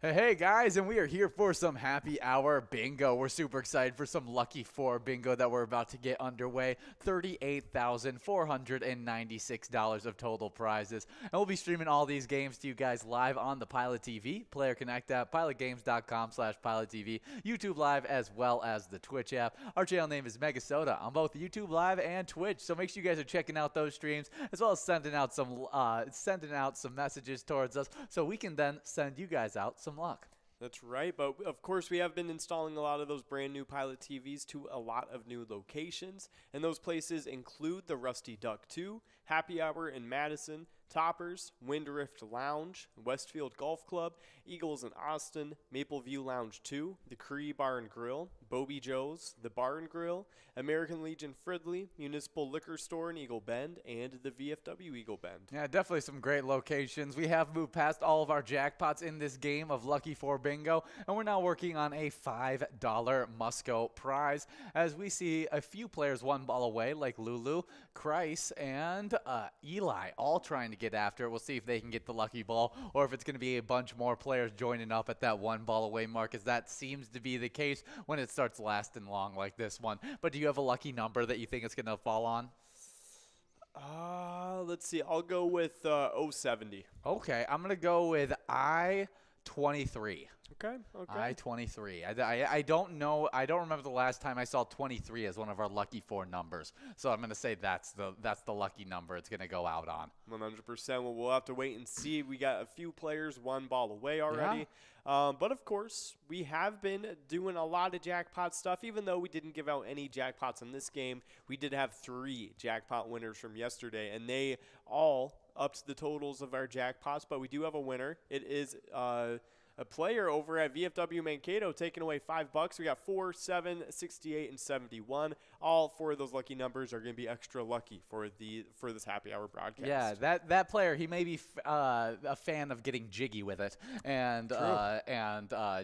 Hey guys, and we are here for some happy hour bingo. We're super excited for some Lucky 4 bingo that we're about to get underway. $38,496 of total prizes. And we'll be streaming all these games to you guys live on the Pilot TV, Player Connect app, pilotgames.com/PilotTV, YouTube Live, as well as the Twitch app. Our channel name is MegaSota on both YouTube Live and Twitch. So make sure you guys are checking out those streams, as well as sending out some messages towards us so we can then send you guys out some luck. That's right, but of course we have been installing a lot of those brand new Pilot TVs to a lot of new locations, and those places include the Rusty Duck 2, Happy Hour in Madison, Toppers, Windrift Lounge, Westfield Golf Club, Eagles in Austin, Maple View Lounge 2, the Cree Bar and Grill, Bobby Joe's, the Bar and Grill, American Legion Fridley, Municipal Liquor Store in Eagle Bend, and the VFW Eagle Bend. Yeah, definitely some great locations. We have moved past all of our jackpots in this game of Lucky 4 Bingo, and we're now working on a $5 Musco prize, as we see a few players one ball away, like Lulu, Christ, and Eli, all trying to get after it. We'll see if they can get the lucky ball, or if it's going to be a bunch more players joining up at that one ball away mark, as that seems to be the case when it starts lasting long like this one. But do you have a lucky number that you think it's going to fall on? Let's see. I'll go with 070. Okay, I'm going to go with I-23. Okay. I-23. I don't know. I don't remember the last time I saw 23 as one of our lucky 4 numbers. So I'm going to say that's the lucky number it's going to go out on. 100%. Well, we'll have to wait and see. We got a few players one ball away already. Yeah. But, of course, we have been doing a lot of jackpot stuff. Even though we didn't give out any jackpots in this game, we did have 3 jackpot winners from yesterday, and they all upped the totals of our jackpots. But we do have a winner. It is a player over at VFW Mankato taking away $5. We got 4, 7, 68, and 71. All 4 of those lucky numbers are going to be extra lucky for this happy hour broadcast. Yeah, that player, he may be a fan of getting jiggy with it, and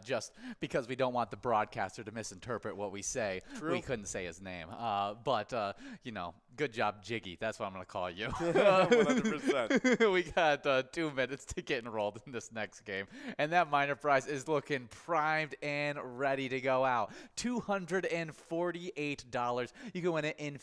just because we don't want the broadcaster to misinterpret what we say, we couldn't say his name. But you know, good job, Jiggy. That's what I'm going to call you. 100%. We got 2 minutes to get enrolled in this next game, and that minor prize is looking primed and ready to go out. $248. You can win it in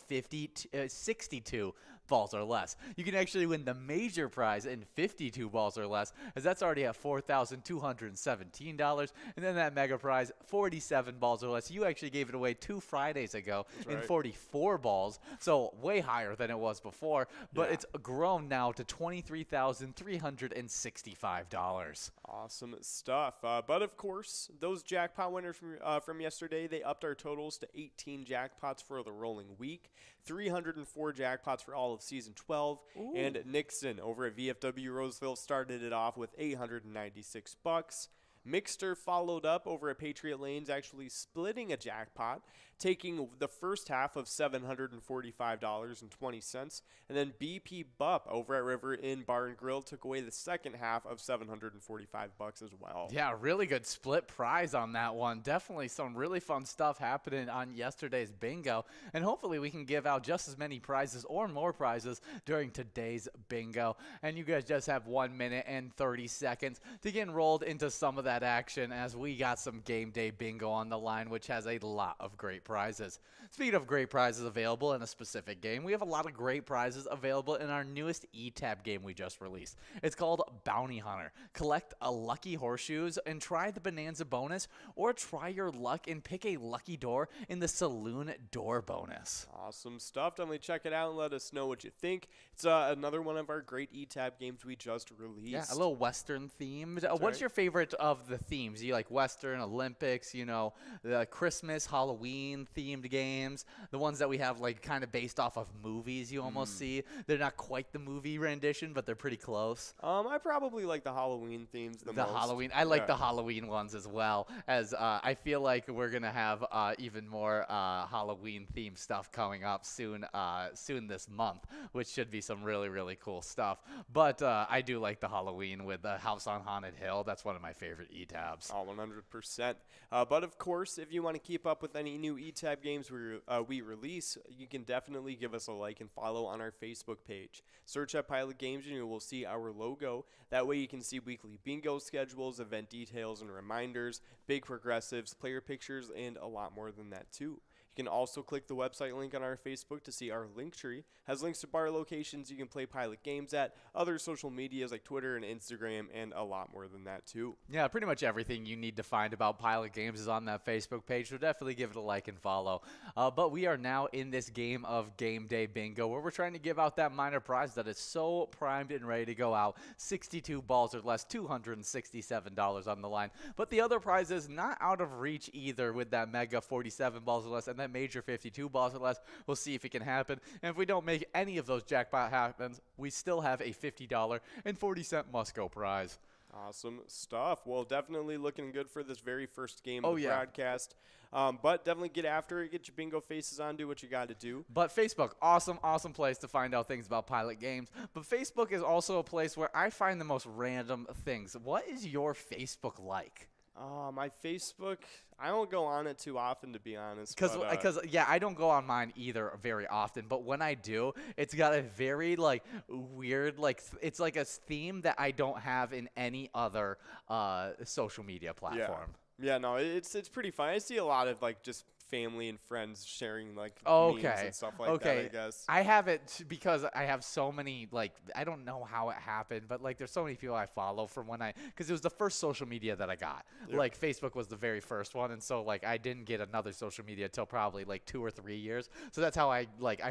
62 balls or less. You can actually win the major prize in 52 balls or less, as that's already at $4,217. And then that mega prize, 47 balls or less. You actually gave it away 2 Fridays ago in 44 balls, so way higher than it was before. But it's grown now to $23,365. Awesome stuff. But of course, those jackpot winners from yesterday, they upped our totals to 18 jackpots for the rolling week, 304 jackpots for all of season 12. Ooh. And Nixon over at VFW Roseville started it off with $896. Mixter followed up over at Patriot Lanes, actually splitting a jackpot, taking the first half of $745.20. And then BP Bupp over at River Inn Bar and Grill took away the second half of $745 as well. Yeah, really good split prize on that one. Definitely some really fun stuff happening on yesterday's bingo. And hopefully we can give out just as many prizes or more prizes during today's bingo. And you guys just have 1 minute and 30 seconds to get enrolled into some of that action, as we got some game day bingo on the line, which has a lot of great prizes. Speaking of great prizes available in a specific game, we have a lot of great prizes available in our newest E-Tab game we just released. It's called Bounty Hunter. Collect a lucky horseshoes and try the Bonanza bonus, or try your luck and pick a lucky door in the Saloon door bonus. Awesome stuff. Definitely check it out and let us know what you think. It's another one of our great E-Tab games we just released. Yeah, a little Western themed. What's your favorite of of the themes. You like Western, Olympics, you know, the Christmas, Halloween themed games, the ones that we have like kind of based off of movies you almost see. They're not quite the movie rendition, but they're pretty close. I probably like the Halloween themes the most. Halloween. I like the Halloween ones as well, as I feel like we're going to have even more Halloween themed stuff coming up soon this month, which should be some really, really cool stuff. But I do like the Halloween with the House on Haunted Hill. That's one of my favorite E-tabs. Oh, 100%. But of course, if you want to keep up with any new E-tab games we release, you can definitely give us a like and follow on our Facebook page. Search up Pilot Games and you will see our logo. That way you can see weekly bingo schedules, event details and reminders, big progressives, player pictures, and a lot more than that too. You can also click the website link on our Facebook to see our link tree. Has links to bar locations you can play Pilot Games at, other social medias like Twitter and Instagram, and a lot more than that too. Yeah, pretty much everything you need to find about Pilot Games is on that Facebook page, so definitely give it a like and follow. But we are now in this game of Game Day Bingo, where we're trying to give out that minor prize that is so primed and ready to go out. 62 balls or less, $267 on the line. But the other prize is not out of reach either with that mega 47 balls or less and that major 52 balls or less. We'll see if it can happen. And if we don't make any of those jackpot happens, we still have a $50.40 must-go prize. Awesome stuff. Well, definitely looking good for this very first game of the yeah. broadcast. But definitely get after it. Get your bingo faces on. Do what you got to do. But Facebook, awesome place to find out things about Pilot Games. But Facebook is also a place where I find the most random things. What is your Facebook like? My Facebook, I don't go on it too often, to be honest. Because yeah, I don't go on mine either very often. But when I do, it's got a very like weird, like it's like a theme that I don't have in any other social media platform. Yeah, no, it's pretty fun. I see a lot of like just family and friends sharing like memes and stuff like that, I guess. I have it because I have so many, like, I don't know how it happened, but like there's so many people I follow from because it was the first social media that I got. Yep. Like Facebook was the very first one, and so like I didn't get another social media until probably like 2 or 3 years. So that's how I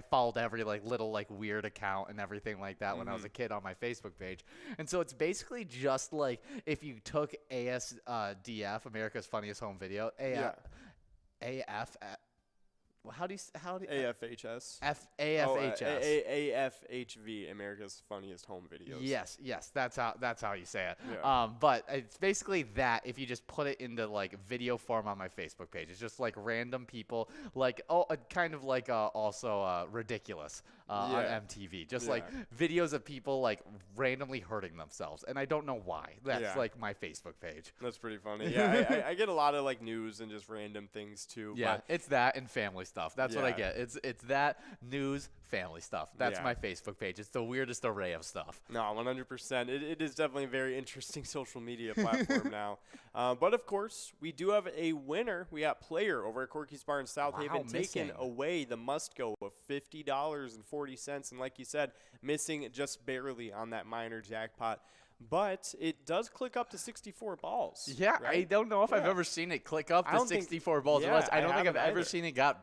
followed every like little like weird account and everything like that when I was a kid on my Facebook page. And so it's basically just like if you took ASDF, America's Funniest Home Video, AFHS. AFHS. AFHV, America's Funniest Home Videos. Yes, that's how you say it. Yeah. But it's basically that if you just put it into like video form on my Facebook page. It's just like random people, like kind of like also ridiculous on MTV. Just like videos of people like randomly hurting themselves, and I don't know why. That's like my Facebook page. That's pretty funny. Yeah, I get a lot of like news and just random things too. Yeah, but it's that and family stuff. That's what I get. It's that, news, family stuff. That's my Facebook page. It's the weirdest array of stuff. No, 100%. It is definitely a very interesting social media platform now. But of course, we do have a winner. We got Player over at Corky's Bar in South Haven taking away the must-go of $50.40. And like you said, missing just barely on that minor jackpot. But it does click up to 64 balls. Yeah, right? I don't know if I've ever seen it click up to 64 balls. I don't think I've ever seen it get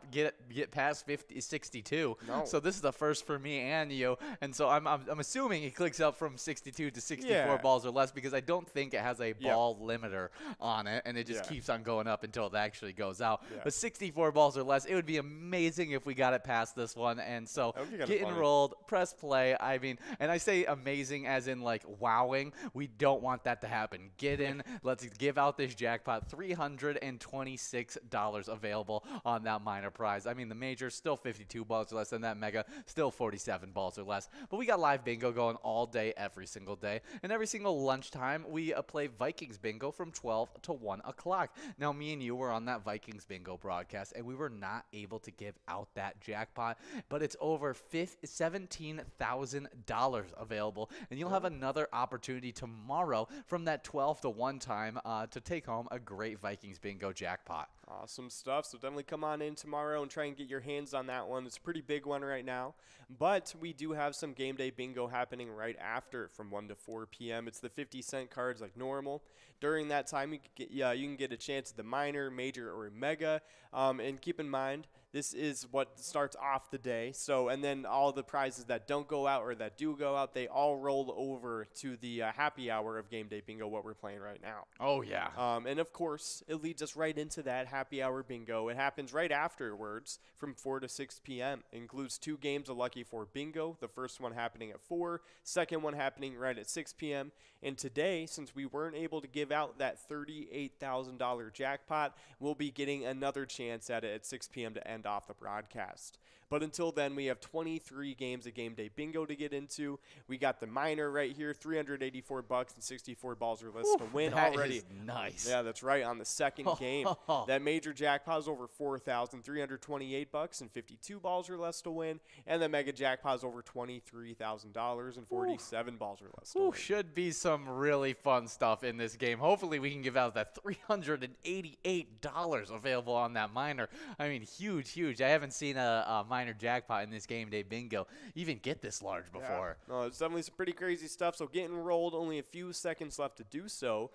past 62. No. So this is the first for me and you. And so I'm assuming it clicks up from 62 to 64 balls or less, because I don't think it has a ball limiter on it, and it just keeps on going up until it actually goes out. But 64 balls or less, it would be amazing if we got it past this one. And so get enrolled, press play. I mean, and I say amazing as in like wowing. We don't want that to happen. Get in. Let's give out this jackpot. $326 available on that minor prize. I mean, the major still 52 balls or less, and that mega still 47 balls or less. But we got live bingo going all day, every single day. And every single lunchtime, we play Vikings bingo from 12 to 1 o'clock. Now, me and you were on that Vikings bingo broadcast, and we were not able to give out that jackpot. But it's over $17,000 available. And you'll have another opportunity tomorrow from that 12 to 1 time to take home a great Vikings bingo jackpot. Awesome stuff. So definitely come on in tomorrow and try and get your hands on that one. It's a pretty big one right now. But we do have some game day bingo happening right after from 1 to 4 p.m. It's the 50-cent cards like normal. During that time, you can get a chance at the minor, major, or mega. And keep in mind, this is what starts off the day. So, and then all the prizes that don't go out or that do go out, they all roll over to the happy hour of game day bingo, what we're playing right now. Oh, yeah. And of course, it leads us right into that happy hour bingo. It happens right afterwards from 4 to 6 p.m. It includes 2 games of Lucky 4 bingo. The first one happening at 4, second one happening right at 6 p.m. And today, since we weren't able to give out that $38,000 jackpot, we'll be getting another chance at it at 6 p.m. to end off the broadcast. But until then, we have 23 games of game day bingo to get into. We got the minor right here, $384 and 64 balls or less to win already. Is nice. Yeah, that's right. On the second game, that major jackpot is over $4,328 and 52 balls or less to win, and the mega jackpot is over $23,000 and 47 balls or less to win. Should be some really fun stuff in this game. Hopefully, we can give out that $388 available on that minor. I mean, huge. I haven't seen a minor jackpot in this game day bingo even get this large before. Yeah. No, it's definitely some pretty crazy stuff. So get enrolled. Only a few seconds left to do so.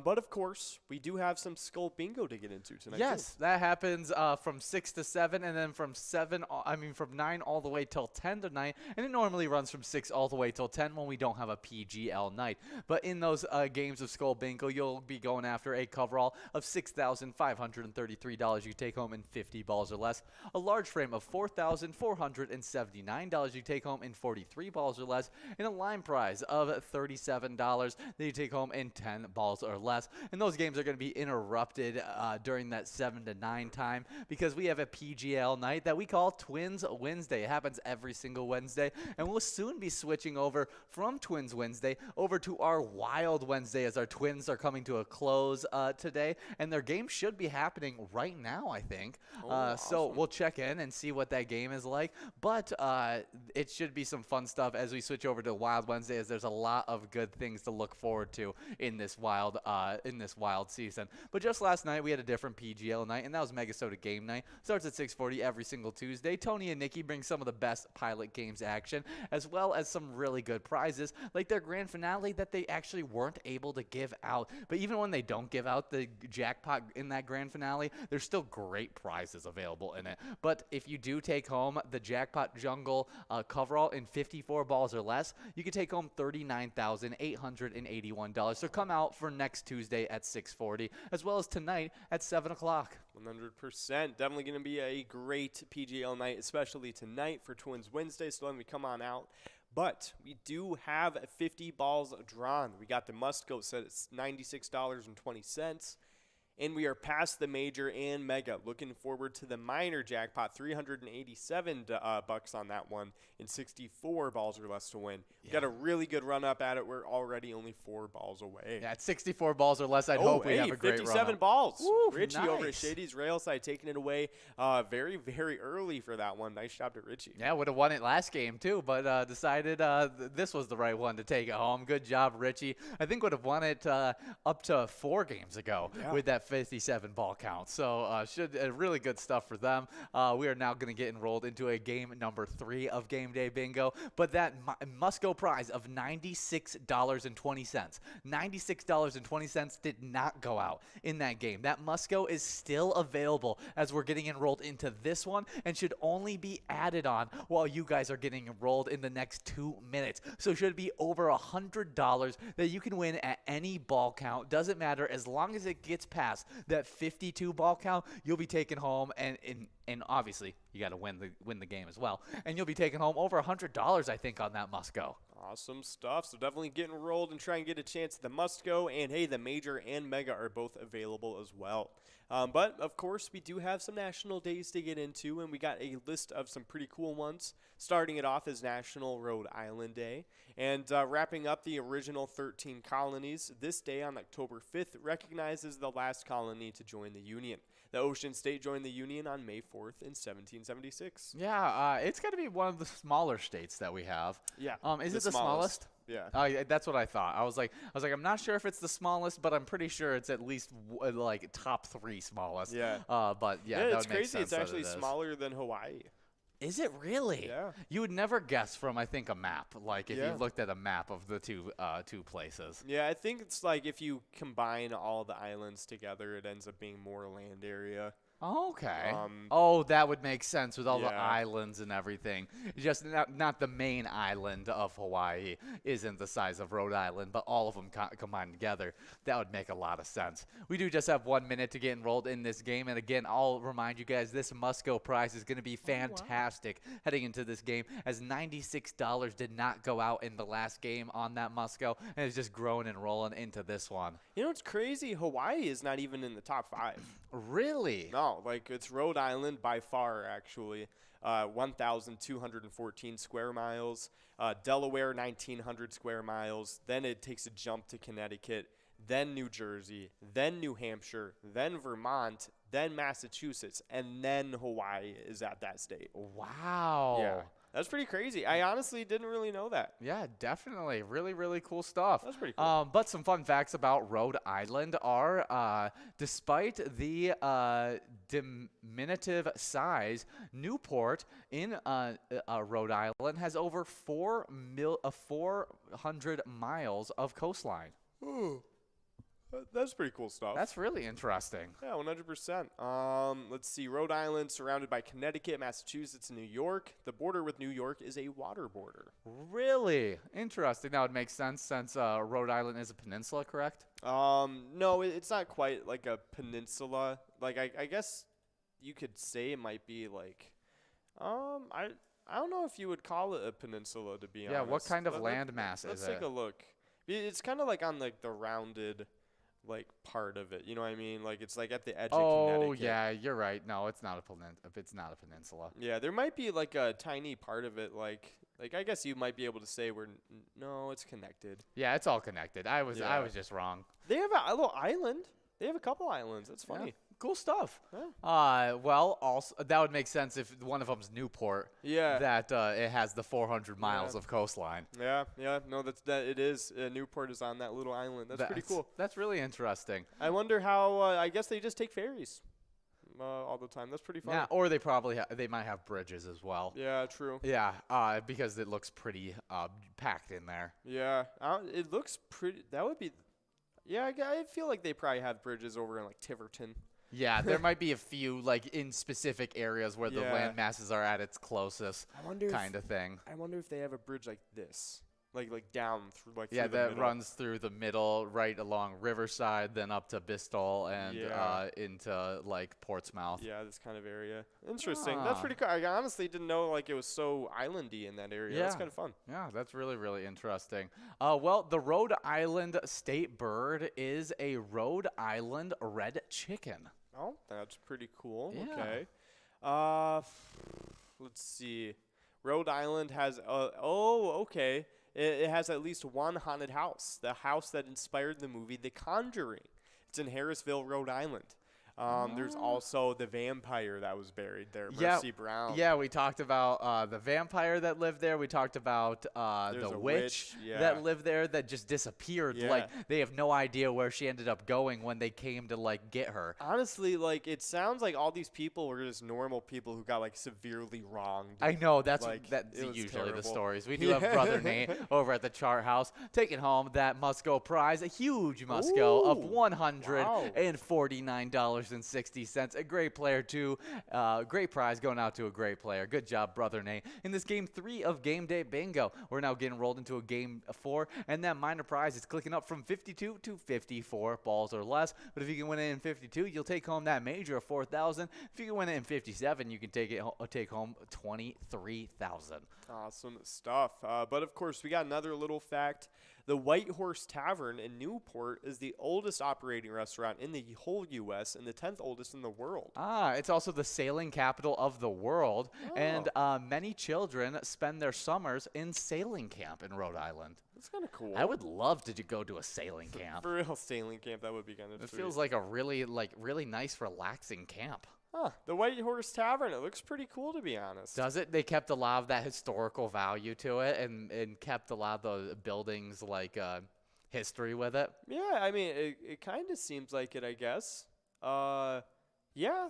But of course, we do have some skull bingo to get into tonight. Yes, that happens from 6 to 7, and then from 9 all the way till 10 tonight, and it normally runs from 6 all the way till 10 when we don't have a PGL night. But in those games of skull bingo, you'll be going after a coverall of $6,533 you take home in 50 balls or less, a large frame of $4,479 you take home in 43 balls or less, and a line prize of $37 that you take home in 10 balls or less. And those games are going to be interrupted during that 7 to 9 time because we have a PGL night that we call TwinsWinsDay. It happens every single Wednesday, and we'll soon be switching over from TwinsWinsDay over to our Wild Wednesday as our Twins are coming to a close today, and their game should be happening right now, I think. Awesome. So we'll check in and see what that game is like, but it should be some fun stuff as we switch over to Wild Wednesday, as there's a lot of good things to look forward to in this wild season. But just last night we had a different PGL night, and that was MegaSota game night. Starts at 6:40 every single Tuesday. Tony and Nikki bring some of the best Pilot Games action, as well as some really good prizes, like their grand finale that they actually weren't able to give out. But even when they don't give out the jackpot in that grand finale, there's still great prizes available in it. But if you do take home the Jackpot Jungle coverall in 54 balls or less, you can take home $39,881. So come out for next Tuesday at 6:40, as well as tonight at 7 o'clock. 100%. Definitely going to be a great PGL night, especially tonight for TwinsWinsDay. So let me come on out. But we do have 50 balls drawn. We got the must-go set at $96.20. And we are past the major and mega. Looking forward to the minor jackpot, $387 on that one, and 64 balls or less to win. Yeah. Got a really good run up at it. We're already only 4 balls away. Yeah, at 64 balls or less, I'd hope we have a great run. 57 balls. Woo, Richie nice. over at Shady's Railside taking it away very, very early for that one. Nice job to Richie. Yeah, would have won it last game too, but decided this was the right one to take it home. Good job, Richie. I think would have won it up to 4 games ago with that 57 ball count. So really good stuff for them. We are now going to get enrolled into a game number 3 of Game Day Bingo, but that must-go prize of $96.20. $96.20 did not go out in that game. That must-go is still available as we're getting enrolled into this one and should only be added on while you guys are getting enrolled in the next 2 minutes. So it should be over $100 that you can win at any ball count. Doesn't matter, as long as it gets past that 52 ball count, you'll be taken home, and obviously you got to win the game as well, and you'll be taking home over $100, I think, on that must go. Awesome stuff. So definitely get enrolled and try and get a chance at the must go, and hey, the major and mega are both available as well. But of course, we do have some national days to get into, and we got a list of some pretty cool ones. Starting it off is National Rhode Island Day, and wrapping up the original 13 colonies. This day on October 5th recognizes the last colony to join the Union. The Ocean State joined the Union on May 4th in 1776. Yeah, it's got to be one of the smaller states that we have. Yeah. Is it the smallest? Yeah. That's what I thought. I was like, I'm not sure if it's the smallest, but I'm pretty sure it's at least like top 3 smallest. Yeah. But yeah, that it's would make crazy. sense It's that actually it is. smaller than Hawaii. Is it really? Yeah. You would never guess from, I think, a map. Like, if Yeah. you looked at a map of the two places. Yeah, I think it's like if you combine all the islands together, it ends up being more land area. Okay. Oh, that would make sense with all the Yeah. islands and everything. Just not the main island of Hawaii isn't the size of Rhode Island, but all of them combined together. That would make a lot of sense. We do just have 1 minute to get enrolled in this game. And again, I'll remind you guys, this must-go prize is going to be fantastic heading into this game, as $96 did not go out in the last game on that must-go, and it's just growing and rolling into this one. You know what's crazy? Hawaii is not even in the top 5. Really? No, like it's Rhode Island by far, actually. 1,214 square miles. Delaware, 1,900 square miles. Then it takes a jump to Connecticut, then New Jersey, then New Hampshire, then Vermont, then Massachusetts, and then Hawaii is at that state. Wow. Yeah. That's pretty crazy. I honestly didn't really know that. Yeah, definitely. Really, really cool stuff. That's pretty cool. But some fun facts about Rhode Island are, despite the diminutive size, Newport in Rhode Island has over 400 miles of coastline. Ooh. That's pretty cool stuff. That's really interesting. Yeah, 100%. Let's see. Rhode Island surrounded by Connecticut, Massachusetts, and New York. The border with New York is a water border. Really interesting. That would make sense since Rhode Island is a peninsula, correct? No, it's not quite like a peninsula. Like I guess you could say it might be like, I don't know if you would call it a peninsula, to be honest. Yeah, what kind of landmass is it? Let's take a look. It's kind of like on like the rounded like part of it. You know what I mean? Like it's like at the edge of Connecticut. Oh, yeah, you're right. No, it's not a peninsula. Yeah, there might be like a tiny part of it like I guess you might be able to say no, it's connected. Yeah, it's all connected. I was just wrong. They have a little island. They have a couple islands. That's funny. Yeah. Cool stuff. Yeah. Well, also that would make sense if one of them's Newport. Yeah. That it has the 400 miles of coastline. Yeah. No, it is. Newport is on that little island. That's pretty cool. That's really interesting. I wonder how. I guess they just take ferries all the time. That's pretty fun. Yeah, or they they might have bridges as well. Yeah, true. Yeah, because it looks pretty packed in there. Yeah, it looks pretty. That would be. Yeah, I feel like they probably have bridges over in like Tiverton. Yeah, there might be a few like in specific areas where the land masses are at its closest, kind of thing. I wonder if they have a bridge like this, like down through like yeah, through the that middle. runs through the middle, right along Riverside, then up to Bristol and into like Portsmouth. Yeah, this kind of area. Interesting. That's pretty cool. I honestly didn't know like it was so islandy in that area. Yeah. That's kind of fun. Yeah, that's really, really interesting. Well, the Rhode Island state bird is a Rhode Island red chicken. Oh, that's pretty cool. Yeah. Okay. Let's see. Rhode Island has okay. It has at least one haunted house. The house that inspired the movie The Conjuring. It's in Harrisville, Rhode Island. There's also the vampire that was buried there, Mercy Brown. Yeah, we talked about the vampire that lived there. We talked about the witch that lived there that just disappeared. Yeah. Like, they have no idea where she ended up going when they came to, like, get her. Honestly, like, it sounds like all these people were just normal people who got, like, severely wronged. I know. That's usually terrible. the stories. We do have Brother Nate over at the Chart House taking home that must-go prize, a huge must-go of $149.60. A great player, too. Great prize going out to a great player. Good job, Brother Nate. In this Game 3 of Game Day Bingo, we're now getting rolled into a Game 4, and that minor prize is clicking up from 52 to 54 balls or less. But if you can win it in 52, you'll take home that major of $4,000. If you can win it in 57, you can take home $23,000. Awesome stuff. But, of course, we got another little fact. The White Horse Tavern in Newport is the oldest operating restaurant in the whole U.S. and the 10th oldest in the world. It's also the sailing capital of the world, and many children spend their summers in sailing camp in Rhode Island. That's kind of cool. I would love to go to a sailing camp. For real sailing camp, that would be kind of It feels like a really nice, relaxing camp. Huh. The White Horse Tavern. It looks pretty cool, to be honest. Does it? They kept a lot of that historical value to it and kept a lot of the buildings like history with it. Yeah, I mean, it kind of seems like it, I guess. Yeah.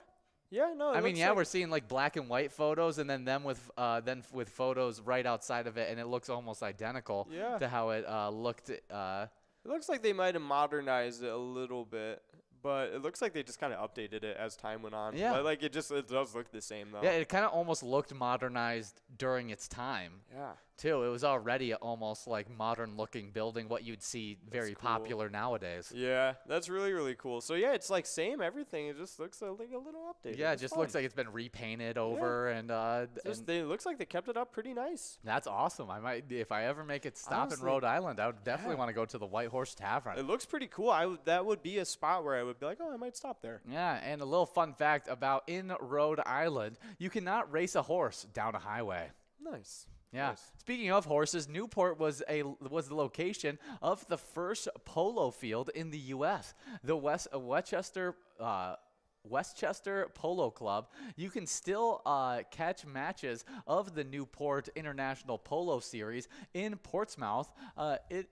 Yeah, no, I mean, looks yeah, like we're seeing like black and white photos, and then them with photos right outside of it, and it looks almost identical to how it looked. it looks like they might have modernized it a little bit, but it looks like they just kind of updated it as time went on. Yeah. But, like, it does look the same, though. Yeah, it kind of almost looked modernized during its time. Yeah. Too. It was already almost like modern-looking building, what you'd see very popular nowadays. Yeah, that's really, really cool. So, yeah, it's like same everything. It just looks like a little update. Yeah, it just looks like it's been repainted over, and it looks like they kept it up pretty nice. that's awesome. I might, if I ever make it stop Honestly, in Rhode Island, I would definitely want to go to the White Horse Tavern. It looks pretty cool. That would be a spot where I would be like, oh, I might stop there. Yeah, and a little fun fact about in Rhode Island, you cannot race a horse down a highway. Nice. Yeah. Nice. Speaking of horses, Newport was the location of the first polo field in the U.S. The Westchester Polo Club. You can still catch matches of the Newport International Polo Series in Portsmouth. It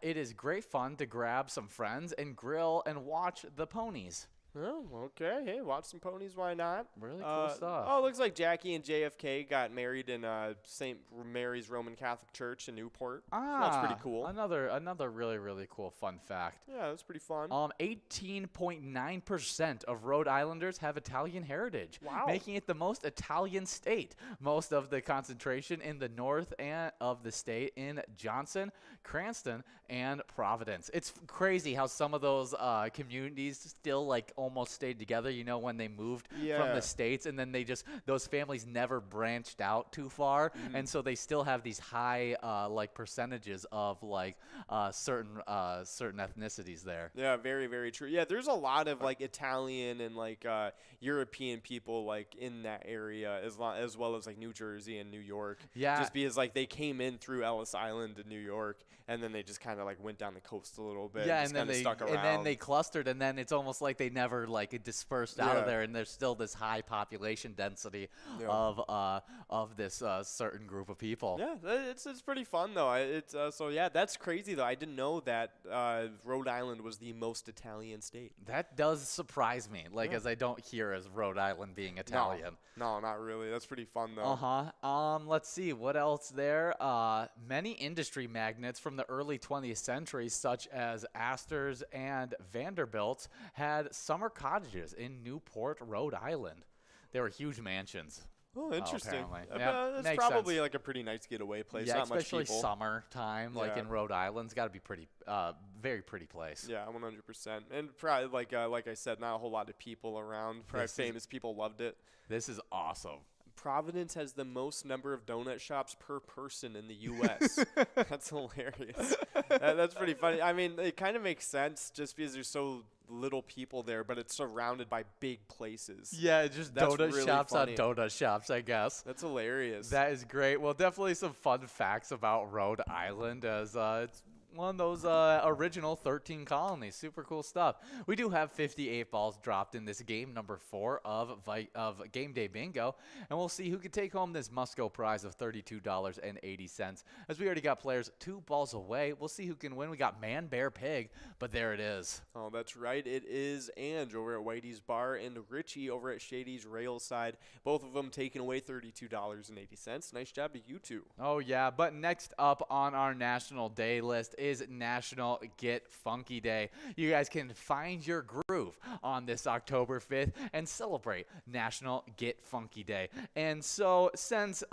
is great fun to grab some friends and grill and watch the ponies. Oh, okay. Hey, watch some ponies. Why not? Really cool stuff. Oh, it looks like Jackie and JFK got married in St. Mary's Roman Catholic Church in Newport. That's pretty cool. Another really, really cool fun fact. Yeah, that's pretty fun. 18.9% of Rhode Islanders have Italian heritage, Wow. making it the most Italian state. Most of the concentration in the north of the state in Johnson, Cranston, and Providence. It's crazy how some of those communities still like almost stayed together, you know, when they moved from the States, and then those families never branched out too far, and so they still have these high like percentages of like certain ethnicities there. Yeah, very, very true. Yeah, there's a lot of like Italian and like European people like in that area as well as like New Jersey and New York. Yeah. Just because like they came in through Ellis Island to New York, and then they just kind of like went down the coast a little bit. Yeah, and then they stuck around. and then they clustered, and then it's almost like they never like dispersed out of there, and there's still this high population density of this certain group of people. Yeah, it's pretty fun though. So yeah, that's crazy though. I didn't know that Rhode Island was the most Italian state. That does surprise me, like as I don't hear as Rhode Island being Italian. No, not really. That's pretty fun though. Let's see what else there. Many industry magnates from the early 20th century, such as Astor's and Vanderbilt's, had summer cottages in Newport, Rhode Island. They were huge mansions. Oh, interesting. Yeah, that's probably like a pretty nice getaway place. Yeah, not much especially people. summertime, like in Rhode Island. It's got to be pretty, very pretty place. Yeah, 100%. And probably like I said, not a whole lot of people around. Probably famous people loved it. This is awesome. Providence has the most number of donut shops per person in the U.S. That's hilarious. That's pretty funny. I mean, it kind of makes sense just because there's so little people there, but it's surrounded by big places. Yeah, just That's donut really shops funny. on donut shops, I guess. That's hilarious. That is great. Well, definitely some fun facts about Rhode Island, as it's one of those original 13 colonies. Super cool stuff. We do have 58 balls dropped in this game number 4 of Game Day Bingo, and we'll see who can take home this must-go prize of $32.80. As we already got players 2 balls away, we'll see who can win. We got Man, Bear, Pig, but there it is. Oh, that's right. It is Ange over at Whitey's Bar and Richie over at Shady's Railside. Both of them taking away $32.80. Nice job to you two. Oh, yeah. But next up on our National Day list is National Get Funky Day. You guys can find your groove on this October 5th and celebrate National Get Funky Day. And so since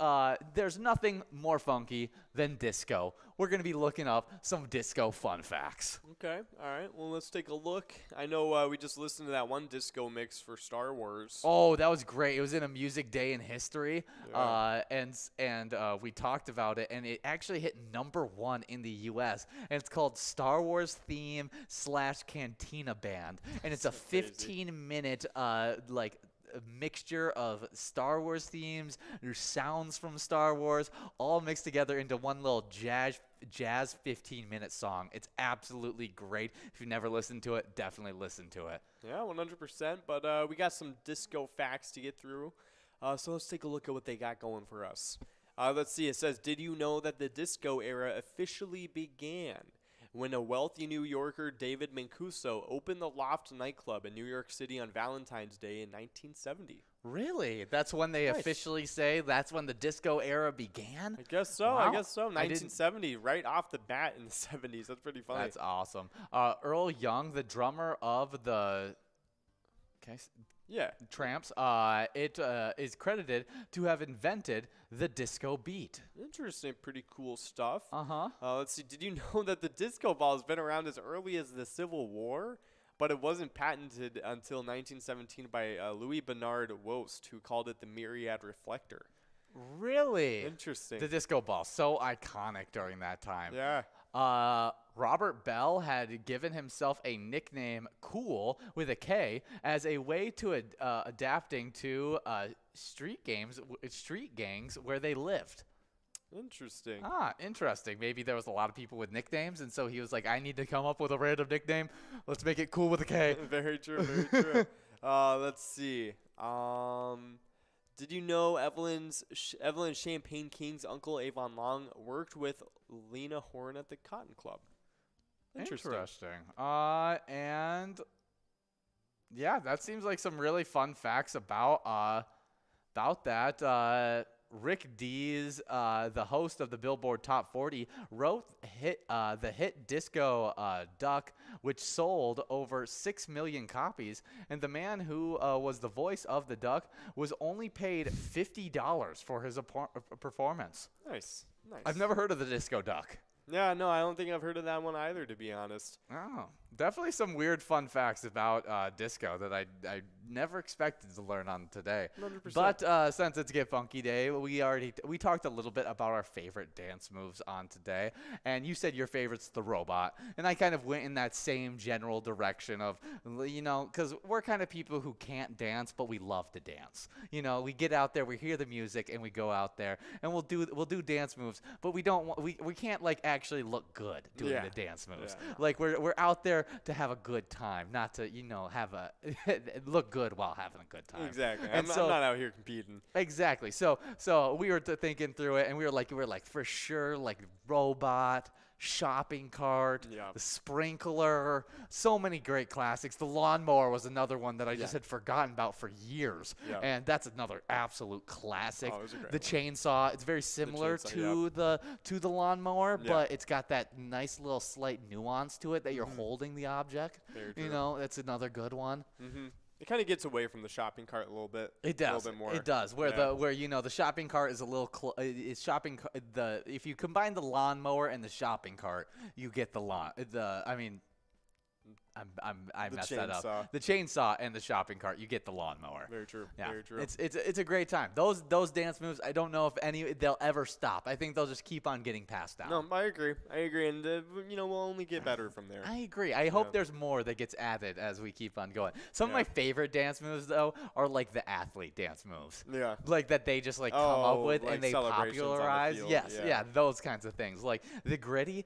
there's nothing more funky than disco, we're going to be looking up some disco fun facts. Okay. All right. Well, let's take a look. I know we just listened to that one disco mix for Star Wars. Oh, that was great. It was in a music day in history. Yeah. And we talked about it, and it actually hit #1 in the U.S., and it's called Star Wars Theme / Cantina Band. And it's a 15-minute a mixture of Star Wars themes, there's sounds from Star Wars, all mixed together into one little jazz 15-minute song. It's absolutely great. If you've never listened to it, definitely listen to it. Yeah, 100%. But we got some disco facts to get through. So let's take a look at what they got going for us. Let's see. It says, did you know that the disco era officially began when a wealthy New Yorker, David Mancuso, opened the Loft nightclub in New York City on Valentine's Day in 1970? Really? That's when they officially say that's when the disco era began? I guess so. Wow. I guess so. 1970, right off the bat in the 70s. That's pretty funny. That's awesome. Earl Young, the drummer of the Tramps, is credited to have invented the disco beat. Interesting. Pretty cool stuff. Uh-huh. Let's see. Did you know that the disco ball has been around as early as the Civil War? But it wasn't patented until 1917 by Louis Bernard Wost, who called it the myriad reflector. Really? Interesting. The disco ball, so iconic during that time. Yeah. Robert Bell had given himself a nickname Cool with a K as a way to adapting to street gangs where they lived. Interesting. Interesting. Maybe there was a lot of people with nicknames, and so he was like, I need to come up with a random nickname. Let's make it Cool with a K. Very true, very true. Let's see. Did you know Evelyn Champagne King's uncle, Avon Long, worked with Lena Horne at the Cotton Club? Interesting. And yeah, that seems like some really fun facts about that. Rick Dees, the host of the Billboard Top 40, wrote the hit disco Duck, which sold over 6 million copies. And the man who was the voice of the Duck was only paid $50 for his performance. Nice. I've never heard of the disco Duck. Yeah, no, I don't think I've heard of that one either, to be honest. Oh, definitely some weird fun facts about disco that I never expected to learn on today. 100%. But since it's Get Funky Day, we talked a little bit about our favorite dance moves on today, and you said your favorite's the robot, and I kind of went in that same general direction of, because we're kind of people who can't dance, but we love to dance. We get out there, we hear the music, and we go out there, and we'll do dance moves, but we can't actually look good doing the dance moves. Yeah. Like we're out there to have a good time, not to have a look good while having a good time. Exactly. And I'm not out here competing. Exactly. So we were thinking through it, and we were like for sure, like robot, shopping cart, the sprinkler, so many great classics. The lawnmower was another one that I just had forgotten about for years, and that's another absolute classic. Oh, it was a great the one. chainsaw, it's very similar to the lawnmower, but it's got that nice little slight nuance to it that you're holding the object. Very true. That's another good one. Mm-hmm. It kind of gets away from the shopping cart a little bit. It does. A little bit more. It does. Where the shopping cart is a little if you combine the lawnmower and the shopping cart, you get the lawn. I messed that up. The chainsaw and the shopping cart, you get the lawnmower. Very true. Yeah. Very true. It's a great time. Those dance moves, I don't know if they'll ever stop. I think they'll just keep on getting passed down. No, I agree, and we'll only get better from there. I agree. I hope there's more that gets added as we keep on going. Some of my favorite dance moves though are like the athlete dance moves. Yeah. Like that they just come up with and they popularize. The Yes, those kinds of things. Like the gritty,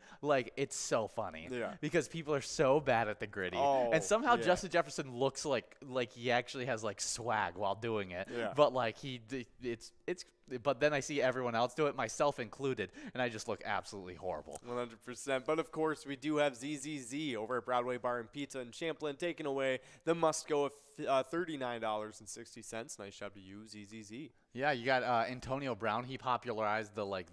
it's so funny. Yeah. Because people are so bad at the gritty. Oh, and somehow Justin Jefferson looks like he actually has swag while doing it. Yeah. But but then I see everyone else do it, myself included, and I just look absolutely horrible. 100%. But of course, we do have ZZZ over at Broadway Bar and Pizza in Champlin taking away the must-go of $39.60. Nice job to you, ZZZ. Yeah, you got Antonio Brown. He popularized the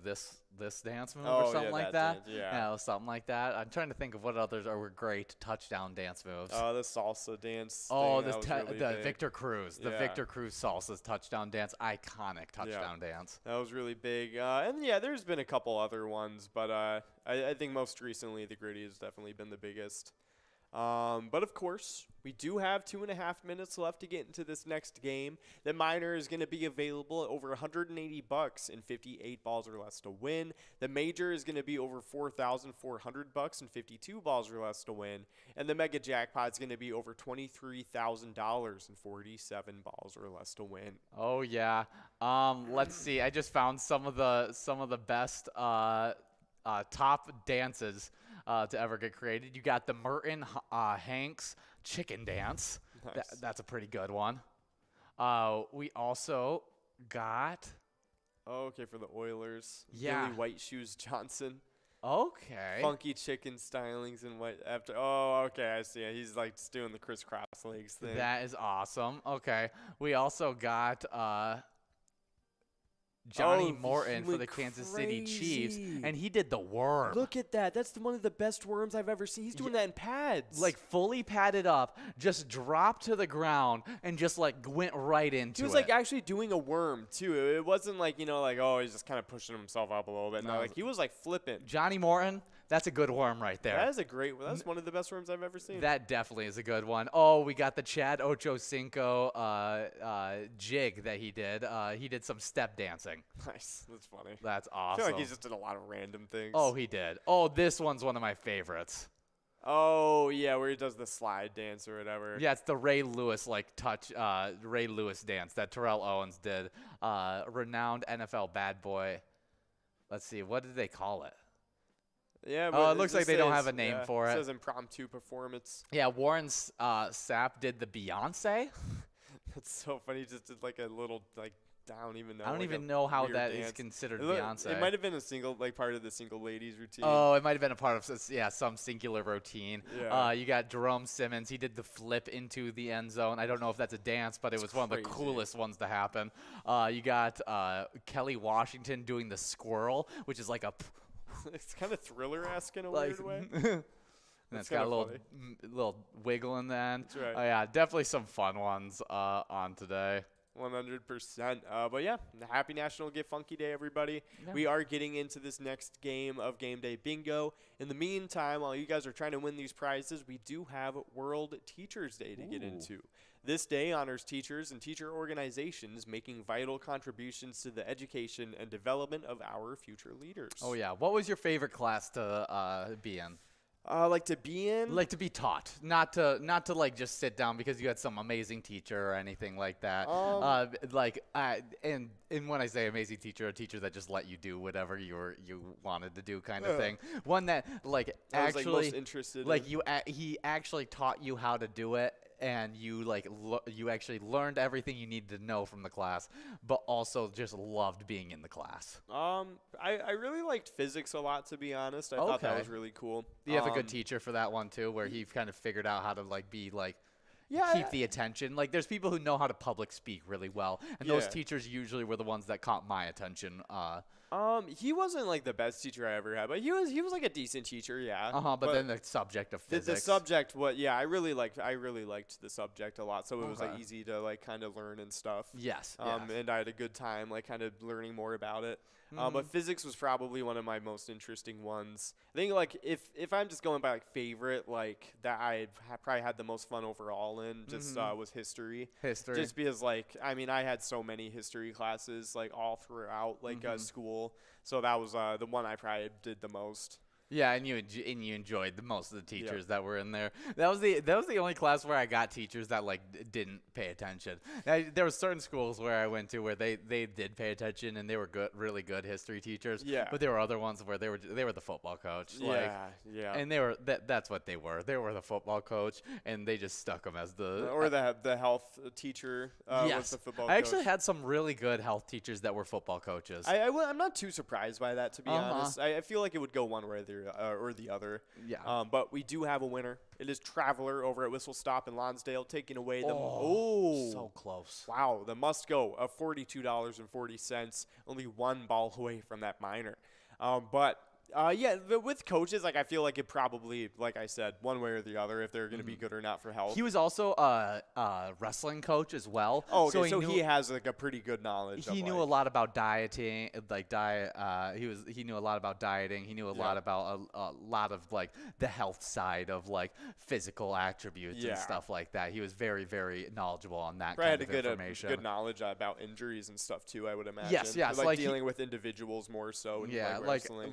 this dance move or something like that. Yeah, something like that. I'm trying to think of what others were great touchdown dance moves. The salsa dance. Oh, the Victor Cruz. The Victor Cruz salsa's touchdown dance. Iconic touchdown dance. That was really big. And there's been a couple other ones, but I think most recently the gritty has definitely been the biggest. But of course, we do have 2.5 minutes left to get into this next game. The minor is going to be available at over $180 and 58 balls or less to win. The major is going to be over $4,400 and 52 balls or less to win. And the mega jackpot is going to be over $23,000 and 47 balls or less to win. Oh yeah. Let's see. I just found some of the best top dances to ever get created. You got the Merton Hanks chicken dance. Nice. That's a pretty good one. We also got. Okay, for the Oilers. Yeah. Billy White Shoes Johnson. Okay. Funky chicken stylings and what after. Oh, okay, I see. He's like just doing the crisscross legs thing. That is awesome. Okay. We also got Johnny Morton for the Kansas City Chiefs, and he did the worm. Look at that. That's one of the best worms I've ever seen. He's doing that in pads. Like fully padded up, just dropped to the ground, and just like went right into it. He was like actually doing a worm too. It wasn't like, like, oh, he's just kind of pushing himself up a little bit. No, like he was like flipping. Johnny Morton, that's a good worm right there. That's one of the best worms I've ever seen. That definitely is a good one. Oh, we got the Chad Ochocinco jig that he did. He did some step dancing. Nice. That's funny. That's awesome. I feel like he's just did a lot of random things. Oh, he did. Oh, this one's one of my favorites. Oh, yeah, where he does the slide dance or whatever. Yeah, it's the Ray Lewis Ray Lewis dance that Terrell Owens did. Renowned NFL bad boy. Let's see, what did they call it? Yeah, but it looks like they don't have a name for it. It says impromptu performance. Yeah, Warren Sapp did the Beyonce. That's so funny. He just did like a little I don't even know. I don't even know how that is considered Beyonce. It might have been a single part of the single ladies routine. Oh, it might have been a part of some singular routine. Yeah. You got Jerome Simmons. He did the flip into the end zone. I don't know if that's a dance, but it was one of the coolest ones to happen. You got Kelly Washington doing the squirrel, which is like a. It's kind of Thriller-esque in a weird way. And it's got a little wiggle in the end. That's right. Oh yeah, definitely some fun ones on today. 100%. But yeah, happy National Get Funky Day, everybody. Yeah. We are getting into this next game of Game Day Bingo. In the meantime, while you guys are trying to win these prizes, we do have World Teachers Day to get into. This day honors teachers and teacher organizations making vital contributions to the education and development of our future leaders. Oh yeah. What was your favorite class to be in? Like to be in? Like to be taught, not to like just sit down because you had some amazing teacher or anything like that. And when I say amazing teacher, a teacher that just let you do whatever you wanted to do, kind of thing. One that actually most interested in. He actually taught you how to do it. And you you actually learned everything you needed to know from the class, but also just loved being in the class. I really liked physics a lot, to be honest. I thought that was really cool. Do you have a good teacher for that one too, where he kind of figured out how to keep the attention? Like there's people who know how to public speak really well, and those teachers usually were the ones that caught my attention. He wasn't like the best teacher I ever had, but he was like a decent teacher, yeah. But then the subject of physics. The subject, I really liked the subject a lot, so it was easy to kind of learn and stuff. Yes. And I had a good time kind of learning more about it. But physics was probably one of my most interesting ones. I think if I'm just going by favorite, that I probably had the most fun overall in just was history. Just because I had so many history classes all throughout school, so that was the one I probably did the most. Yeah, and you enjoyed the most of the teachers that were in there. That was the only class where I got teachers that didn't pay attention. There were certain schools where I went to where they did pay attention and they were really good history teachers. Yeah. But there were other ones where they were the football coach. Yeah. And they were that's what they were. They were the football coach, and they just stuck them as the health teacher. Was the football coach. I actually had some really good health teachers that were football coaches. I'm not too surprised by that, to be honest. I feel like it would go one way or the other. Yeah. But we do have a winner. It is Traveler over at Whistle Stop in Lonsdale, taking away the so close. Wow, the must go of $42.40, only one ball away from that minor. But Yeah, with coaches, like I feel like it probably, like I said, one way or the other, if they're going to be good or not for health. He was also a wrestling coach as well. Oh, okay, so he has like a pretty good knowledge. He knew a lot about dieting, like diet. He knew a lot about dieting. He knew a lot about a lot of like the health side of like physical attributes and stuff like that. He was very, very knowledgeable on that kind of information. Good knowledge about injuries and stuff too, I would imagine. Yes, like dealing with individuals more so.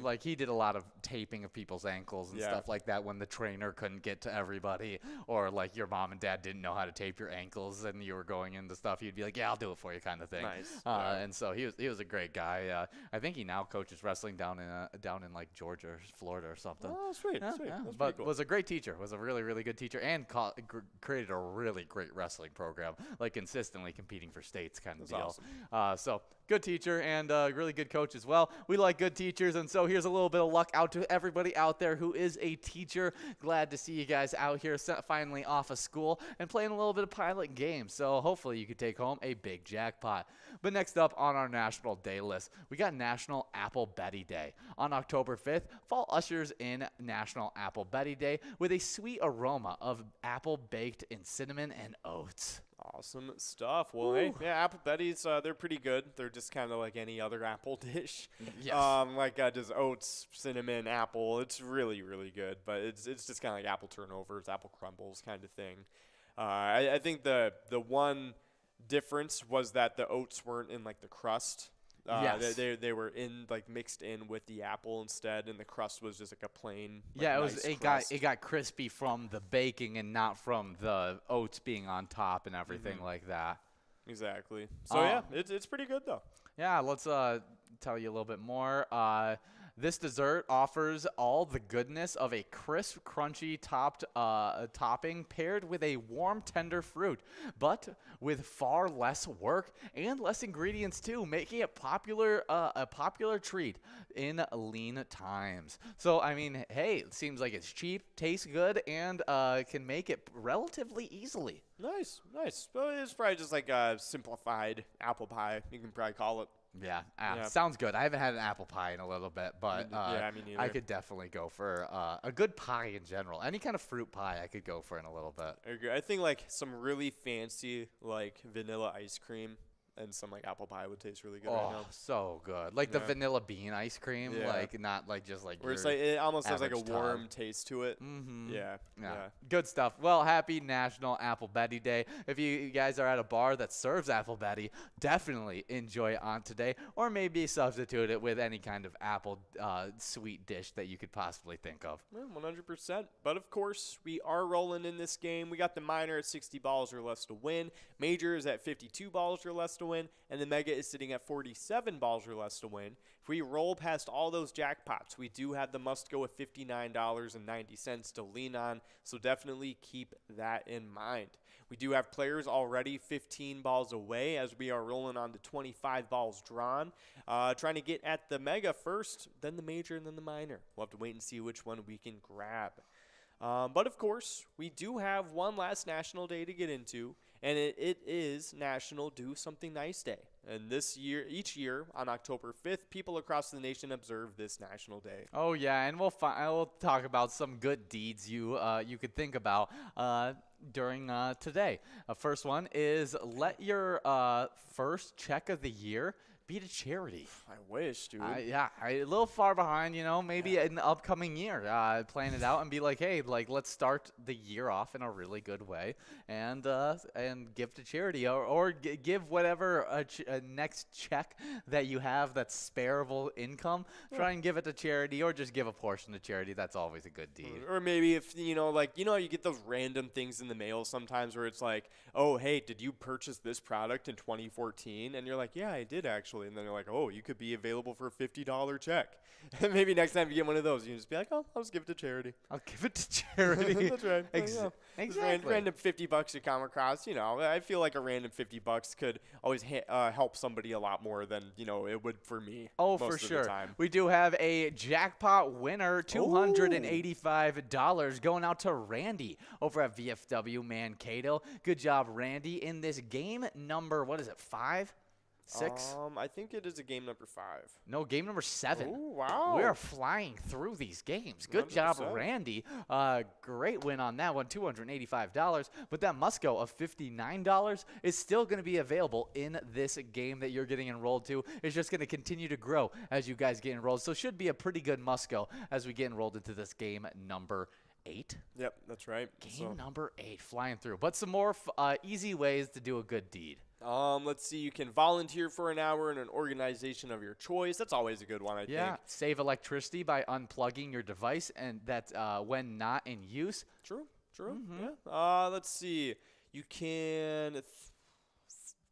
Like he did a lot of taping of people's ankles and stuff like that when the trainer couldn't get to everybody, or like your mom and dad didn't know how to tape your ankles and you were going into stuff. He'd be like, "Yeah, I'll do it for you," kind of thing. Nice. And so he was a great guy. I think he now coaches wrestling down in like Georgia or Florida or something. Oh, sweet. That's But cool. Was a great teacher. Was a really, really good teacher, and created a really great wrestling program, like consistently competing for states kind of deal. Awesome. So good teacher and really good coach as well. We like good teachers, and so here's a little bit of luck out to everybody out there who is a teacher. Glad to see you guys out here finally off of school and playing a little bit of pilot games. So hopefully you could take home a big jackpot. But next up on our National Day list, we got National Apple Betty Day. On October 5th, fall ushers in National Apple Betty Day with a sweet aroma of apple baked in cinnamon and oats. Awesome stuff. Well, hey, Apple Betty's, they're pretty good. They're just kind of like any other apple dish. Yes. Just oats, cinnamon, apple. It's really, really good. But it's just kind of like apple turnovers, apple crumbles kind of thing. I think the one difference was that the oats weren't in like the crust. Yes. They were mixed in with the apple instead, and the crust was just like a plain. It got crispy from the baking and not from the oats being on top and everything like that. Exactly. So it's pretty good though. Yeah, let's tell you a little bit more. This dessert offers all the goodness of a crisp, crunchy topping paired with a warm, tender fruit, but with far less work and less ingredients too, making it a popular treat in lean times. So, I mean, hey, it seems like it's cheap, tastes good, and can make it relatively easily. Nice. Well, it's probably just like a simplified apple pie, you can probably call it. Yeah, sounds good. I haven't had an apple pie in a little bit, but me neither. I could definitely go for a good pie in general. Any kind of fruit pie I could go for in a little bit. I agree. I think like some really fancy like vanilla ice cream and some like apple pie would taste really good right now. So good. Like the vanilla bean ice cream, like not like just like where it's like it almost has like a warm taste to it. Mm-hmm. Yeah. Good stuff. Well, happy National Apple Betty Day. If you guys are at a bar that serves Apple Betty, definitely enjoy it on today, or maybe substitute it with any kind of apple sweet dish that you could possibly think of. 100%. But of course, we are rolling in this game. We got the minor at 60 balls or less to win. Major is at 52 balls or less to win, and the mega is sitting at 47 balls or less to win. If we roll past all those jackpots, we do have the must go at $59.90 to lean on, so definitely keep that in mind. We do have players already 15 balls away as we are rolling on to 25 balls drawn, trying to get at the mega first, then the major, and then the minor. We'll have to wait and see which one we can grab. But of course, we do have one last National Day to get into, and it is National Do Something Nice Day. And each year on October 5th, people across the nation observe this National Day. Oh yeah, and we'll talk about some good deeds you could think about during today. First one is let your first check of the year be to charity. I wish, dude. A little far behind, maybe in the upcoming year. Plan it out and be like, hey, let's start the year off in a really good way and give to charity or give whatever next check that you have that's spareable income. Try and give it to charity or just give a portion to charity. That's always a good deed. Or maybe if, you get those random things in the mail sometimes where it's like, oh, hey, did you purchase this product in 2014? And you're like, yeah, I did actually. And then they're like, oh, you could be available for a $50 check. And maybe next time you get one of those, you can just be like, oh, I'll just give it to charity. I'll give it to charity. That's right. Exactly. Random $50 you come across, I feel like a random $50 could always help somebody a lot more than, it would for me. Oh, for sure. We do have a jackpot winner, $285 going out to Randy over at VFW Mankato. Good job, Randy, in this game number, 5? 6? I think it is a game number 5. No, game number 7. Oh, wow. We're flying through these games. Good job, 100%. Randy. Great win on that one, $285. But that Musco of $59 is still going to be available in this game that you're getting enrolled to. It's just going to continue to grow as you guys get enrolled. So it should be a pretty good Musco as we get enrolled into this game number 8. Yep, that's right. Game number 8, flying through. But some more easy ways to do a good deed. Let's see. You can volunteer for an hour in an organization of your choice. That's always a good one, I think. Save electricity by unplugging your device, and that's when not in use. True. Yeah. Let's see. You can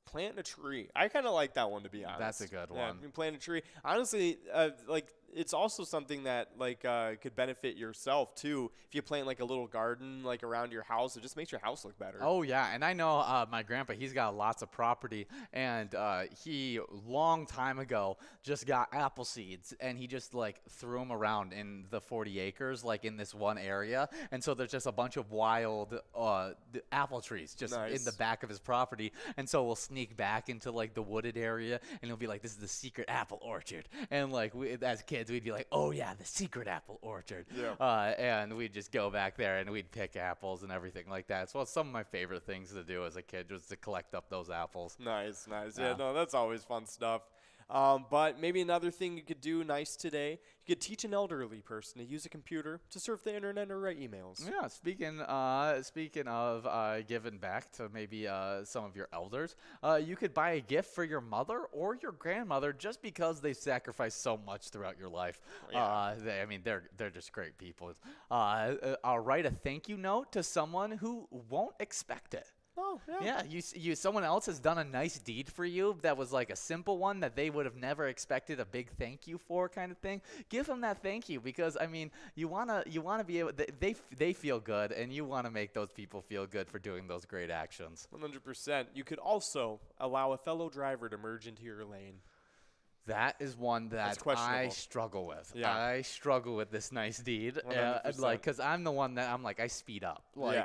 plant a tree. I kind of like that one, to be honest. That's a good one. You can plant a tree. Honestly, it's also something that could benefit yourself too. If you plant like a little garden like around your house, it just makes your house look better. Oh yeah, and I know my grandpa, he's got lots of property, and he long time ago just got apple seeds, and he just like threw them around in the 40 acres like in this one area, and so there's just a bunch of wild apple trees just in the back of his property, and so we'll sneak back into like the wooded area, and he'll be like, this is the secret apple orchard, and like as kids we'd be like, oh yeah, the secret apple orchard. And we'd just go back there and we'd pick apples and everything like that. So some of my favorite things to do as a kid was to collect up those apples. Nice. Yeah, no, that's always fun stuff. But maybe another thing you could do nice today, you could teach an elderly person to use a computer to surf the internet or write emails. Yeah, speaking of giving back to maybe some of your elders, you could buy a gift for your mother or your grandmother just because they sacrificed so much throughout your life. Yeah. They're just great people. I'll write a thank you note to someone who won't expect it. Oh, yeah. Yeah, someone else has done a nice deed for you that was like a simple one that they would have never expected a big thank you for kind of thing. Give them that thank you because, I mean, you want to be able they feel good, and you want to make those people feel good for doing those great actions. 100%. You could also allow a fellow driver to merge into your lane. That is one that I struggle with. Yeah. I struggle with this nice deed. 100%. Because I'm the one that I'm like, I speed up.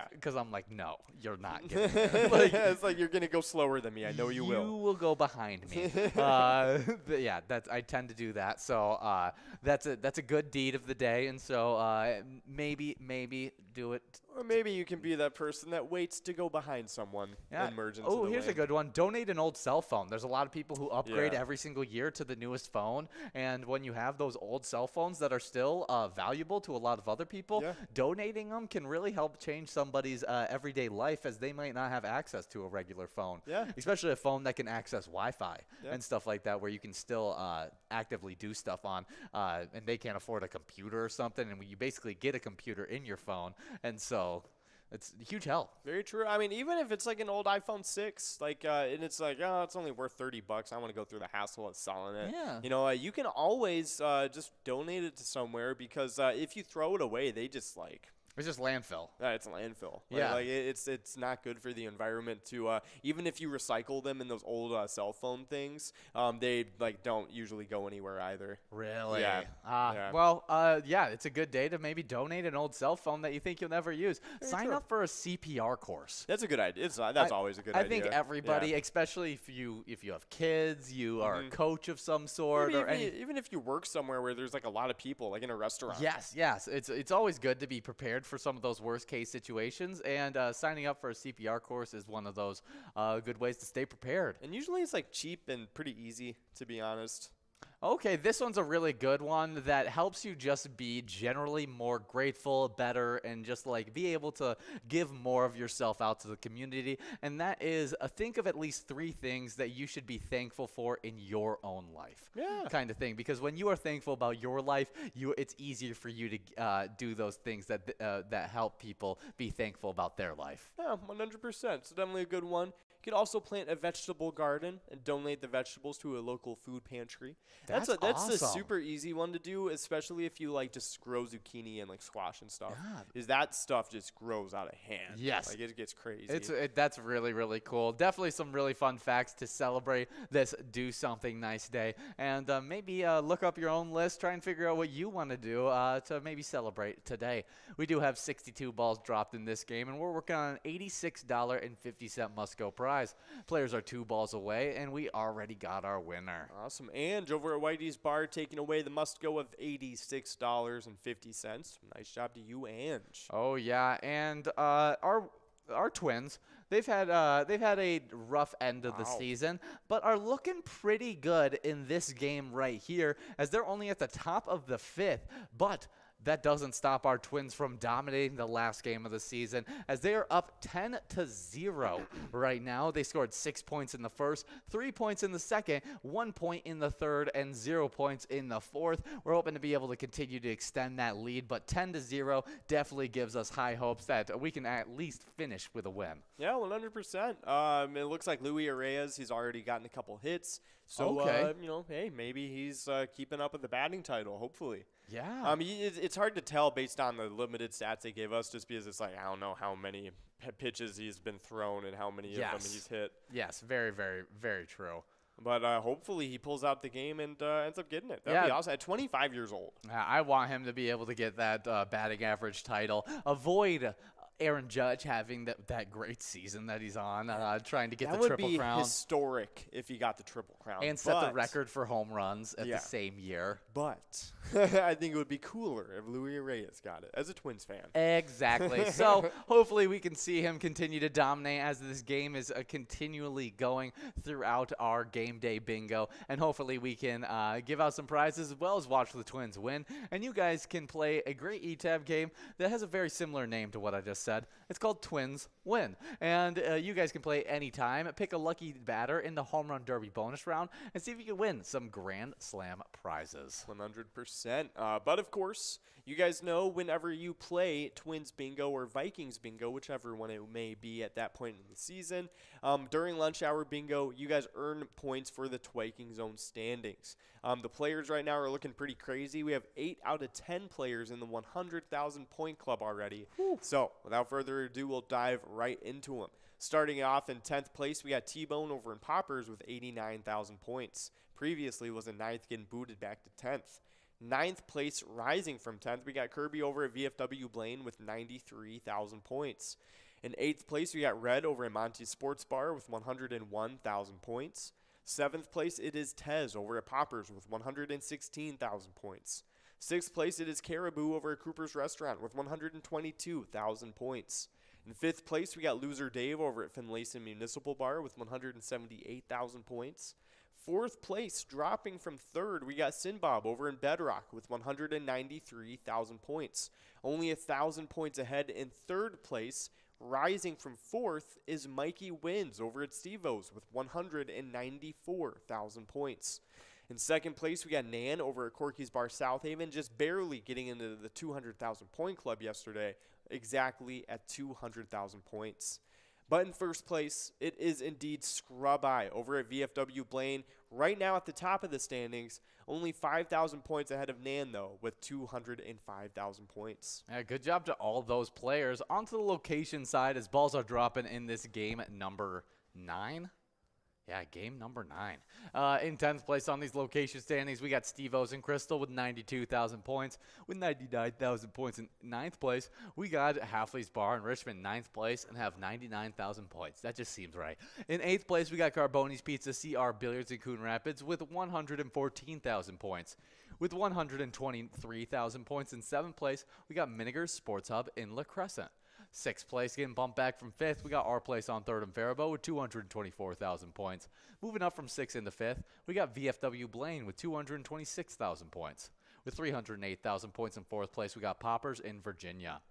Because I'm like, no, you're not getting it's like you're going to go slower than me. I know you will. You will go behind me. Yeah, I tend to do that. So that's a good deed of the day. And so maybe do it. Or maybe you can be that person that waits to go behind someone and merge into the lane. Here's a good one. Donate an old cell phone. There's a lot of people who upgrade every single year to the newest phone. And when you have those old cell phones that are still valuable to a lot of other people, donating them can really help change somebody's everyday life, as they might not have access to a regular phone. Yeah. Especially a phone that can access Wi-Fi and stuff like that, where you can still actively do stuff on, and they can't afford a computer or something, and you basically get a computer in your phone. And so it's a huge help. Very true. I mean, even if it's like an old iPhone 6, and it's like, oh, it's only worth $30. I want to go through the hassle of selling it. Yeah. You can always just donate it to somewhere, because if you throw it away, they just it's just landfill. It's a landfill. Yeah. It's not good for the environment to even if you recycle them in those old cell phone things, they don't usually go anywhere either. Really? Yeah. Well, it's a good day to maybe donate an old cell phone that you think you'll never use. Sign up for a CPR course. That's a good idea. That's always a good idea. I think everybody, especially if you have kids, you are a coach of some sort, even if you work somewhere where there's a lot of people, like in a restaurant. Yes. It's always good to be prepared for some of those worst case situations, and signing up for a CPR course is one of those good ways to stay prepared. And usually it's cheap and pretty easy, to be honest. Okay, this one's a really good one that helps you just be generally more grateful, better, and just be able to give more of yourself out to the community. And that is, think of at least 3 things that you should be thankful for in your own life. Yeah. Kind of thing. Because when you are thankful about your life, it's easier for you to do those things that help people be thankful about their life. Yeah, 100%. So definitely a good one. You could also plant a vegetable garden and donate the vegetables to a local food pantry. That's awesome. a super easy one to do, especially if you just grow zucchini and squash and stuff. Yeah. Is that stuff just grows out of hand. Yes. It gets crazy. That's really, really cool. Definitely some really fun facts to celebrate this Do Something Nice Day. And maybe look up your own list, try and figure out what you want to do to maybe celebrate today. We do have 62 balls dropped in this game, and we're working on an $86.50 Musco prize. prize. Players are 2 balls away, and we already got our winner. Awesome. Ange over at Whitey's Bar taking away the must-go of $86.50. Nice job to you, Ange. Oh yeah, and our Twins, they've had a rough end of the season, but are looking pretty good in this game right here, as they're only at the top of the 5th, but that doesn't stop our Twins from dominating the last game of the season, as they are up 10-0 right now. They scored 6 points in the first, 3 points in the second, 1 point in the third, and 0 points in the fourth. We're hoping to be able to continue to extend that lead, but 10-0 definitely gives us high hopes that we can at least finish with a win. Yeah, 100%. It looks like Luis Arraez, he's already gotten a couple hits. So, hey, maybe he's keeping up with the batting title, hopefully. Yeah. It's hard to tell based on the limited stats they gave us, just because it's like, I don't know how many pitches he's been thrown and how many of them he's hit. Yes, very, very, very true. But hopefully he pulls out the game and ends up getting it. That'd be awesome. At 25 years old. I want him to be able to get that batting average title. Avoid Aaron Judge having that great season that he's on, trying to get the Triple Crown. That would be historic if he got the Triple Crown. And set the record for home runs at the same year. But I think it would be cooler if Luis Arraez got it, as a Twins fan. Exactly. So hopefully we can see him continue to dominate as this game is continually going throughout our game day bingo. And hopefully we can give out some prizes as well as watch the Twins win. And you guys can play a great ETAB game that has a very similar name to what I just said. It's called Twins Win. And you guys can play anytime. Pick a lucky batter in the Home Run Derby bonus round and see if you can win some Grand Slam prizes. 100%. But, of course, you guys know whenever you play Twins Bingo or Vikings Bingo, whichever one it may be at that point in the season, during Lunch Hour Bingo, you guys earn points for the Twiking Zone standings. The players right now are looking pretty crazy. We have 8 out of 10 players in the 100,000 point club already. Whew. So, without further ado, we'll dive right into them. Starting off in 10th place, we got T-Bone over in Poppers with 89,000 points. Previously was in 9th, getting booted back to 10th. 9th place, rising from 10th, we got Kirby over at VFW Blaine with 93,000 points. In 8th place, we got Red over at Monty Sports Bar with 101,000 points. 7th place, it is Tez over at Poppers with 116,000 points. 6th place, it is Caribou over at Cooper's Restaurant with 122,000 points. In 5th place, we got Loser Dave over at Finlayson Municipal Bar with 178,000 points. 4th place, dropping from 3rd, we got Sinbob over in Bedrock with 193,000 points. Only 1,000 points ahead in 3rd place. Rising from 4th is Mikey Wins over at Steve-O's with 194,000 points. In 2nd place, we got Nan over at Corky's Bar South Haven, just barely getting into the 200,000 point club yesterday, exactly at 200,000 points. But in 1st place, it is indeed Scrub Eye over at VFW Blaine. Right now at the top of the standings, only 5,000 points ahead of Nan, though, with 205,000 points. Yeah, good job to all those players. Onto the location side as balls are dropping in this game number 9. Yeah, game number 9. In 10th place on these location standings, we got Steve-O's and Crystal with 92,000 points. With 99,000 points in 9th place, we got Halfley's Bar in Richmond, 9th place, and have 99,000 points. That just seems right. In 8th place, we got Carboni's Pizza CR Billiards in Coon Rapids with 114,000 points. With 123,000 points in 7th place, we got Miniger's Sports Hub in La Crescent. 6th place, getting bumped back from 5th, we got our place on 3rd in Faribault with 224,000 points. Moving up from 6th into 5th, we got VFW Blaine with 226,000 points. With 308,000 points in 4th place, we got Poppers in Virginia.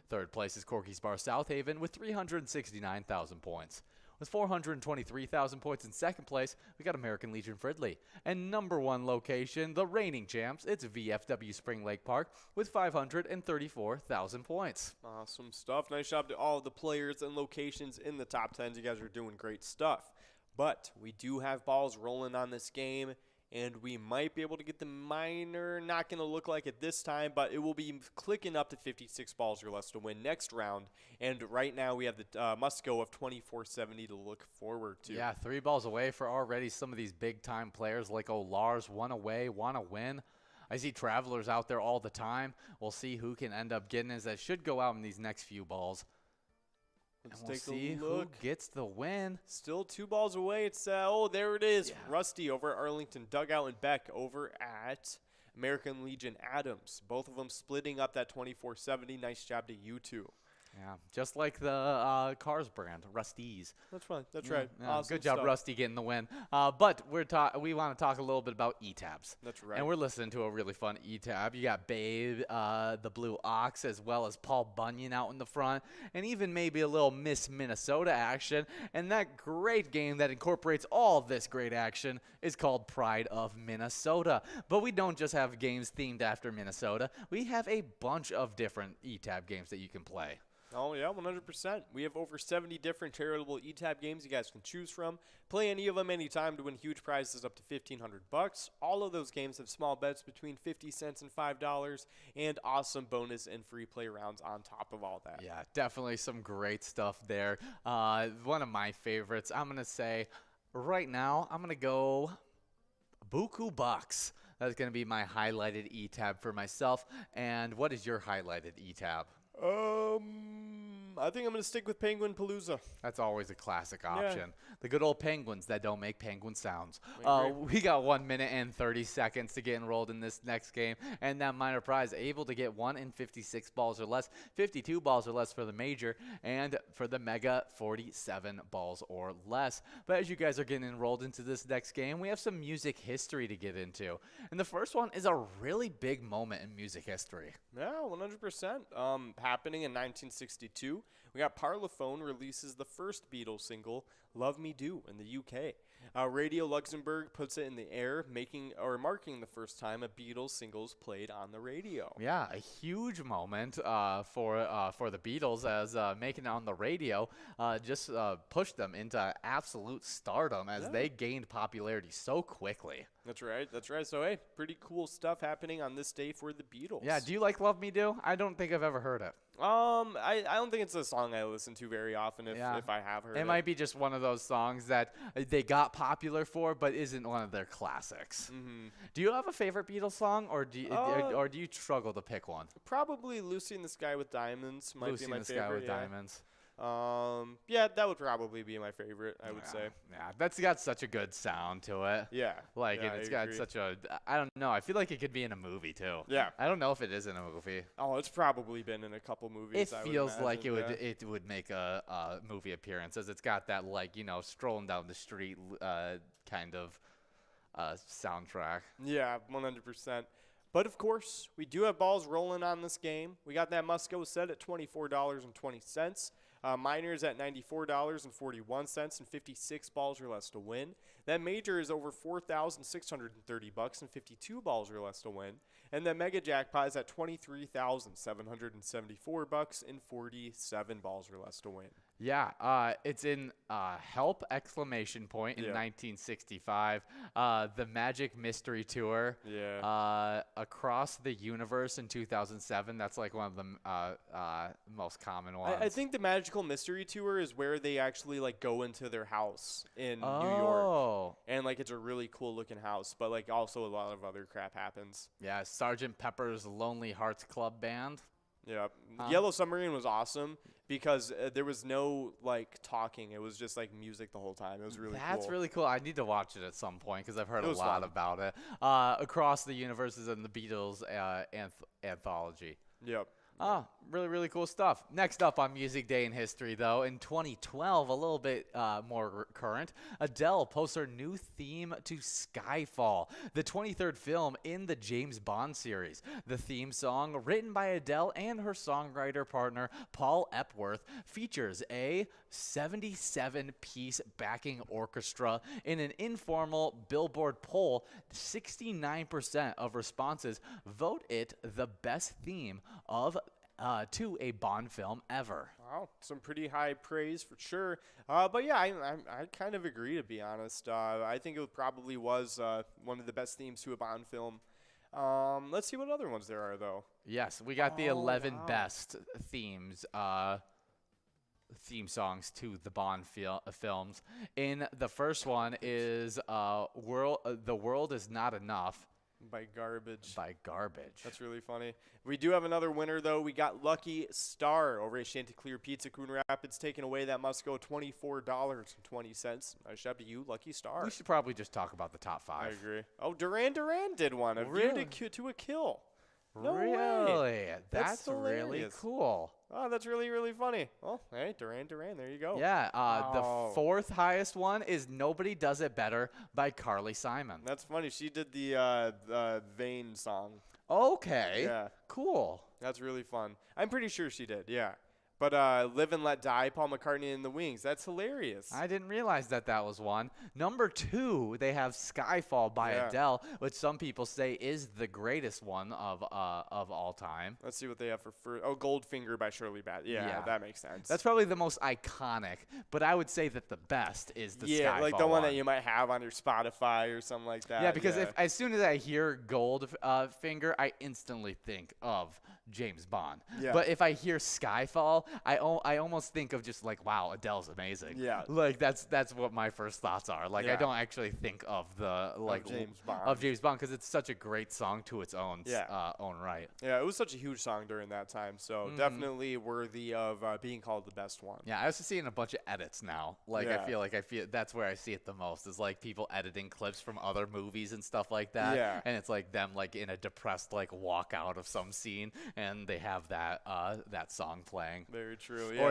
3rd place is Corky's Bar South Haven with 369,000 points. With 423,000 points in 2nd place, we got American Legion Fridley. And number 1 location, the reigning champs, it's VFW Spring Lake Park with 534,000 points. Awesome stuff. Nice job to all of the players and locations in the top 10s. You guys are doing great stuff. But we do have balls rolling on this game, and we might be able to get the minor. Not going to look like it this time, but it will be clicking up to 56 balls or less to win next round. And right now we have the must-go of 2470 to look forward to. Yeah, 3 balls away for already some of these big-time players like Lars, 1 away, want to win. I see Travelers out there all the time. We'll see who can end up getting as that should go out in these next few balls. Let's and we'll take see a look. who gets the win. Still 2 balls away. It's there it is. Yeah. Rusty over at Arlington Dugout and Beck over at American Legion Adams. Both of them splitting up that 24-70. Nice job to you two. Yeah, just like the Cars brand, Rusty's. That's fine. That's right. Yeah, Awesome good job, stuff. Rusty, getting the win. But we want to talk a little bit about E-Tabs. That's right. And we're listening to a really fun E-Tab. You got Babe, the Blue Ox, as well as Paul Bunyan out in the front, and even maybe a little Miss Minnesota action. And that great game that incorporates all this great action is called Pride of Minnesota. But we don't just have games themed after Minnesota. We have a bunch of different E-Tab games that you can play. Oh, yeah, 100%. We have over 70 different charitable E-Tab games you guys can choose from. Play any of them anytime to win huge prizes up to $1,500. All of those games have small bets between 50 cents and $5 and awesome bonus and free play rounds on top of all that. Yeah, definitely some great stuff there. One of my favorites, I'm going to say right now, I'm going to go Buku Bucks. That's going to be my highlighted E-Tab for myself. And what is your highlighted E-Tab? I think I'm going to stick with Penguin Palooza. That's always a classic option. The good old penguins that don't make penguin sounds. Right. We got 1 minute and 30 seconds to get enrolled in this next game. And that minor prize, able to get 1 in 56 balls or less, 52 balls or less for the major, and for the mega, 47 balls or less. But as you guys are getting enrolled into this next game, we have some music history to get into. And the first one is a really big moment in music history. Yeah, 100%. Happening in 1962, we got Parlophone releases the first Beatles single, Love Me Do, in the UK. Radio Luxembourg puts it in the air, marking the first time a Beatles singles played on the radio. Yeah, a huge moment for the Beatles, as making it on the radio just pushed them into absolute stardom as they gained popularity so quickly. That's right. That's right. So, hey, pretty cool stuff happening on this day for the Beatles. Yeah, do you like Love Me Do? I don't think I've ever heard it. I don't think it's a song I listen to very often if I have heard it. It might be just one of those songs that they got popular for, but isn't one of their classics. Mm-hmm. Do you have a favorite Beatles song, or do you struggle to pick one? Probably Lucy in the Sky with Diamonds might be my favorite. Lucy in the Sky with Diamonds. Yeah, that would probably be my favorite, I would say. Yeah, that's got such a good sound to it. Yeah. Like, yeah, it's got such a, I don't know, I feel like it could be in a movie, too. Yeah. I don't know if it is in a movie. Oh, it's probably been in a couple movies, It I would feels imagine, like it would make a movie appearance, as it's got that, like, strolling down the street kind of soundtrack. Yeah, 100%. But, of course, we do have balls rolling on this game. We got that must-go set at $24.20. Minors at $94.41 and 56 balls or less to win. That major is over $4,630 and 52 balls or less to win. And that mega jackpot is at $23,774 and 47 balls or less to win. Yeah, it's in Help! Exclamation point in 1965. The Magic Mystery Tour. Yeah. Across the Universe in 2007. That's like one of the most common ones. I think the Magical Mystery Tour is where they actually like go into their house in New York. And like it's a really cool looking house, but like also a lot of other crap happens. Yeah, Sgt. Pepper's Lonely Hearts Club Band. Yeah. Yellow Submarine was awesome because there was no like talking. It was just like music the whole time. It was really cool. That's really cool. I need to watch it at some point because I've heard a lot about it. Across the Universes and the Beatles anthology. Yep. Really, really cool stuff. Next up on Music Day in History, though, in 2012, a little bit more current, Adele posts her new theme to Skyfall, the 23rd film in the James Bond series. The theme song, written by Adele and her songwriter partner, Paul Epworth, features a 77-piece backing orchestra. In an informal Billboard poll, 69% of responses vote it the best theme of to a Bond film ever. Wow, some pretty high praise for sure. But yeah, I kind of agree, to be honest. I think it probably was one of the best themes to a Bond film. Let's see what other ones there are, though. Yes, we got the 11 best themes. Theme songs to the Bond films. In the first one is The World Is Not Enough. By garbage. By garbage. That's really funny. We do have another winner, though. We got Lucky Star over at Chanticleer Pizza, Coon Rapids, taking away that must go $24.20. Nice job to you, Lucky Star. We should probably just talk about the top 5. I agree. Oh, Duran did one. A Really? view to a kill. No really? way. That's really hilarious. cool. Oh, that's really, really funny. Well, hey, Duran, there you go. Yeah, the Oh. 4th highest one is Nobody Does It Better by Carly Simon. That's funny. She did the Vane song. Okay. Yeah. Cool. That's really fun. I'm pretty sure she did, yeah. But Live and Let Die, Paul McCartney and the Wings. That's hilarious. I didn't realize that was one. Number 2, they have Skyfall by Yeah. Adele, which some people say is the greatest one of all time. Let's see what they have for first. Oh, Goldfinger by Shirley Bassey. Yeah, that makes sense. That's probably the most iconic, but I would say that the best is the Skyfall like the one that you might have on your Spotify or something like that. Yeah, because if as soon as I hear Goldfinger, I instantly think of James Bond. Yeah. But if I hear Skyfall, I almost think of just like, wow, Adele's amazing. Yeah. Like that's what my first thoughts are. Like I Yeah. don't actually think of the James Bond. of James Bond because it's such a great song to its own own right. Yeah, it was such a huge song during that time, so definitely worthy of being called the best one. Yeah, I also seeing a bunch of edits now. Like Yeah. I feel that's where I see it the most is like people editing clips from other movies and stuff like that. Yeah. And it's like them like in a depressed like walk out of some scene and they have that song playing. Very true. Yeah.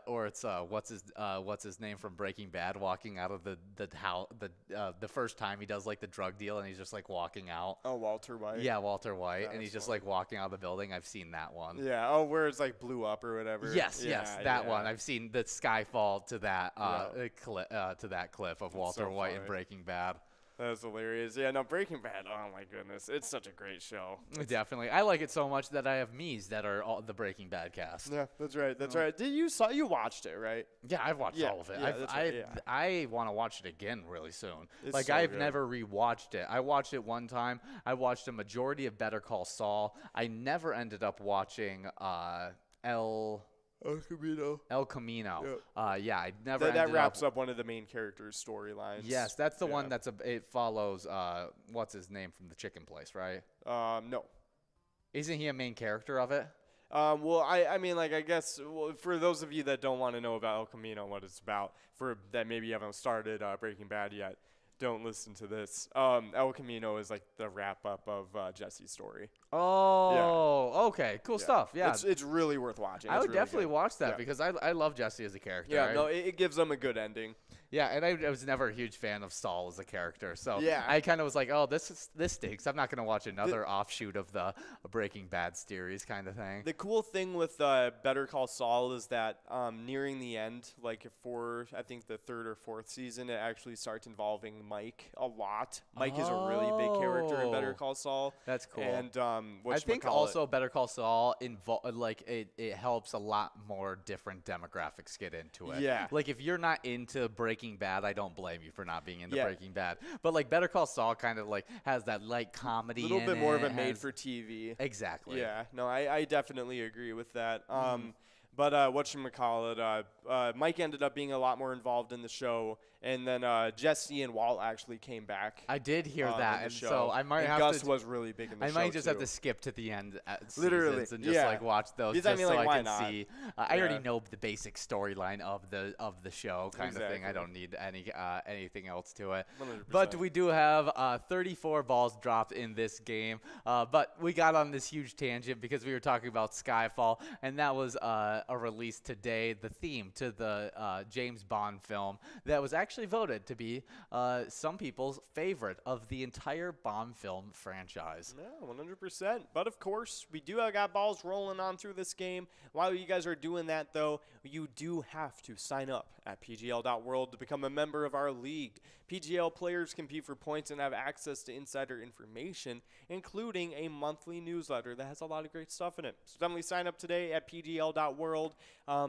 Or it's what's his name from Breaking Bad walking out of the first time he does like the drug deal and he's just like walking out. Oh, Walter White. Yeah, Walter White, and That's he's just funny. like walking out of the building. I've seen that one. Yeah. Oh, where it's like blew up or whatever. Yes, that one. yeah. I've seen the Skyfall to that clip of Walter so White in funny. Breaking Bad. That's hilarious. Yeah, no, Breaking Bad. Oh my goodness, it's such a great show. Definitely, I like it so much that I have me's that are all the Breaking Bad cast. Yeah, that's right. That's right. You watched it, right? Yeah, I've watched Yeah, all of it. yeah, that's right, yeah. I want to watch it again really soon. It's Like so I've good. never rewatched it. I watched it one time. I watched a majority of Better Call Saul. I never ended up watching El Camino. Yep. Yeah, I never. That ended wraps up one of the main characters' storylines. Yes, that's the one Yeah. that's it follows what's his name from the chicken place, right? No. Isn't he a main character of it? Well, I mean, like, I guess for those of you that don't want to know about El Camino, what it's about, for that maybe you haven't started Breaking Bad yet, don't listen to this. El Camino is like the wrap up of Jesse's story. Oh, okay, cool stuff. Yeah, it's really worth watching. I It's would really definitely good. watch that Yeah. because I love Jesse as a character. Yeah, no, it gives them a good ending. Yeah, and I was never a huge fan of Saul as a character, so Yeah. I kind of was like, oh, this stinks. I'm not gonna watch another offshoot of the Breaking Bad series kind of thing. The cool thing with Better Call Saul is that nearing the end, like for I think the 3rd or 4th season, it actually starts involving Mike a lot. Mike is a really big character in Better Oh. Call Saul. That's cool. And I think also Better Call Saul it helps a lot more different demographics get into it. Yeah. Like if you're not into Breaking Bad, I don't blame you for not being into Yeah. Breaking Bad. But like Better Call Saul kind of like has that light comedy. a little in bit more it, of a made has- for TV. Exactly. Yeah, no, I definitely agree with that. But whatchamacallit, Mike ended up being a lot more involved in the show, and then Jesse and Walt actually came back. I did hear in that, the and show. so I might and have Gus to. was really big in the I show might just have too. to skip to the end Literally, seasons and just yeah. like watch those Because, I just mean, so like, I why can not? see. I already Yeah. know the basic storyline of the show kind of thing. I Exactly. don't need anything else to it. 100%. But we do have 34 balls dropped in this game. But we got on this huge tangent because we were talking about Skyfall, and that was a release today, the theme to the James Bond film that was actually voted to be some people's favorite of the entire Bond film franchise. Yeah, 100%. But of course, we do got balls rolling on through this game. While you guys are doing that, though, you do have to sign up at pgl.world to become a member of our league. PGL players compete for points and have access to insider information, including a monthly newsletter that has a lot of great stuff in it. So definitely sign up today at pgl.world. world.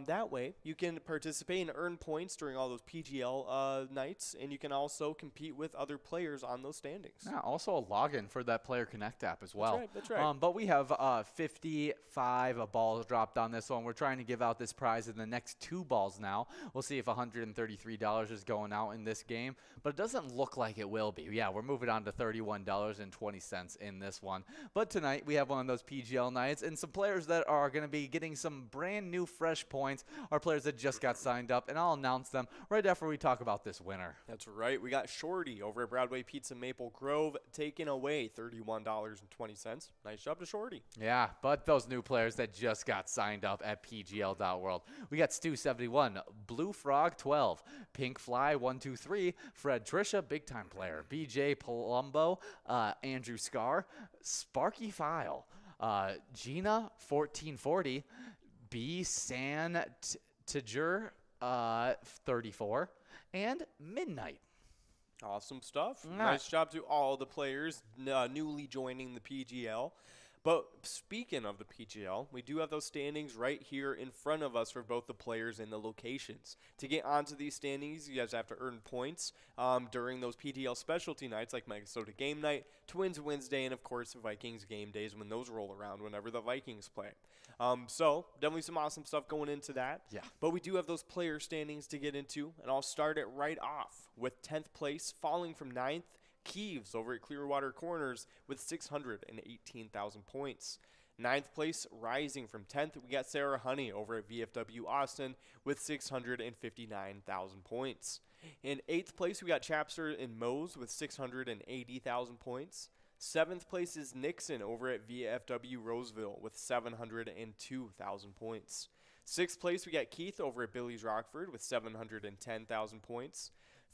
That way, you can participate and earn points during all those PGL nights, and you can also compete with other players on those standings. Yeah, also a login for that Player Connect app as well. That's right. But we have 55 balls dropped on this one. We're trying to give out this prize in the next 2 balls now. We'll see if $133 is going out in this game, but it doesn't look like it will be. Yeah, we're moving on to $31.20 in this one. But tonight we have one of those PGL nights, and some players that are going to be getting some brand new fresh points are players that just got signed up, and I'll announce them right after we talk about this winner. That's right. We got Shorty over at Broadway Pizza Maple Grove taking away $31.20. Nice job to Shorty. Yeah, but those new players that just got signed up at PGL.World. We got Stu71, Blue Frog 12, Pink Fly 123, Fred Trisha, big time player, BJ Palumbo, Andrew Scar, Sparky File, Gina 1440, B San Tiger 34, and Midnight. Awesome stuff. Nice job to all the players newly joining the PGL. But speaking of the PGL, we do have those standings right here in front of us for both the players and the locations. To get onto these standings, you guys have to earn points during those PGL specialty nights like MegaSota Game Night, TwinsWinsDay, and of course Vikings Game Days when those roll around whenever the Vikings play. So definitely some awesome stuff going into that. Yeah. But we do have those player standings to get into, and I'll start it right off with 10th place falling from 9th. Keeves over at Clearwater Corners with 618,000 points. 9th place, rising from 10th, we got Sarah Honey over at VFW Austin with 659,000 points. In 8th place, we got Chapster and Mose with 680,000 points. 7th place is Nixon over at VFW Roseville with 702,000 points. 6th place, we got Keith over at Billy's Rockford with 710,000 points.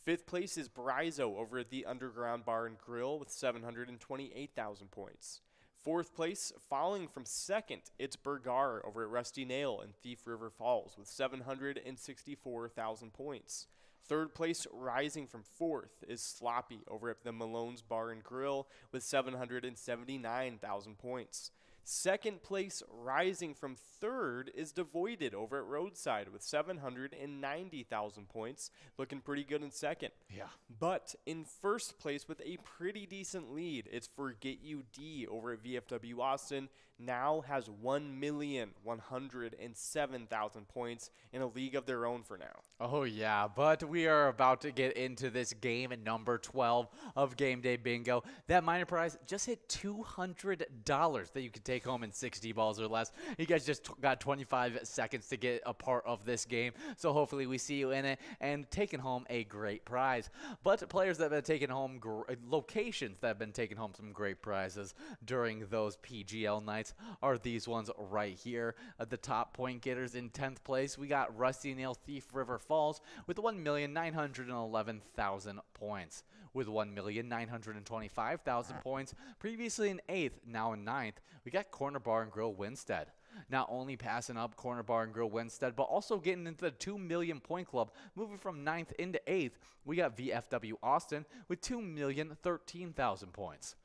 5th place is Brizo over at the Underground Bar and Grill with 728,000 points. 4th place, falling from 2nd, it's Bergar over at Rusty Nail in Thief River Falls with 764,000 points. 3rd place, rising from 4th, is Sloppy over at the Malone's Bar and Grill with 779,000 points. 2nd place, rising from 3rd, is Devoided over at Roadside with 790,000 points. Looking pretty good in 2nd. Yeah. But in 1st place with a pretty decent lead, it's Forget You D over at VFW Austin. Now has 1,107,000 points in a league of their own for now. Oh, yeah, but we are about to get into this game at number 12 of Game Day Bingo. That minor prize just hit $200 that you could take home in 60 balls or less. You guys just got 25 seconds to get a part of this game, so hopefully we see you in it and taking home a great prize. But players that have been taking home, locations that have been taking home some great prizes during those PGL nights are these ones right here. The top point getters in 10th place, we got Rusty Nail Thief River Falls with 1,911,000 points. With 1,925,000 points, previously in 8th, now in 9th, we got Corner Bar and Grill Winstead. Not only passing up Corner Bar and Grill Winstead, but also getting into the 2 million point club. Moving from 9th into 8th, we got VFW Austin with 2,013,000 points.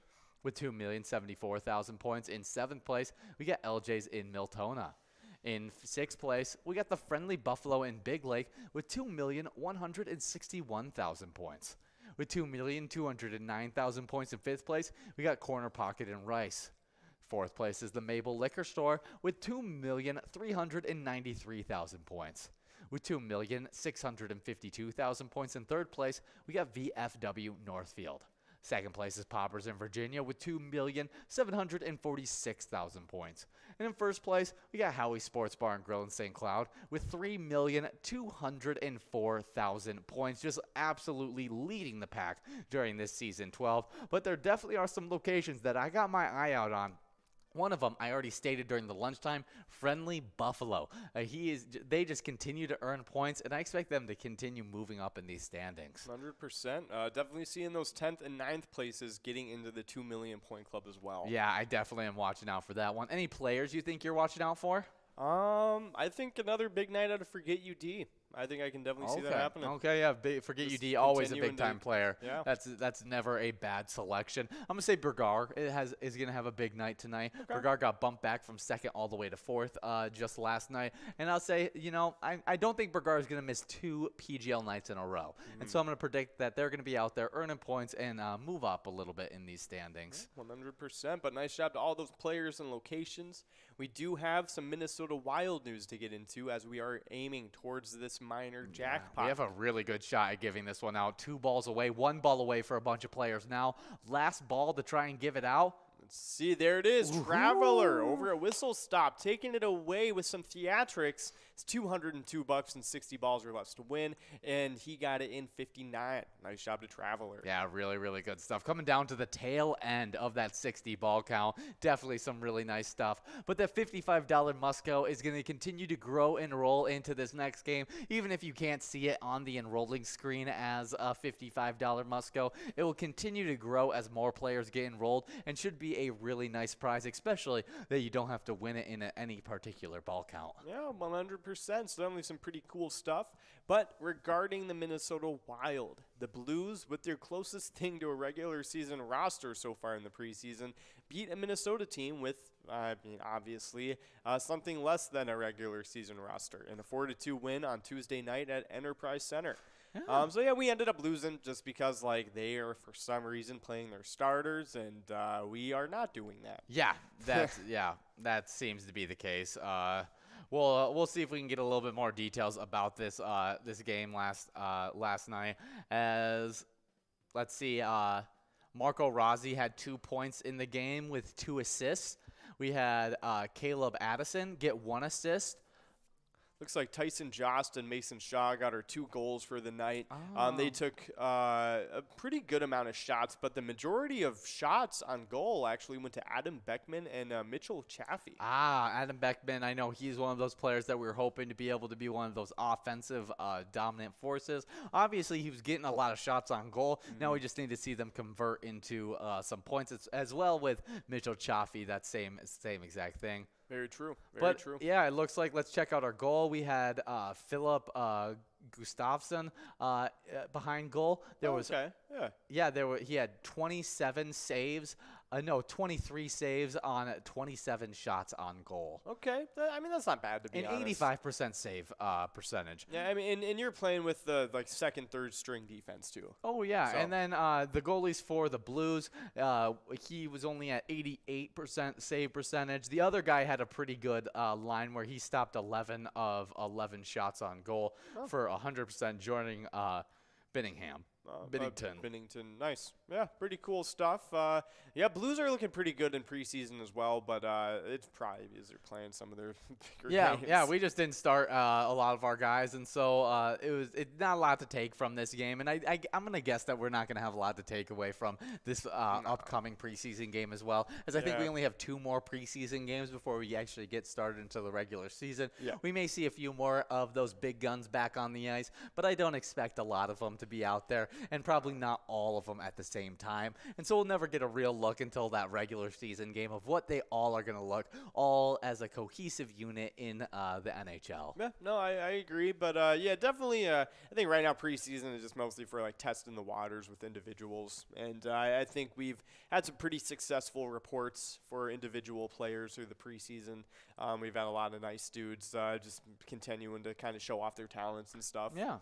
With 2,074,000 points in 7th place, we got LJ's in Miltona. In 6th place, we got the Friendly Buffalo in Big Lake with 2,161,000 points. With 2,209,000 points in 5th place, we got Corner Pocket in Rice. 4th place is the Mabel Liquor Store with 2,393,000 points. With 2,652,000 points in 3rd place, we got VFW Northfield. 2nd place is Poppers in Virginia with 2,746,000 points. And in 1st place, we got Howie Sports Bar and Grill in St. Cloud with 3,204,000 points. Just absolutely leading the pack during this season 12. But there definitely are some locations that I got my eye out on. One of them, I already stated during the lunchtime, Friendly Buffalo. They just continue to earn points, and I expect them to continue moving up in these standings. 100%. Definitely seeing those 10th and 9th places getting into the 2 million point club as well. Yeah, I definitely am watching out for that one. Any players you think you're watching out for? I think another big night out of Forget You D. I think I can definitely see that happening. Okay, yeah. Forget Just UD, always a continuing big-time player. Yeah. That's never a bad selection. I'm going to say Bergar is going to have a big night tonight. Okay. Bergar got bumped back from second all the way to fourth just last night. And I'll say, I don't think Bergar is going to miss 2 PGL nights in a row. And so I'm going to predict that they're going to be out there earning points and move up a little bit in these standings. 100%, but nice job to all those players and locations. We do have some Minnesota Wild news to get into as we are aiming towards this minor jackpot. We have a really good shot at giving this one out. 2 balls away, 1 ball away for a bunch of players now. Last ball to try and give it out. Let's see, there it is. Traveler over at Whistle Stop, taking it away with some theatrics. It's $202 and 60 balls are left to win, and he got it in 59. Nice job to Traveler. Yeah, really, really good stuff. Coming down to the tail end of that 60 ball count. Definitely some really nice stuff. But that $55 Musco is going to continue to grow and roll into this next game. Even if you can't see it on the enrolling screen as a $55 Musco, it will continue to grow as more players get enrolled and should be a really nice prize, especially that you don't have to win it in any particular ball count. Yeah, 100%. So definitely some pretty cool stuff. But regarding the Minnesota Wild, the Blues, with their closest thing to a regular season roster so far in the preseason, beat a Minnesota team with, obviously, something less than a regular season roster in a 4-2 win on Tuesday night at Enterprise Center. Yeah. So, yeah, we ended up losing just because, they are, for some reason, playing their starters, and we are not doing that. Yeah, that seems to be the case. We'll see if we can get a little bit more details about this game last night. As let's see, Marco Rossi had 2 points in the game with 2 assists. We had Caleb Addison get 1 assist. Looks like Tyson Jost and Mason Shaw got our 2 goals for the night. Oh. They took a pretty good amount of shots, but the majority of shots on goal actually went to Adam Beckman and Mitchell Chaffee. Adam Beckman, I know he's one of those players that we were hoping to be able to be one of those offensive dominant forces. Obviously, he was getting a lot of shots on goal. Now we just need to see them convert into some points as well with Mitchell Chaffee, that same exact thing. Very true. Very true. Yeah, it looks like, let's check out our goal. We had Philip Gustafsson behind goal. He had 27 saves. 23 saves on 27 shots on goal. Okay, that's not bad to be honest. An 85% save percentage. Yeah, and you're playing with the second, third string defense too. Oh yeah, so. And then the goalies for the Blues, he was only at 88% save percentage. The other guy had a pretty good line where he stopped 11 of 11 shots on goal for 100%, joining Binningham. Binnington, nice. Yeah, pretty cool stuff. Blues are looking pretty good in preseason as well, but it's probably because they're playing some of their bigger games. Yeah, we just didn't start a lot of our guys, and so it's not a lot to take from this game, and I'm going to guess that we're not going to have a lot to take away from this upcoming preseason game as well, as I think we only have 2 more preseason games before we actually get started into the regular season. Yeah. We may see a few more of those big guns back on the ice, but I don't expect a lot of them to be out there, and probably not all of them at the same time. And so we'll never get a real look until that regular season game of what they all are going to look all as a cohesive unit in the NHL. Yeah, no, I agree. But, definitely I think right now preseason is just mostly for, testing the waters with individuals. And I think we've had some pretty successful reports for individual players through the preseason. We've had a lot of nice dudes just continuing to kind of show off their talents and stuff. Yeah.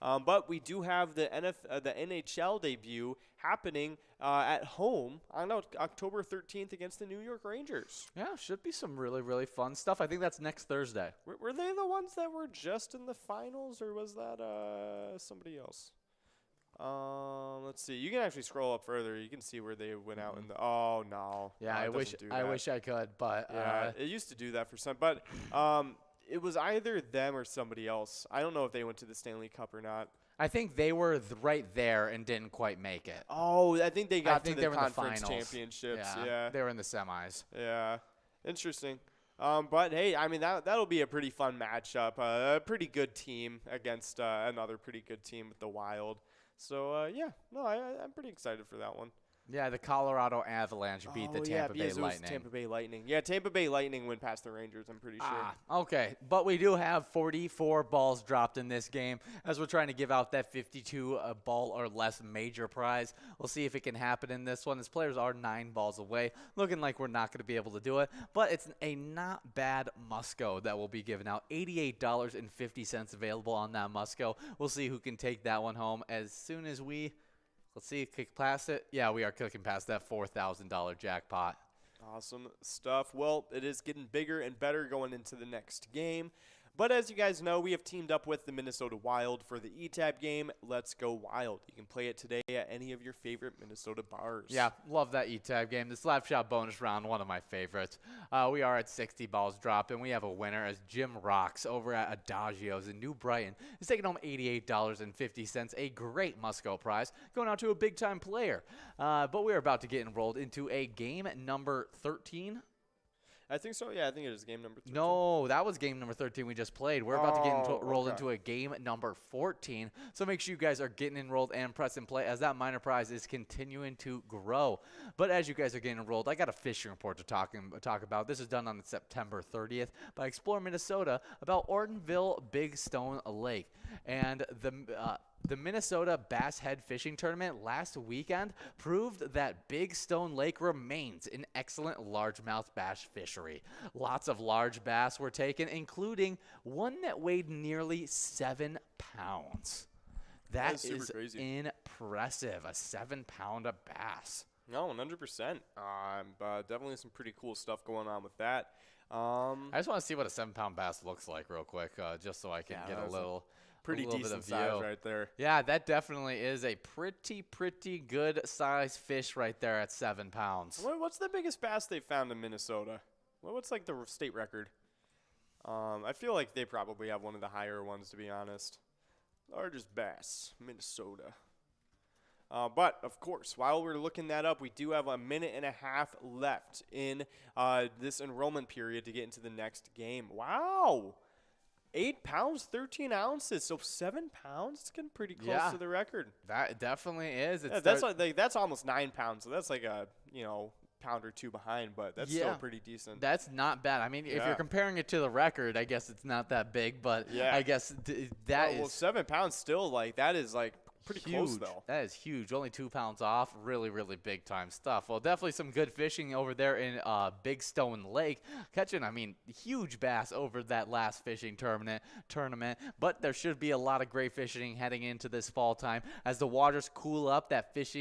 But we do have the NHL debut happening at home on October 13th against the New York Rangers. Yeah, should be some really, really fun stuff. I think that's next Thursday. Were they the ones that were just in the finals, or was that somebody else? Let's see. You can actually scroll up further. You can see where they went out in the. Oh no. Yeah, I wish I could, but it used to do that for some, but it was either them or somebody else. I don't know if they went to the Stanley Cup or not. I think they were right there and didn't quite make it. Oh, I think they got to the were conference in the finals. championships. Yeah, they were in the semis. Yeah, interesting. But hey, that'll be a pretty fun matchup. A pretty good team against another pretty good team with the Wild. So I'm pretty excited for that one. Yeah, the Colorado Avalanche beat the Tampa Bay Lightning. Tampa Bay Lightning. Yeah, Tampa Bay Lightning went past the Rangers, I'm pretty sure. Okay. But we do have 44 balls dropped in this game as we're trying to give out that 52 ball or less major prize. We'll see if it can happen in this one. As players are 9 balls away, looking like we're not going to be able to do it. But it's a not bad Musco that will be given out. $88.50 available on that Musco. We'll see who can take that one home as soon as we... Let's see, kick past it. Yeah, we are clicking past that $4,000 jackpot. Awesome stuff. Well, it is getting bigger and better going into the next game. But as you guys know, we have teamed up with the Minnesota Wild for the ETAB game. Let's go Wild. You can play it today at any of your favorite Minnesota bars. Yeah, love that ETAB game. The slap shot bonus round, one of my favorites. We are at 60 balls dropped, and we have a winner as Jim Rocks over at Adagio's in New Brighton is taking home $88.50, a great Musco prize, going out to a big-time player. But we're about to get enrolled into a game number 13. I think so. Yeah, I think it is game number 13. No, that was game number 13 we just played. We're about to get rolled into a game number 14. So make sure you guys are getting enrolled and press and play as that minor prize is continuing to grow. But as you guys are getting enrolled, I got a fishing report to talk about. This is done on September 30th by Explore Minnesota about Ortonville Big Stone Lake. And the Minnesota Bass Head Fishing Tournament last weekend proved that Big Stone Lake remains an excellent largemouth bass fishery. Lots of large bass were taken, including one that weighed nearly 7 pounds. That is crazy. Impressive, a 7-pounder bass. No, 100%. Definitely some pretty cool stuff going on with that. I just want to see what a 7-pound bass looks like real quick, just so I can get a little... Pretty decent size right there. Yeah, that definitely is a pretty good size fish right there at 7 pounds. What's the biggest bass they found in Minnesota? What's like the state record? I feel like they probably have one of the higher ones, to be honest. Largest bass, Minnesota. But, of course, while we're looking that up, we do have a minute and a half left in this enrollment period to get into the next game. Wow! 8 pounds, 13 ounces, so 7 pounds. It's getting pretty close to the record. That definitely is. That's almost 9 pounds, so that's like a pound or two behind, but that's still pretty decent. That's not bad. I mean, if you're comparing it to the record, I guess it's not that big, but I guess that is 7 pounds still that is pretty huge. Close though. That is huge. Only 2 pounds off. Really big time stuff. Well, definitely some good fishing over there in Big Stone Lake. Catching, huge bass over that last fishing tournament. But there should be a lot of great fishing heading into this fall time as the waters cool up. That fish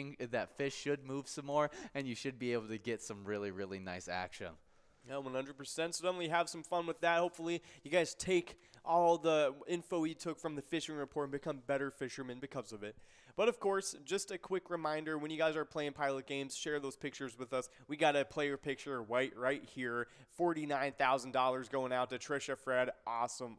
should move some more, and you should be able to get some really nice action. Yeah, 100%. So definitely have some fun with that. Hopefully, you guys take all the info you took from the fishing report and become better fishermen because of it. But, of course, just a quick reminder, when you guys are playing pilot games, share those pictures with us. We got a player picture right here. $49,000 going out to Trisha Fred. Awesome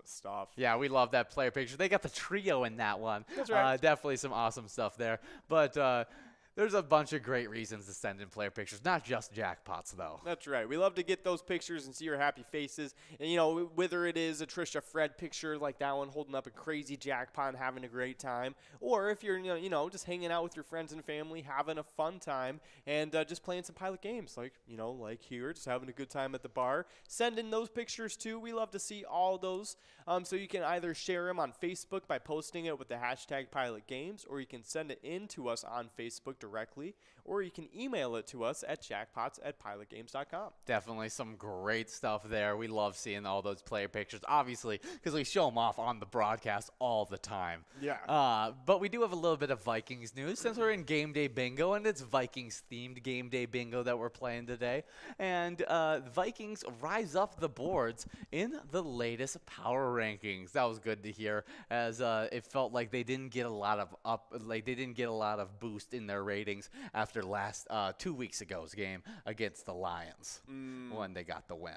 stuff. Yeah, we love that player picture. They got the trio in that one. That's right. Definitely some awesome stuff there. But there's a bunch of great reasons to send in player pictures, not just jackpots, though. That's right. We love to get those pictures and see your happy faces. And, whether it is a Trisha Fred picture like that one holding up a crazy jackpot and having a great time, or if you're, just hanging out with your friends and family, having a fun time, and just playing some pilot games like here, just having a good time at the bar. Send in those pictures, too. We love to see all those. So you can either share them on Facebook by posting it with the hashtag Pilot Games, or you can send it in to us on Facebook directly, or you can email it to us at jackpots@pilotgames.com. Definitely some great stuff there. We love seeing all those player pictures, obviously, because we show them off on the broadcast all the time. Yeah. But we do have a little bit of Vikings news since we're in Game Day Bingo, and it's Vikings-themed Game Day Bingo that we're playing today. And Vikings rise up the boards in the latest power rankings. That was good to hear, as it felt like they didn't get a lot of boost in their ratings after last 2 weeks ago's game against the Lions when they got the win.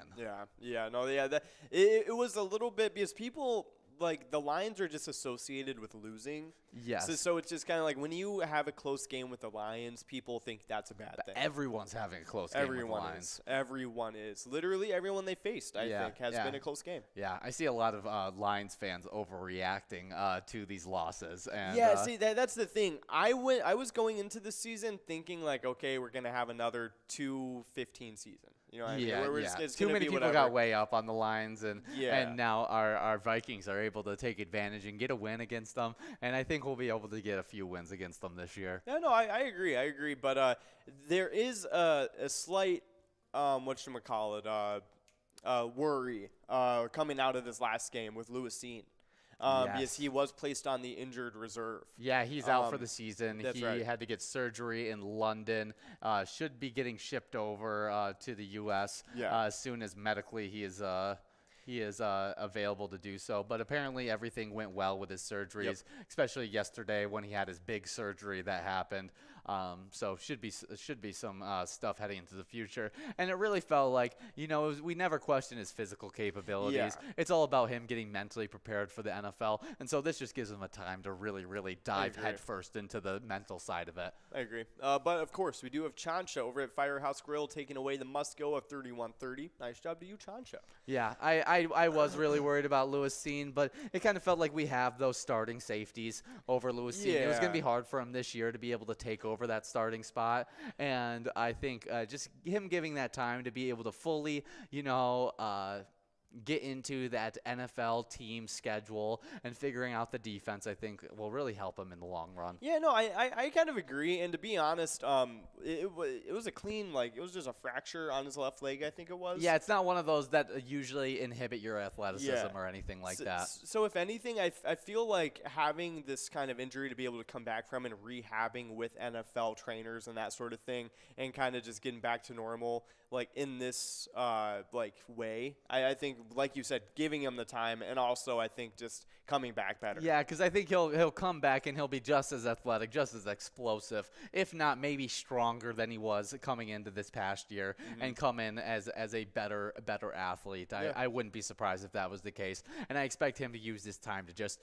It was a little bit because people like the Lions are just associated with losing. Yes. So it's just kind of like when you have a close game with the Lions, people think that's a bad thing. Everyone's having a close game with the Lions. Everyone is. Literally everyone they faced, I think, has been a close game. Yeah, I see a lot of Lions fans overreacting to these losses. And, see, that's the thing. I was going into the season thinking like, okay, we're gonna have another 2-15 season. You know what I mean? Where it's Too many be people whatever. got way up on the Lions, and now our Vikings are able to take advantage and get a win against them. And I think we'll be able to get a few wins against them this year. Yeah, no, I agree. But there is a slight worry coming out of this last game with Lewis Cine. Because he was placed on the injured reserve. Yeah, he's out for the season. That's he right. had to get surgery in London. Should be getting shipped over to the U.S. As soon as medically he is available to do so. But apparently everything went well with his surgeries, especially yesterday when he had his big surgery that happened. So should be some stuff heading into the future. And it really felt like, we never questioned his physical capabilities. Yeah. It's all about him getting mentally prepared for the NFL. And so this just gives him a time to really, really dive headfirst into the mental side of it. I agree. But, of course, we do have Chansha over at Firehouse Grill taking away the must-go of 31-30. Nice job to you, Chansha. Yeah, I was really worried about Lewis Cine, but it kind of felt like we have those starting safeties over Lewis Cine. It was going to be hard for him this year to be able to take over that starting spot, and I think just him giving that time to be able to fully, get into that NFL team schedule and figuring out the defense, I think will really help him in the long run. Yeah, no, I kind of agree. And to be honest, it was a clean, it was just a fracture on his left leg, I think it was. Yeah, it's not one of those that usually inhibit your athleticism or anything like that. So if anything, I feel like having this kind of injury to be able to come back from and rehabbing with NFL trainers and that sort of thing and kind of just getting back to normal, in this way, I think, like you said, giving him the time, and also I think just coming back better. Yeah, because I think he'll come back and he'll be just as athletic, just as explosive, if not maybe stronger than he was coming into this past year, and come in as a better athlete. I wouldn't be surprised if that was the case, and I expect him to use this time to just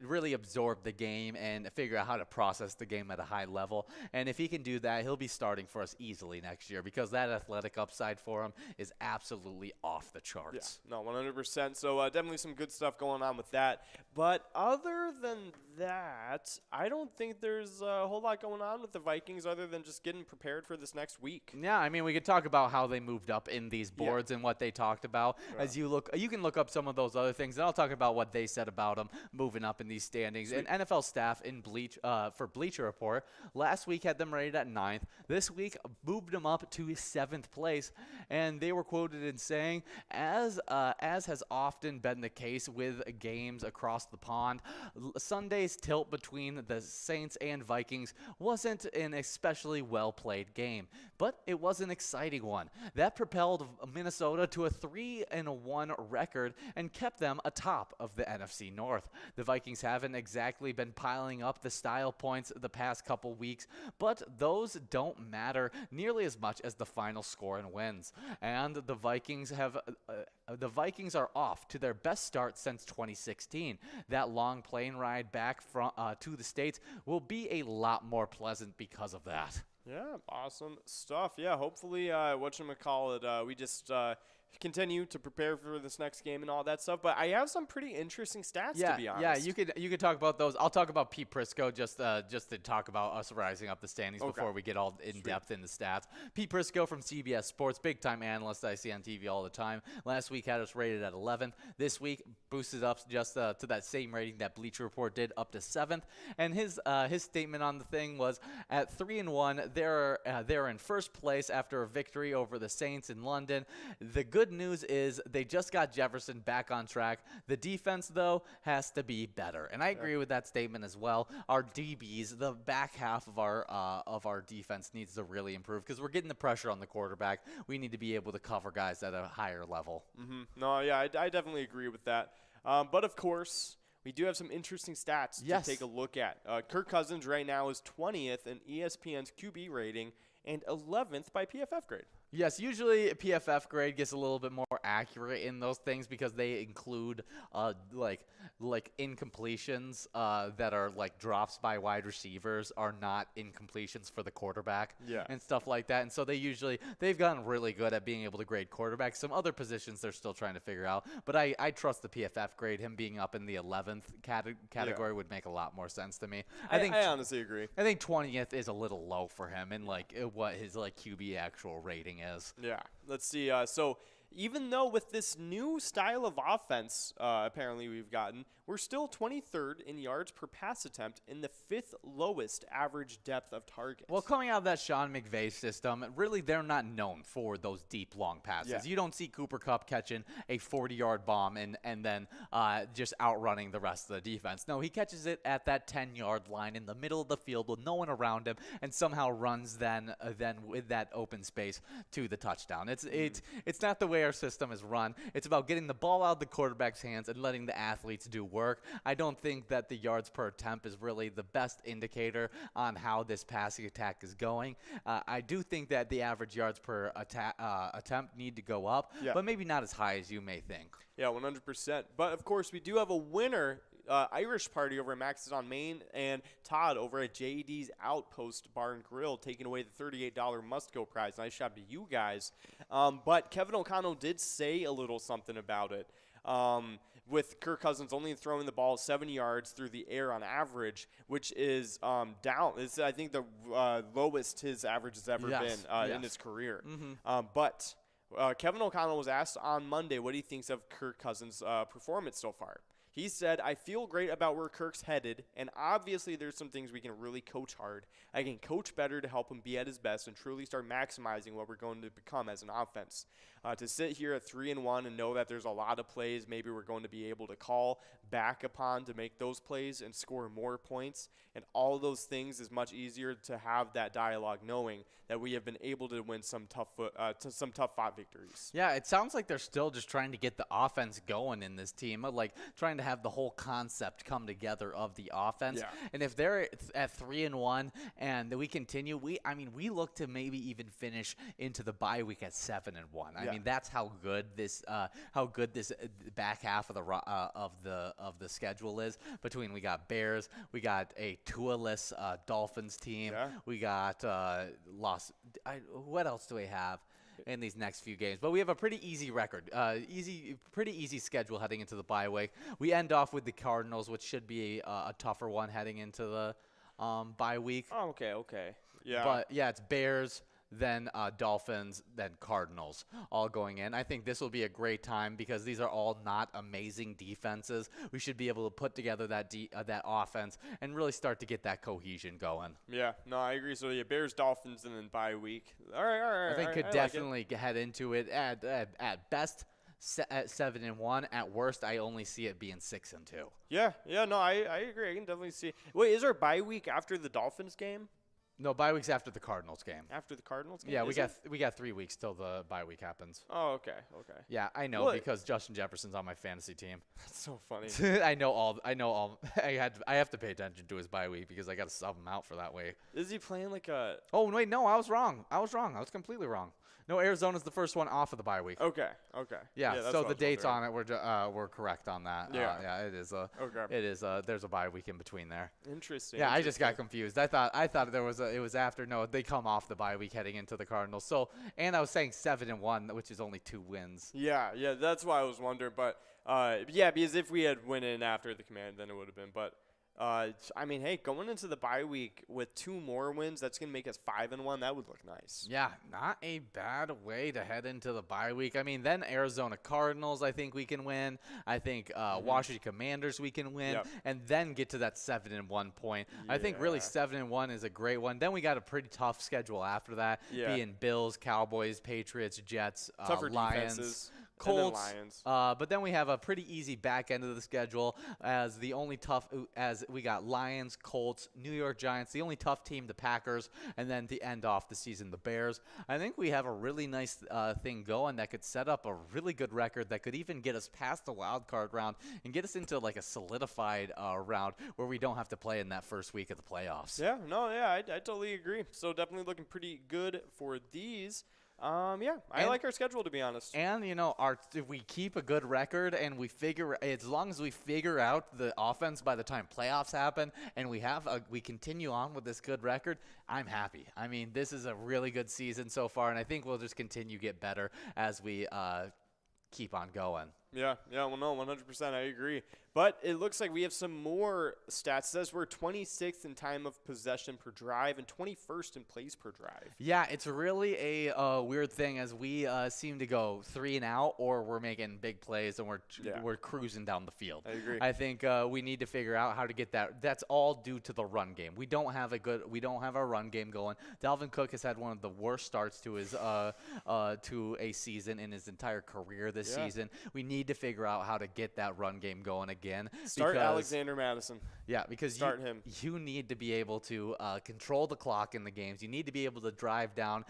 really absorb the game and figure out how to process the game at a high level. And if he can do that, he'll be starting for us easily next year, because that athletic upside for him is absolutely off the charts. Yeah, no, 100%. So definitely some good stuff going on with that. But other than that, I don't think there's a whole lot going on with the Vikings other than just getting prepared for this next week. Yeah, I mean, we could talk about how they moved up in these boards and what they talked about. Yeah. As you can look up some of those other things, and I'll talk about what they said about them moving up in these standings. Sweet. And NFL staff for Bleacher Report last week had them rated at 9th. This week moved them up to 7th place, and they were quoted in saying, as has often been the case with games across the pond, Sunday's tilt between the Saints and Vikings wasn't an especially well-played game, but it was an exciting one. That propelled Minnesota to a 3-1 record and kept them atop of the NFC North. The Vikings haven't exactly been piling up the style points the past couple weeks, but those don't matter nearly as much as the final score and wins. And the Vikings are off to their best start since 2016. That long plane ride back to the States will be a lot more pleasant because of that. Yeah, awesome stuff. Yeah, hopefully, we just continue to prepare for this next game and all that stuff. But I have some pretty interesting stats, to be honest. Yeah, you could talk about those. I'll talk about Pete Prisco just to talk about us rising up the standings before we get all in depth in the stats. Pete Prisco from CBS Sports, big time analyst I see on TV all the time. Last week had us rated at 11th. This week boosted up just to that same rating that Bleacher Report did, up to 7th. And his statement on the thing was, at 3-1, they're in first place after a victory over the Saints in London. The good news is they just got Jefferson back on track. The defense, though, has to be better, and I agree with that statement as well. Our DBs, the back half of our defense, needs to really improve because we're getting the pressure on the quarterback. We need to be able to cover guys at a higher level. No, yeah, I definitely agree with that. But of course, we do have some interesting stats to take a look at. Kirk Cousins right now is 20th in ESPN's QB rating and 11th by PFF grade. Yes, usually a PFF grade gets a little bit more accurate in those things because they include like incompletions that are like drops by wide receivers are not incompletions for the quarterback and stuff like that. And so they've gotten really good at being able to grade quarterbacks. Some other positions they're still trying to figure out, but I trust the PFF grade. Him being up in the 11th category would make a lot more sense to me. I honestly agree. I think 20th is a little low for him and like what his like QB actual rating is. Yeah, let's see. So even though with this new style of offense, apparently we've gotten, we're still 23rd in yards per pass attempt in the 5th lowest average depth of target. Well, coming out of that Sean McVay system, really they're not known for those deep, long passes. Yeah. You don't see Cooper Kupp catching a 40-yard bomb and then just outrunning the rest of the defense. No, he catches it at that 10-yard line in the middle of the field with no one around him and somehow runs then with that open space to the touchdown. It's not the way our system is run. It's about getting the ball out of the quarterback's hands and letting the athletes do work. I don't think that the yards per attempt is really the best indicator on how this passing attack is going. I do think that the average yards per attempt need to go up, but maybe not as high as you may think. Yeah, 100%. But, of course, we do have a winner, Irish Party over at Max's on Main, and Todd over at JD's Outpost Bar and Grill taking away the $38 must-go prize. Nice job to you guys. But Kevin O'Connell did say a little something about it. With Kirk Cousins only throwing the ball 70 yards through the air on average, which is down. It's, I think, the lowest his average has ever been in his career. But Kevin O'Connell was asked on Monday what he thinks of Kirk Cousins' performance so far. He said, I feel great about where Kirk's headed, and obviously there's some things we can really coach hard. I can coach better to help him be at his best and truly start maximizing what we're going to become as an offense. To sit here at 3-1 and know that there's a lot of plays maybe we're going to be able to call back upon to make those plays and score more points, and all those things is much easier to have that dialogue knowing that we have been able to win some tough fought victories. Yeah, it sounds like they're still just trying to get the offense going in this team, like trying to have the whole concept come together of the offense. Yeah. And if they're at 3-1 and we continue, we look to maybe even finish into the bye week at 7-1. I mean, that's how good this back half of the schedule is. Between we got Bears, we got a Tua-less Dolphins team, we got what else do we have in these next few games? But we have a pretty easy record, pretty easy schedule heading into the bye week. We end off with the Cardinals, which should be a tougher one heading into the bye week. Oh, okay. Yeah. But yeah, it's Bears, then Dolphins, then Cardinals all going in. I think this will be a great time because these are all not amazing defenses. We should be able to put together that offense and really start to get that cohesion going. Yeah, no, I agree. So yeah, Bears, Dolphins, and then bye week. All right. I think could definitely head into it at best at 7-1. At worst, I only see it being 6-2. Yeah, no, I agree. I can definitely see. Wait, is there a bye week after the Dolphins game? No, bye week's after the Cardinals game. After the Cardinals game? Yeah, we got 3 weeks till the bye week happens. Oh, okay. Yeah, I know because Justin Jefferson's on my fantasy team. That's so funny. I know all. I have to pay attention to his bye week because I got to sub him out for that week. Is he playing like a? Oh wait, no, I was wrong. I was completely wrong. No, Arizona's the first one off of the bye week. Okay. Yeah, so the dates on it were correct on that. Yeah. It is okay. It is there's a bye week in between there. Interesting. Yeah, I just got confused. I thought it was after. No, they come off the bye week heading into the Cardinals. So, and I was saying 7-1, which is only 2 wins. Yeah, that's why I was wondering. But because if we had went in after the Command, then it would have been. But I mean, hey, going into the bye week with 2 more wins, that's going to make us 5-1. That would look nice. Yeah, not a bad way to head into the bye week. I mean, then Arizona Cardinals, I think we can win. I think Washington Commanders we can win, and then get to that 7-1 point. Yeah. I think really 7-1 is a great one. Then we got a pretty tough schedule after that, being Bills, Cowboys, Patriots, Jets, tougher Lions. Defenses. Colts, Lions. But then we have a pretty easy back end of the schedule as we got Lions, Colts, New York Giants, the only tough team, the Packers, and then to end off the season, the Bears. I think we have a really nice thing going that could set up a really good record that could even get us past the wild card round and get us into like a solidified round where we don't have to play in that first week of the playoffs. I totally agree. So definitely looking pretty good for these. Yeah, I like our schedule, to be honest. And if we keep a good record and as long as we figure out the offense by the time playoffs happen, and we continue on with this good record, I'm happy. I mean, this is a really good season so far, and I think we'll just continue to get better as we keep on going. Yeah, well, no, 100%, I agree. But it looks like we have some more stats. It says we're 26th in time of possession per drive and 21st in plays per drive. Yeah, it's really a weird thing as we seem to go 3 and out, or we're making big plays and we're cruising down the field. I agree. I think we need to figure out how to get that. That's all due to the run game. We don't have our run game going. Dalvin Cook has had one of the worst starts to his to a season in his entire career this season. We need to figure out how to get that run game going again. Start Alexander Madison. Yeah, because you need to be able to control the clock in the games. You need to be able to drive down,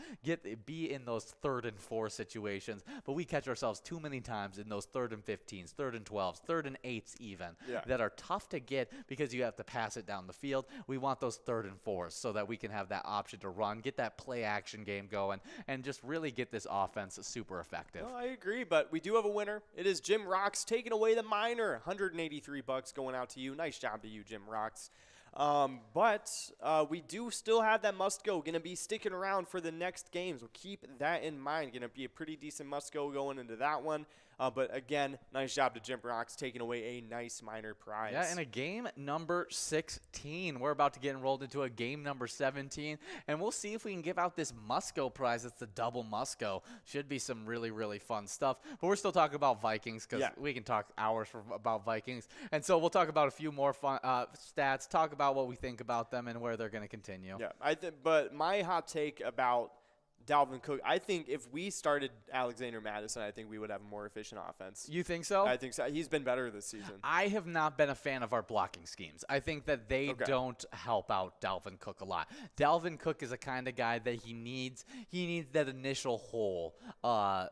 be in those 3rd and 4 situations. But we catch ourselves too many times in those 3rd and 15s, 3rd and 12s, 3rd and 8s even, that are tough to get because you have to pass it down the field. We want those 3rd and 4s so that we can have that option to run, get that play action game going, and just really get this offense super effective. Well, I agree, but we do have a winner. It is Jim Rocks taking away the minor. $183 going out to you. Nice job to you, Jim Rocks. But we do still have that must-go. Going to be sticking around for the next games. We'll keep that in mind. Going to be a pretty decent must-go going into that one. But again, nice job to Jim Rocks taking away a nice minor prize. Yeah, in a game number 16. We're about to get enrolled into a game number 17. And we'll see if we can give out this must-go prize. It's the double must-go. Should be some really, really fun stuff. But we're still talking about Vikings because we can talk hours about Vikings. And so we'll talk about a few more fun stats, talk about what we think about them and where they're going to continue. Yeah, but my hot take about Dalvin Cook, I think if we started Alexander Madison, I think we would have a more efficient offense. You think so? I think so. He's been better this season. I have not been a fan of our blocking schemes. I think that they don't help out Dalvin Cook a lot. Dalvin Cook is a kind of guy that he needs that initial hole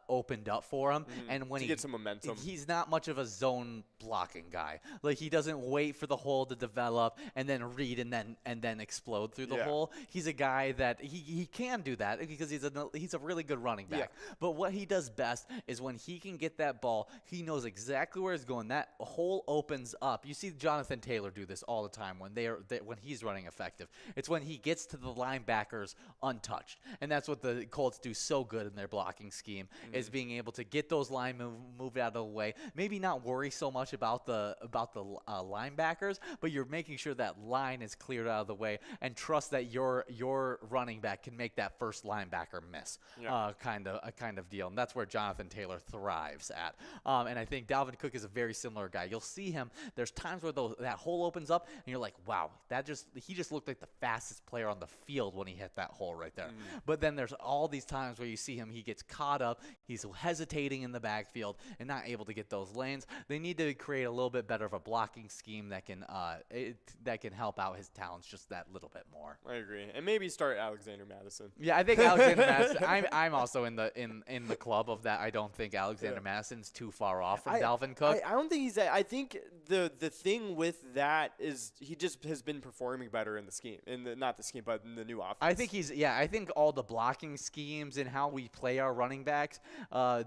opened up for him. And when he gets some momentum, he's not much of a zone blocking guy. Like, he doesn't wait for the hole to develop and then read and then explode through the hole. He's a guy that he can do that because he's a really good running back. But what he does best is when he can get that ball, he knows exactly where it's going. That hole opens up. You see Jonathan Taylor do this all the time when he's running effective. It's when he gets to the linebackers untouched. And that's what the Colts do so good in their blocking scheme, is being able to get those linemen moved out of the way. Maybe not worry so much about the linebackers, but you're making sure that line is cleared out of the way and trust that your running back can make that first linebacker miss, kind of deal. And that's where Jonathan Taylor thrives at. And I think Dalvin Cook is a very similar guy. You'll see him. There's times where that hole opens up, and you're like, wow, he just looked like the fastest player on the field when he hit that hole right there. But then there's all these times where you see him, he gets caught up, he's hesitating in the backfield and not able to get those lanes. They need to create a little bit better of a blocking scheme that can help out his talents just that little bit more. I agree. And maybe start Alexander Madison. Yeah, I think Alexander Madison. I'm also in the club of that. I don't think Alexander Madison's too far off from Dalvin Cook. I don't think he's that. I think the thing with that is he just has been performing better in the scheme, not the scheme, but in the new offense. I think all the blocking schemes and how we play our running backs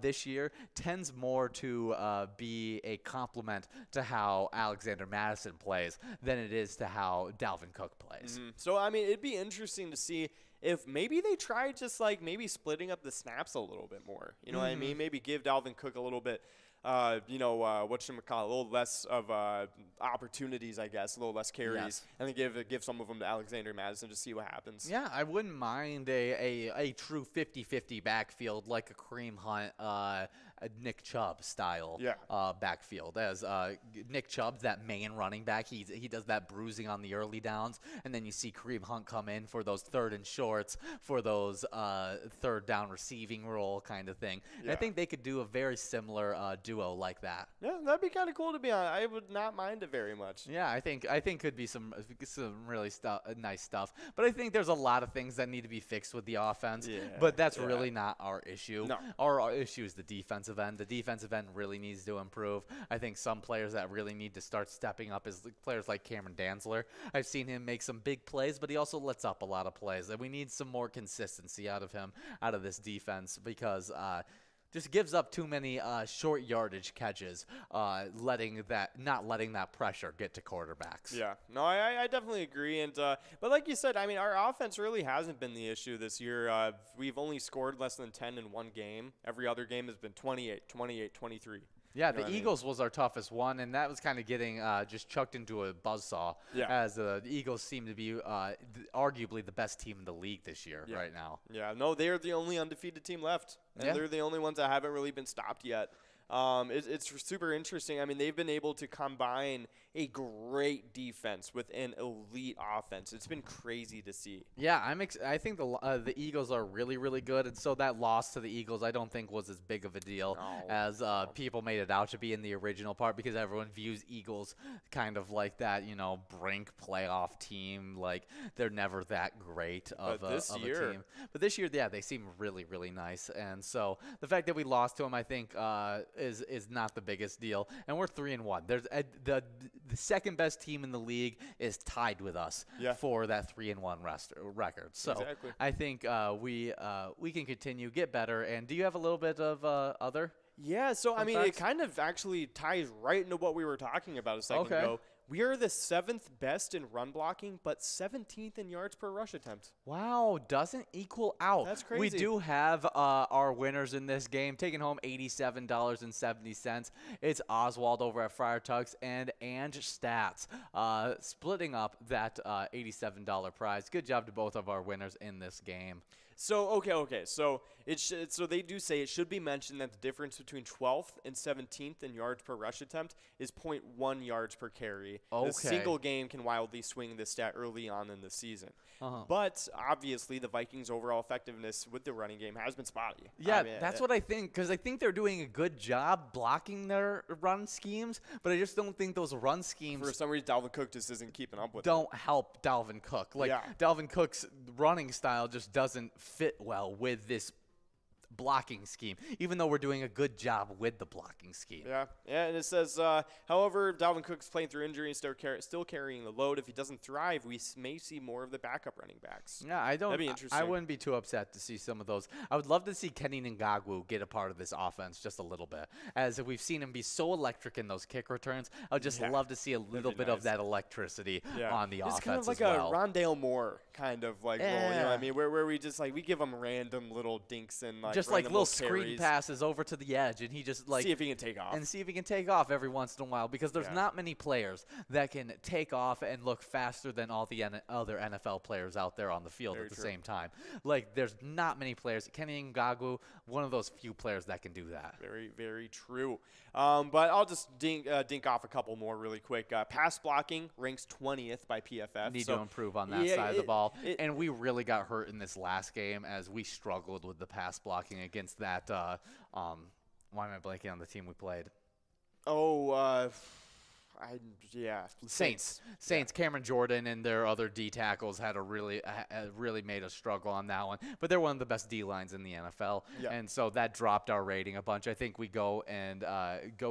this year tends more to be a complement to how Alexander Madison plays than it is to how Dalvin Cook plays. So I mean, it'd be interesting to see if maybe they try just maybe splitting up the snaps a little bit more. You know what I mean? Maybe give Dalvin Cook a little bit, a little less of opportunities, I guess, a little less carries, and then give some of them to Alexander Madison to see what happens. Yeah, I wouldn't mind a true 50-50 backfield like a Kareem Hunt, Nick Chubb style backfield. As Nick Chubb's that main running back, he does that bruising on the early downs, and then you see Kareem Hunt come in for those 3rd and shorts, for those 3rd down receiving role kind of thing. And I think they could do a very similar duo duo like that. Yeah, that'd be kind of cool to be on. I would not mind it very much. Yeah, I think could be some really nice stuff. But I think there's a lot of things that need to be fixed with the offense. Yeah, but that's really not our issue. No. Our issue is the defensive end. The defensive end really needs to improve. I think some players that really need to start stepping up is players like Cameron Dantzler. I've seen him make some big plays, but he also lets up a lot of plays. And we need some more consistency out of him, out of this defense, because just gives up too many short yardage catches, not letting that pressure get to quarterbacks. Yeah, no, I definitely agree. And but like you said, I mean, our offense really hasn't been the issue this year. We've only scored less than 10 in one game. Every other game has been 28, 28, 23. Yeah, the Eagles was our toughest one, and that was kind of getting just chucked into a buzzsaw, as the Eagles seem to be arguably the best team in the league this year right now. Yeah, no, they're the only undefeated team left, and they're the only ones that haven't really been stopped yet. It's super interesting. I mean, they've been able to combine a great defense with an elite offense. It's been crazy to see. Yeah, I think the Eagles are really, really good, and so that loss to the Eagles I don't think was as big of a deal as people made it out to be in the original part, because everyone views Eagles kind of like that, brink playoff team. Like, they're never that great of a team. But this year, yeah, they seem really, really nice, and so the fact that we lost to them, I think, is not the biggest deal. And we're 3-1. There's the second best team in the league is tied with us for that 3-1 record. So I think we can continue, get better. And do you have a little bit of other? Yeah, so I mean, it kind of actually ties right into what we were talking about a second ago. We are the 7th best in run blocking, but 17th in yards per rush attempt. Wow, doesn't equal out. That's crazy. We do have our winners in this game, taking home $87.70. It's Oswald over at Friar Tugs and Ange Stats, splitting up that $87 prize. Good job to both of our winners in this game. So, okay. So so they do say it should be mentioned that the difference between 12th and 17th in yards per rush attempt is 0.1 yards per carry. Okay. The single game can wildly swing this stat early on in the season. But obviously, the Vikings' overall effectiveness with the running game has been spotty. Yeah, I mean, that's what I think, because I think they're doing a good job blocking their run schemes, but I just don't think those run schemes, for some reason, Dalvin Cook just isn't keeping up with don't help Dalvin Cook. Like, Dalvin Cook's running style just doesn't fit well with this blocking scheme, even though we're doing a good job with the blocking scheme. Yeah, and it says, however, Dalvin Cook's playing through injury and still carrying the load. If he doesn't thrive, we may see more of the backup running backs. Yeah, That'd be interesting. I wouldn't be too upset to see some of those. I would love to see Kenny Ngagwu get a part of this offense just a little bit, as we've seen him be so electric in those kick returns. I would just love to see a little bit of that electricity on the offense as well. It's kind of like a Rondale Moore kind of like role, you know what I mean? Where we just we give him random little dinks and just like little screen passes over to the edge, and he just see if he can take off. And see if he can take off every once in a while, because there's not many players that can take off and look faster than all the other NFL players out there on the field at the same time. Like, there's not many players. Kenny Ngagwu, one of those few players that can do that. Very, very true. But I'll just dink off a couple more really quick. Pass blocking ranks 20th by PFF. Need to improve on that side of the ball. And we really got hurt in this last game as we struggled with the pass blocking against that. Why am I blanking on the team we played? Saints. Cameron Jordan and their other D tackles had really made us struggle on that one. But they're one of the best D lines in the NFL, and so that dropped our rating a bunch. I think we go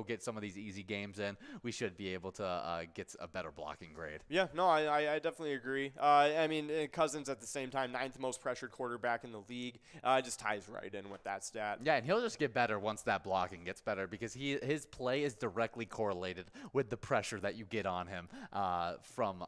get some of these easy games in. We should be able to get a better blocking grade. Yeah, no, I definitely agree. I mean, Cousins at the same time, 9th most pressured quarterback in the league, just ties right in with that stat. Yeah, and he'll just get better once that blocking gets better, because his play is directly correlated with the pressure that you get on him from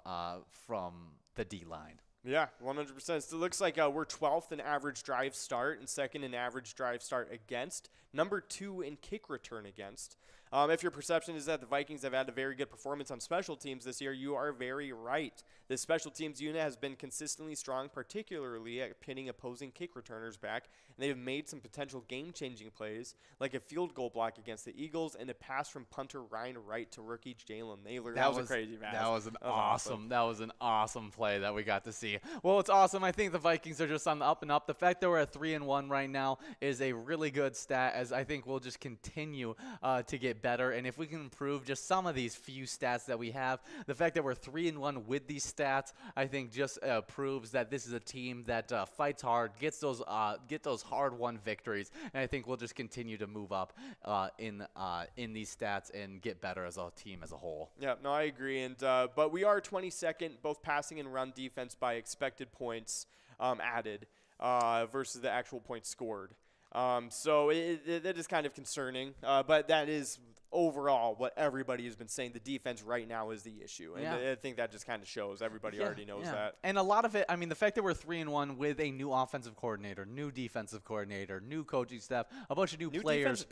the D line. Yeah, 100%. So it looks like we're 12th in average drive start and 2nd in average drive start against, number 2 in kick return against. If your perception is that the Vikings have had a very good performance on special teams this year, you are very right. The special teams unit has been consistently strong, particularly at pinning opposing kick returners back, and they have made some potential game-changing plays, like a field goal block against the Eagles and a pass from punter Ryan Wright to rookie Jalen Naylor. That was a crazy pass. That was an awesome play that we got to see. Well, it's awesome. I think the Vikings are just on the up and up. The fact that we're at 3-1 right now is a really good stat, as I think we'll just continue to get better. And if we can improve just some of these few stats that we have, the fact that we're 3-1 with these stats, I think just proves that this is a team that fights hard, get those hard-won victories, and I think we'll just continue to move up in these stats and get better as a team as a whole. Yeah, no, I agree. And but we are 22nd, both passing and run defense by expected points added versus the actual points scored. So that is kind of concerning, but that is overall what everybody has been saying. The defense right now is the issue, and I think that just kind of shows. Everybody already knows that. And a lot of it, I mean, the fact that we're 3-1 with a new offensive coordinator, new defensive coordinator, new coaching staff, a bunch of new players,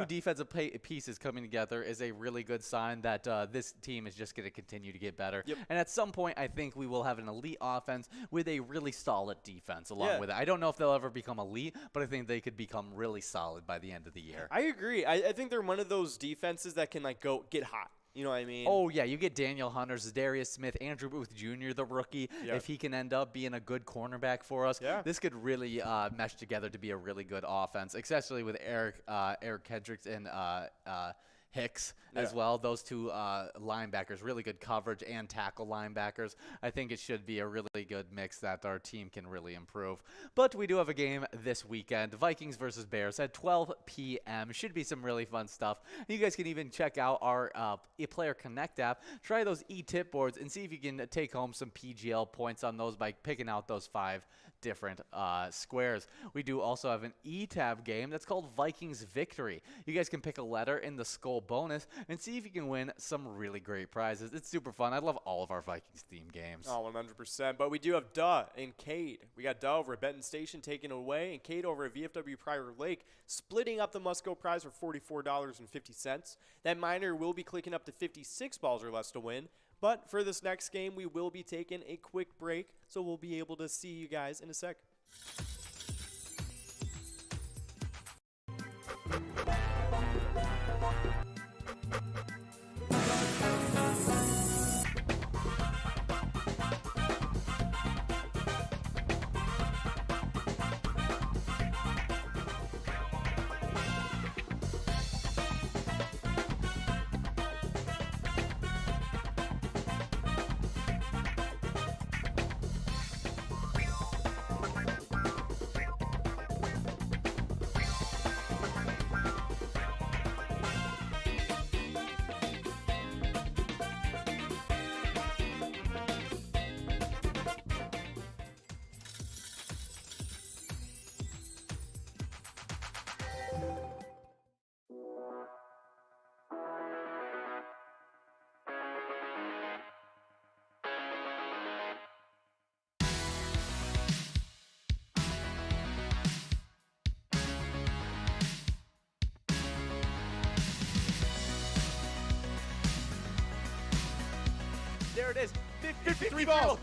defensive pieces coming together is a really good sign that this team is just going to continue to get better. Yep. And at some point, I think we will have an elite offense with a really solid defense along with it. I don't know if they'll ever become elite, but I think they could become really solid by the end of the year. I agree. I think they're one of those defenses that can go get hot. You know what I mean? Oh, yeah. You get Daniel Hunters, Darius Smith, Andrew Booth Jr., the rookie. Yep. If he can end up being a good cornerback for us, this could really mesh together to be a really good offense, especially with Eric Kendricks and Hicks as well. Those two linebackers, really good coverage and tackle linebackers. I think it should be a really good mix that our team can really improve. But we do have a game this weekend, Vikings versus Bears at 12 p.m. Should be some really fun stuff. You guys can even check out our ePlayer Connect app. Try those e-tip boards and see if you can take home some PGL points on those by picking out those 5 different squares. We do also have an e-tab game that's called Vikings Victory. You guys can pick a letter in the Skull bonus and see if you can win some really great prizes. It's super fun. I love all of our Vikings themed games. Oh, 100%. But we do have Duh and Cade. We got Duh over at Benton Station taking it away, and Cade over at VFW Prior Lake splitting up the must-go prize for $44.50. That miner will be clicking up to 56 balls or less to win. But for this next game, we will be taking a quick break, so we'll be able to see you guys in a sec. There it is. 53 balls.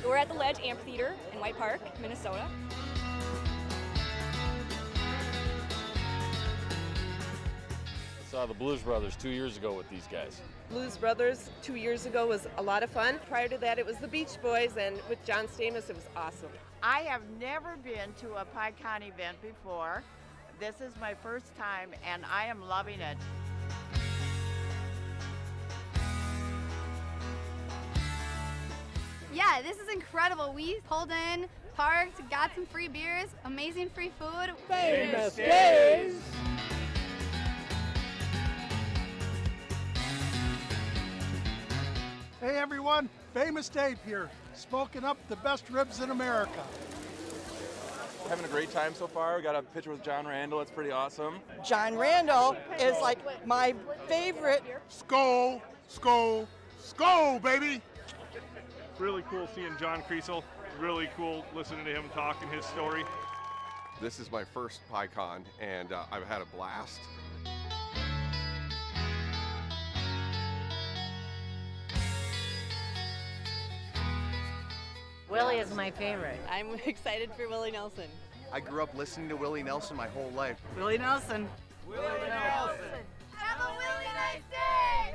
We're at the Ledge Amphitheater in White Park, Minnesota. Saw the Blues Brothers 2 years ago with these guys. Blues Brothers 2 years ago was a lot of fun. Prior to that, it was the Beach Boys, and with John Stamos, it was awesome. I have never been to a PyCon event before. This is my first time, and I am loving it. Yeah, this is incredible. We pulled in, parked, got some free beers, amazing free food. Famous days! Hey everyone, Famous Dave here, smoking up the best ribs in America. Having a great time so far. We got a picture with John Randall. It's pretty awesome. John Randall is like my favorite. Skol, skol, skol, baby! Really cool seeing John Kriesel. Really cool listening to him talking his story. This is my first PyCon, and I've had a blast. Willie is my favorite. I'm excited for Willie Nelson. I grew up listening to Willie Nelson my whole life. Willie Nelson. Willie Nelson. Have a really nice day!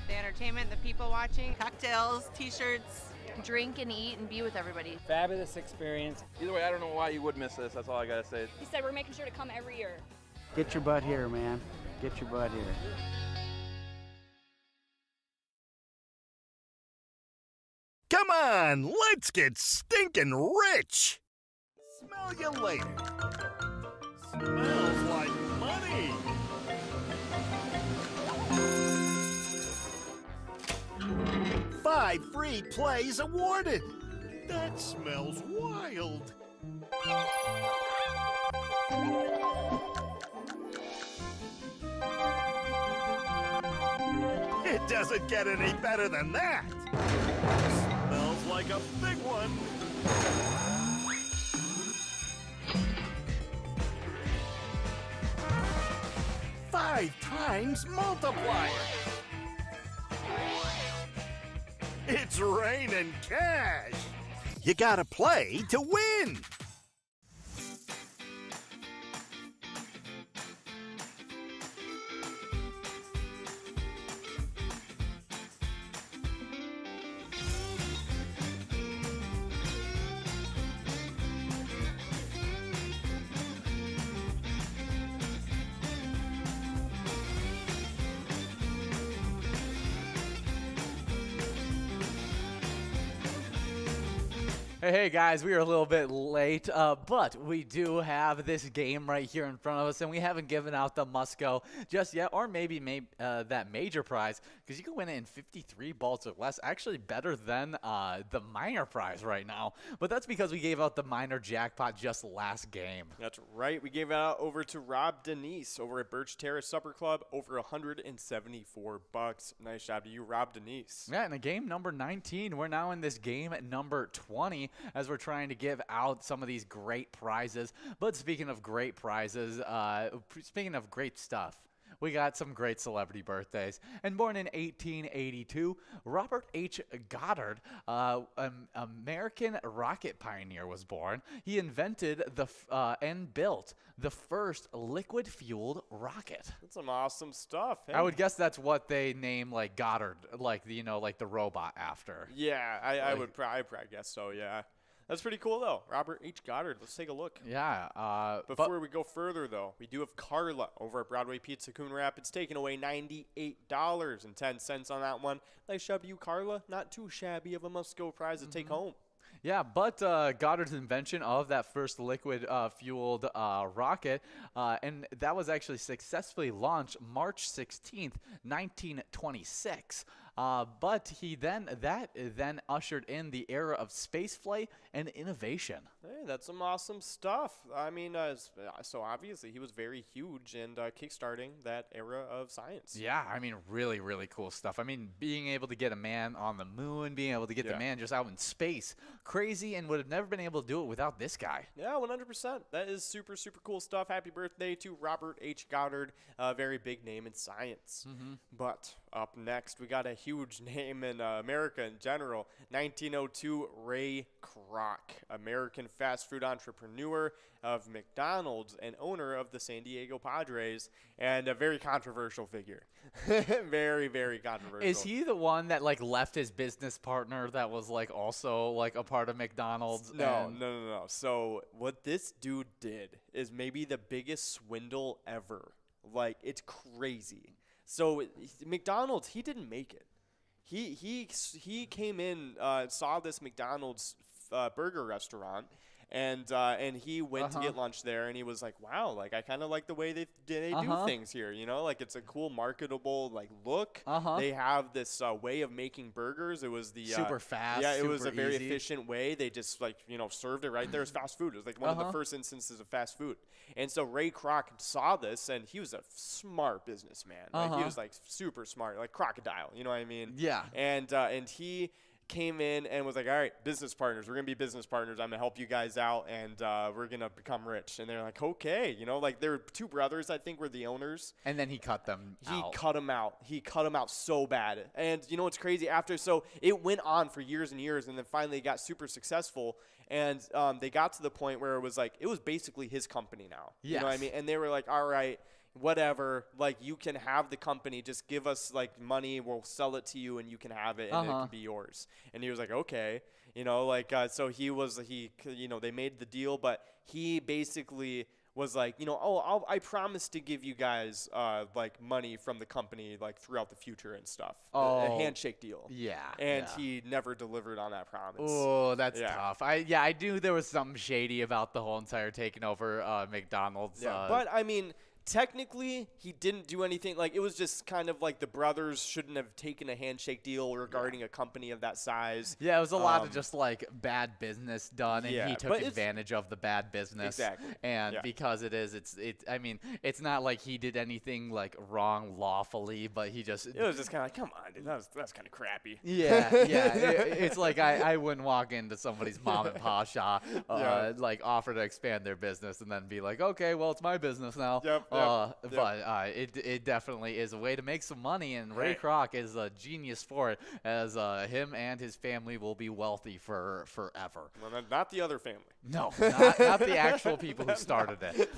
The entertainment, the people watching. Cocktails, t-shirts. Drink and eat and be with everybody. Fabulous experience. Either way, I don't know why you would miss this. That's all I gotta say. He said we're making sure to come every year. Get your butt here, man. Get your butt here. Come on, let's get stinking rich. Smell you later. Smells like money. Five free plays awarded. That smells wild. It doesn't get any better than that. Smells like a big one. Five times multiplier. It's raining cash. You gotta play to win. Hey guys, we are a little bit late, but we do have this game right here in front of us, and we haven't given out the must-go just yet, or maybe that major prize, because you can win it in 53 balls or less, actually better than the minor prize right now. But that's because we gave out the minor jackpot just last game. That's right. We gave it out over to Rob Denise over at Birch Terrace Supper Club, over $174. Nice job to you, Rob Denise. Yeah, in a game number 19, we're now in this game number 20. As we're trying to give out some of these great prizes. But speaking of great prizes, speaking of great stuff, we got some great celebrity birthdays. And born in 1882, Robert H. Goddard, an American rocket pioneer, was born. He invented and built the first liquid-fueled rocket. That's some awesome stuff. Hey? I would guess that's what they name like Goddard, like like the robot after. Yeah, I would probably guess so. Yeah. That's pretty cool, though. Robert H. Goddard. Let's take a look. Yeah. Before we go further, though, we do have Carla over at Broadway Pizza Coon Rapids taking away $98.10 on that one. Nice job to you, Carla. Not too shabby of a must-go prize to take home. Yeah, but Goddard's invention of that first liquid-fueled rocket, and that was actually successfully launched March 16th, 1926. But that then ushered in the era of spaceflight and innovation. Hey, that's some awesome stuff. I mean, so obviously he was very huge in kickstarting that era of science. Yeah, I mean, really, really cool stuff. I mean, being able to get a man on the moon, being able to get the man just out in space, crazy, and would have never been able to do it without this guy. Yeah, 100%. That is super, super cool stuff. Happy birthday to Robert H. Goddard, a very big name in science. But up next, we got a huge name in America in general. 1902, Ray Kroc, American fast food entrepreneur of McDonald's and owner of the San Diego Padres, and a very controversial figure. Very, very controversial. Is he the one that like left his business partner that was like also like a part of McDonald's? No. So what this dude did is maybe the biggest swindle ever. Like, it's crazy. So McDonald's, he didn't make it. He came in, saw this McDonald's burger restaurant, and he went to get lunch there, and he was like, wow, like I kind of like the way they do things here, you know, like it's a cool marketable like look. They have this way of making burgers. It was the super fast. Yeah, it was a super very easy. efficient way. They just like, you know, served it right there as fast food. It was like one of the first instances of fast food. And so Ray Kroc saw this, and he was a smart businessman. Like he was like super smart, like crocodile, you know what I mean? Yeah. And he came in and was like, all right, business partners, we're going to be business partners. I'm going to help you guys out, and we're going to become rich. And they're like, okay. You know, like there were two brothers, I think, were the owners. And then he cut them out. He cut them out. He cut them out so bad. And you know what's crazy? So it went on for years and years, and then finally it got super successful. And they got to the point where it was basically his company now. Yes. You know what I mean? And they were like, all right, whatever, like you can have the company, just give us like money, we'll sell it to you and you can have it, and it can be yours. And he was like, okay, you know, like so they made the deal, but he basically was like, you know, I promise to give you guys like money from the company like throughout the future and stuff. A handshake deal. Yeah. And he never delivered on that promise. Oh, that's tough. I knew there was something shady about the whole entire taking over McDonald's. Yeah, but I mean, technically, he didn't do anything. Like, it was just kind of like the brothers shouldn't have taken a handshake deal regarding a company of that size. Yeah, it was a lot of just like bad business done, and he took but advantage of the bad business. Exactly. And because I mean, it's not like he did anything like wrong lawfully, but he just. It was just kind of like, come on, dude, that's kind of crappy. Yeah. It's like I wouldn't walk into somebody's mom and pop shop, like offer to expand their business, and then be like, okay, well, it's my business now. But it definitely is a way to make some money, and Ray Kroc is a genius for it, as him and his family will be wealthy forever. Well, not the other family. No, not the actual people who started it.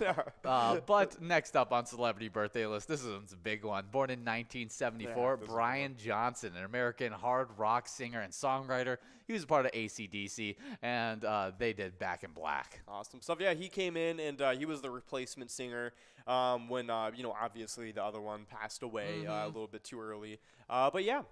But next up on Celebrity Birthday List, this is a big one. Born in 1974, Brian Johnson, an American hard rock singer and songwriter. He was a part of AC/DC, and they did Back in Black. Awesome stuff. Yeah, he came in, and he was the replacement singer when, you know, obviously the other one passed away a little bit too early. But yeah,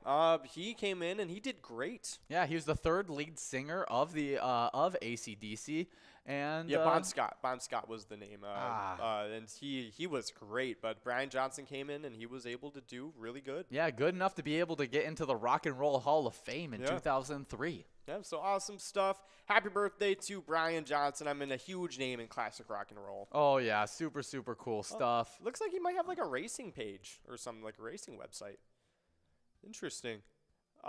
he came in, and he did great. Yeah, he was the third lead singer of the of AC/DC. And Bon Scott. Bon Scott was the name. And he was great. But Brian Johnson came in, and he was able to do really good. Yeah, good enough to be able to get into the Rock and Roll Hall of Fame in 2003. Yeah, so awesome stuff. Happy birthday to Brian Johnson. I'm in a huge name in classic rock and roll. Oh, yeah, super, super cool stuff. Looks like he might have like a racing page or something, like a racing website. Interesting.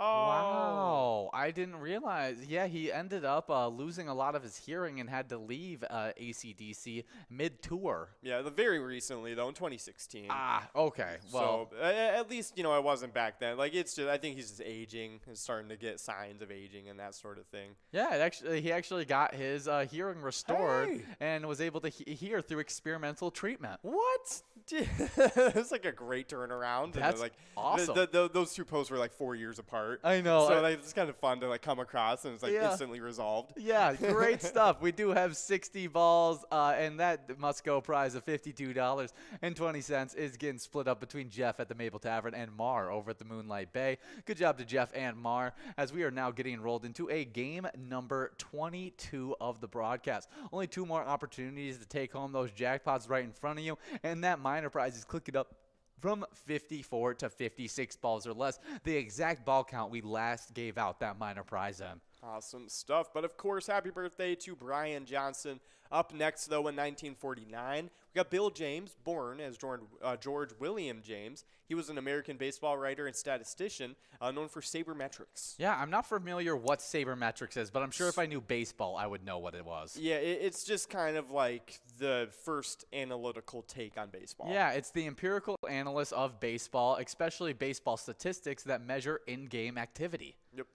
Oh. Wow, I didn't realize. Yeah, he ended up losing a lot of his hearing and had to leave AC/DC mid-tour. Yeah, very recently, though, in 2016. Okay. Well, so at least, you know, I wasn't back then. Like, it's just, I think he's just aging and starting to get signs of aging and that sort of thing. Yeah, he actually got his hearing restored and was able to hear through experimental treatment. What? It's like a great turnaround. That's awesome. Those two posts were like 4 years apart. I know. So it's kind of fun to like come across, and it's like instantly resolved. Yeah, great stuff. We do have 60 balls, and that must-go prize of $52.20 is getting split up between Jeff at the Maple Tavern and Mar over at the Moonlight Bay. Good job to Jeff and Mar, as we are now getting enrolled into a game number 22 of the broadcast. Only 2 more opportunities to take home those jackpots right in front of you, and that minor prize is click it up from 54 to 56 balls or less, the exact ball count we last gave out that minor prize in. Awesome stuff. But of course, happy birthday to Brian Johnson. Up next, though, in 1949, we got Bill James, born as George William James. He was an American baseball writer and statistician known for sabermetrics. Yeah, I'm not familiar what sabermetrics is, but I'm sure if I knew baseball, I would know what it was. Yeah, it's just kind of like the first analytical take on baseball. Yeah, it's the empirical analyst of baseball, especially baseball statistics that measure in-game activity. Yep.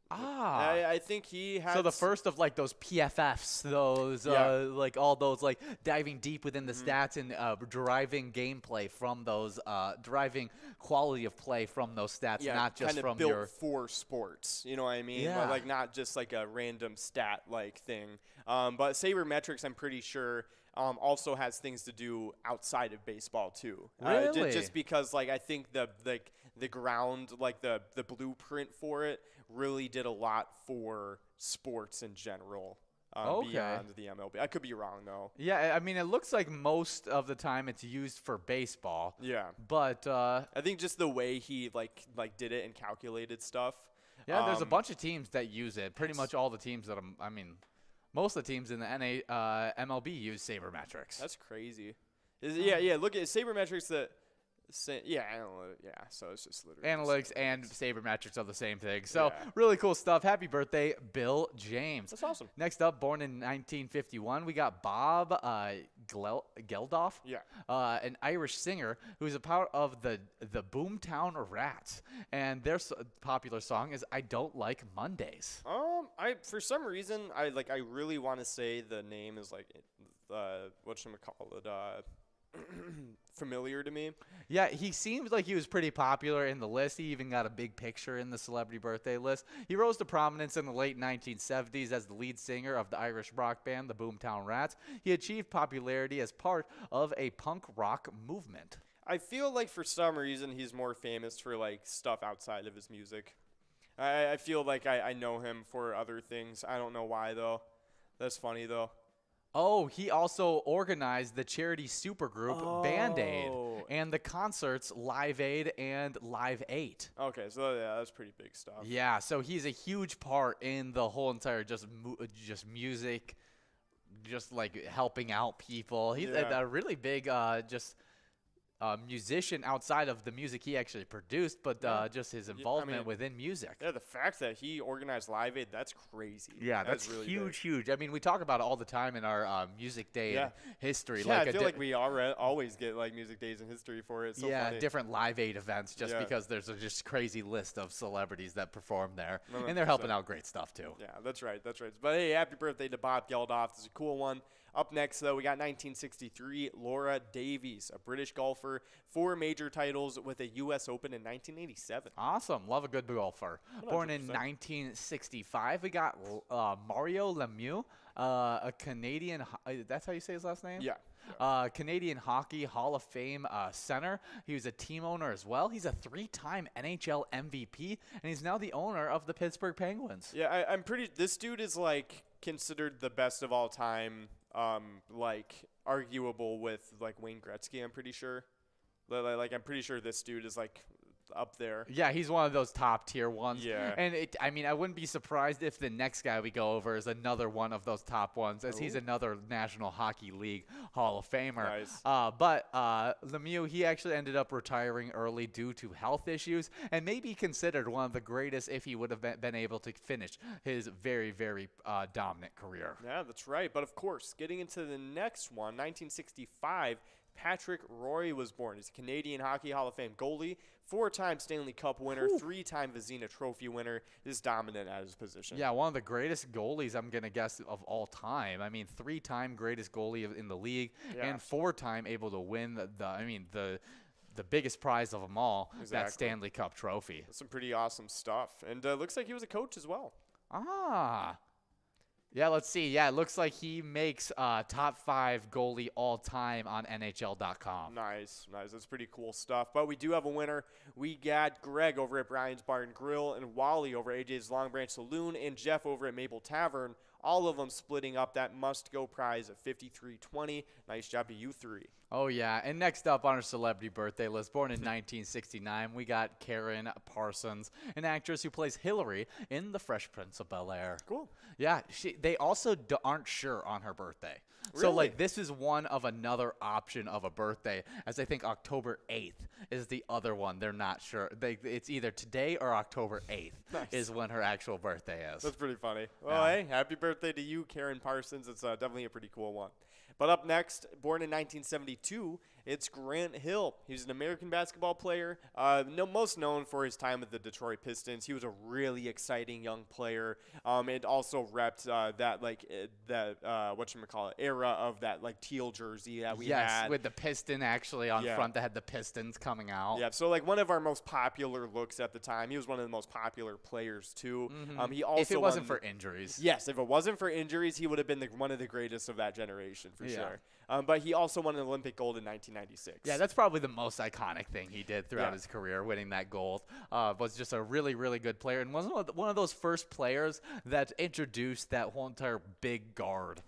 Ah, I think he had. So the first of like those PFFs, those like all those like diving deep within the stats and deriving gameplay from those, deriving quality of play from those stats, not just from built your for sports. You know what I mean? Yeah. Like not just like a random stat like thing. But sabermetrics, I'm pretty sure. Also has things to do outside of baseball too. Really? Just because like I think the ground, like the blueprint for it really did a lot for sports in general beyond the MLB. I could be wrong though. Yeah, I mean it looks like most of the time it's used for baseball. Yeah. But I think just the way he like did it and calculated stuff. Yeah, there's a bunch of teams that use it. Pretty much all the teams that most of the teams in the MLB use sabermetrics. That's crazy. Yeah. Look at sabermetrics that. So it's just literally analytics and sabermetrics are the same thing. So really cool stuff. Happy birthday, Bill James. That's awesome. Next up, born in 1951, we got Bob Geldof. Yeah. An Irish singer who's a part of the Boomtown Rats, and their popular song is "I Don't Like Mondays." For some reason I really want to say the name is like whatchamacallit, familiar to me. Yeah, he seems like he was pretty popular in the list. He even got a big picture in the celebrity birthday list. He rose to prominence in the late 1970s as the lead singer of the Irish rock band, the Boomtown Rats. He achieved popularity as part of a punk rock movement. I feel like for some reason he's more famous for like stuff outside of his music. I feel like I know him for other things. I don't know why though. That's funny though. Oh, he also organized the charity supergroup Band-Aid and the concerts Live Aid and Live 8. Okay, so yeah, that's pretty big stuff. Yeah, so he's a huge part in the whole entire just music, just like helping out people. He's a really big musician outside of the music he actually produced, but just his involvement within music. Yeah, the fact that he organized Live Aid, that's crazy. Yeah, that's really huge. I mean, we talk about it all the time in our music day history. Yeah, I feel like we always get like music days in history for it. It's so funny. Different Live Aid events just because there's a just crazy list of celebrities that perform there, 100%. and they're helping out great stuff too. Yeah, that's right. But hey, happy birthday to Bob Geldof. This is a cool one. Up next, though, we got 1963, Laura Davies, a British golfer, 4 major titles with a U.S. Open in 1987. Awesome. Love a good golfer. 100%. Born in 1965, we got Mario Lemieux, a Canadian – that's how you say his last name? Yeah. Canadian Hockey Hall of Fame center. He was a team owner as well. He's a 3-time NHL MVP, and he's now the owner of the Pittsburgh Penguins. Yeah, I'm pretty – this dude is, like, considered the best of all time. Like arguable with like Wayne Gretzky, I'm pretty sure. Like I'm pretty sure this dude is like up there. Yeah, he's one of those top tier ones. Yeah. And I mean, I wouldn't be surprised if the next guy we go over is another one of those top ones, as he's another National Hockey League Hall of Famer. Nice. But Lemieux, he actually ended up retiring early due to health issues, and may be considered one of the greatest if he would have been able to finish his very, very dominant career. Yeah, that's right. But of course, getting into the next one, 1965. Patrick Roy was born. He's a Canadian Hockey Hall of Fame goalie, 4-time Stanley Cup winner, 3-time Vezina Trophy winner. Is dominant at his position. Yeah, one of the greatest goalies, I'm going to guess, of all time. I mean, 3-time greatest goalie in the league, and 4-time able to win the biggest prize of them all, that Stanley Cup trophy. That's some pretty awesome stuff. And looks like he was a coach as well. Yeah, let's see. Yeah, it looks like he makes top 5 goalie all time on NHL.com. Nice. That's pretty cool stuff. But we do have a winner. We got Greg over at Brian's Bar and Grill, and Wally over at AJ's Long Branch Saloon, and Jeff over at Maple Tavern, all of them splitting up that must-go prize of $53.20. Nice job to you three. Oh, yeah. And next up on our celebrity birthday list, born in 1969, we got Karen Parsons, an actress who plays Hillary in The Fresh Prince of Bel-Air. Cool. Yeah. They also aren't sure on her birthday. Really? So, like, this is one of another option of a birthday, as I think October 8th is the other one. They're not sure. It's either today or October 8th is when her actual birthday is. That's pretty funny. Well, hey, happy birthday to you, Karen Parsons. It's definitely a pretty cool one. But up next, born in 1972, it's Grant Hill. He's an American basketball player, most known for his time with the Detroit Pistons. He was a really exciting young player, and also repped era of that like teal jersey that we had. Yes, with the piston actually on front that had the pistons coming out. Yeah, so like one of our most popular looks at the time. He was one of the most popular players too. He also if it wasn't for injuries. Yes, if it wasn't for injuries, he would have been one of the greatest of that generation for sure. But he also won an Olympic gold in 1996. Yeah, that's probably the most iconic thing he did throughout his career, winning that gold. Was just a really, really good player, and was one of those first players that introduced that whole entire big guard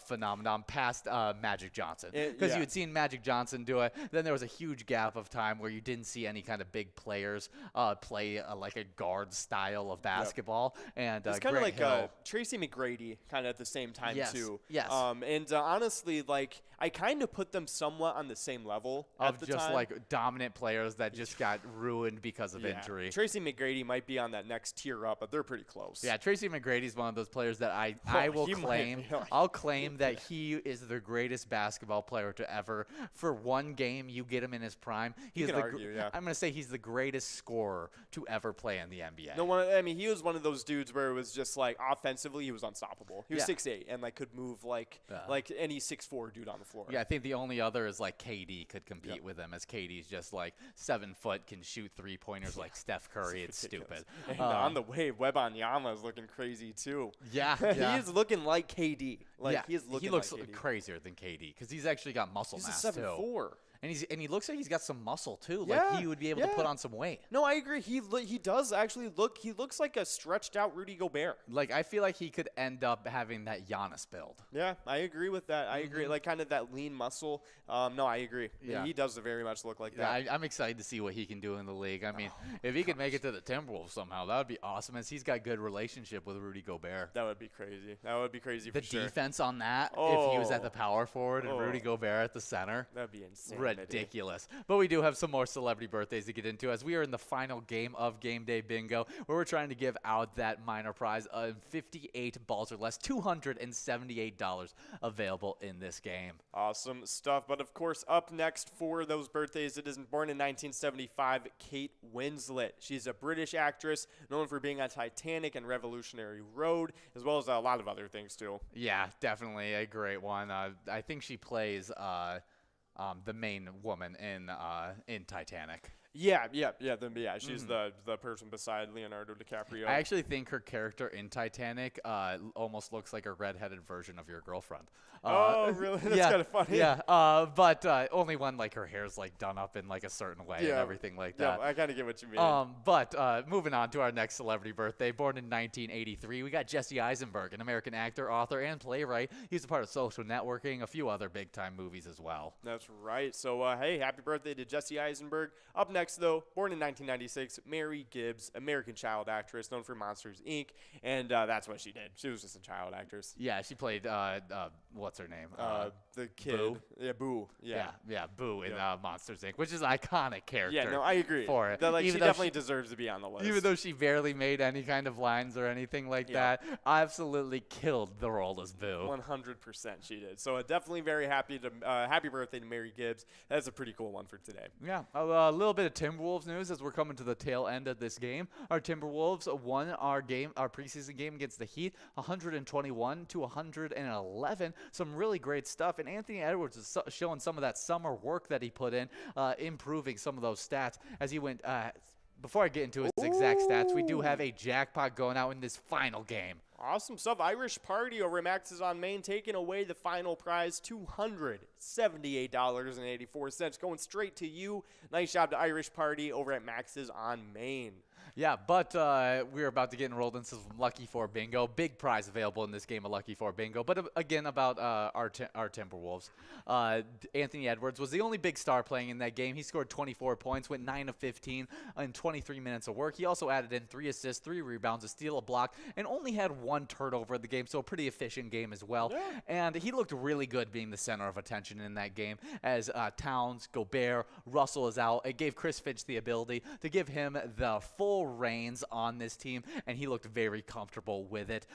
phenomenon past Magic Johnson. Because you had seen Magic Johnson do it, then there was a huge gap of time where you didn't see any kind of big players play like a guard style of basketball. And it's kind of like Tracy McGrady kind of at the same time too. Yes. And honestly, like I kind of put them somewhat on the same level of at the just time. like dominant players that just got ruined because of injury. Tracy McGrady might be on that next tier up, but they're pretty close. Yeah, Tracy McGrady's one of those players that I will claim. I'll claim that he is the greatest basketball player to ever. For one game, you get him in his prime. I'm going to say he's the greatest scorer to ever play in the NBA. No, I mean, he was one of those dudes where it was just like offensively, he was unstoppable. He was 6'8" and like could move like any 6'4" dude on the floor. Yeah, I think the only other is like KD could compete with him, as KD's just like 7 foot, can shoot 3-pointers like Steph Curry. It's stupid. And on the way, Wembanyama is looking crazy too. Yeah, he is looking like KD. Like he looks like crazier than KD because he's actually got muscle mass too. He's a 7'4". And he looks like he's got some muscle too. Like he would be able to put on some weight. No, I agree. He does actually look. He looks like a stretched out Rudy Gobert. Like I feel like he could end up having that Giannis build. Yeah, I agree with that. I agree. Like kind of that lean muscle. No, I agree. Yeah. He does very much look like that. I'm excited to see what he can do in the league. I mean, if he could make it to the Timberwolves somehow, that would be awesome. As he's got good relationship with Rudy Gobert. That would be crazy. That would be crazy. The for sure. defense on that, if he was at the power forward and Rudy Gobert at the center, that'd be insane. Ridiculous. But we do have some more celebrity birthdays to get into, as we are in the final game of Game Day Bingo, where we're trying to give out that minor prize of 58 balls or less, $278 available in this game. Awesome stuff. But of course, up next for those birthdays, it is born in 1975, Kate Winslet. She's a British actress known for being on Titanic and Revolutionary Road, as well as a lot of other things too. Yeah, definitely a great one. I think she plays the main woman in Titanic. Yeah. She's the person beside Leonardo DiCaprio. I actually think her character in Titanic almost looks like a redheaded version of your girlfriend. Oh, really? That's kind of funny. Yeah, but only when like her hair's like done up in like a certain way and everything like that. Yeah, I kind of get what you mean. But moving on to our next celebrity birthday, born in 1983, we got Jesse Eisenberg, an American actor, author, and playwright. He's a part of Social Networking, a few other big-time movies as well. That's right. So, hey, happy birthday to Jesse Eisenberg. Up next, though, born in 1996, Mary Gibbs, American child actress known for Monsters, Inc., and that's what she did. She was just a child actress. Yeah, she played, what's her name? The kid. Boo? Yeah, Boo. Yeah, Boo in Monsters, Inc., which is an iconic character. Yeah, no, I agree. For it. She definitely deserves to be on the list. Even though she barely made any kind of lines or anything like that, absolutely killed the role as Boo. 100% she did. So definitely very happy birthday to Mary Gibbs. That's a pretty cool one for today. Yeah, a little bit of Timberwolves news as we're coming to the tail end of this game. Our Timberwolves won our preseason game against the Heat, 121-111. Some really great stuff, and Anthony Edwards is showing some of that summer work that he put in, improving some of those stats as he went. Before I get into his exact stats, we do have a jackpot going out in this final game. Awesome stuff. Irish Party over at Max's on Main taking away the final prize, $278.84, going straight to you. Nice job to Irish Party over at Max's on Main. Yeah, but we're about to get enrolled into some Lucky 4 Bingo. Big prize available in this game of Lucky 4 Bingo. But again, about our Timberwolves. Anthony Edwards was the only big star playing in that game. He scored 24 points, went 9 of 15 in 23 minutes of work. He also added in 3 assists, 3 rebounds, a steal, a block, and only had 1 turnover in the game, so a pretty efficient game as well. Yeah. And he looked really good being the center of attention in that game as Towns, Gobert, Russell is out. It gave Chris Finch the ability to give him the full reins on this team, and he looked very comfortable with it.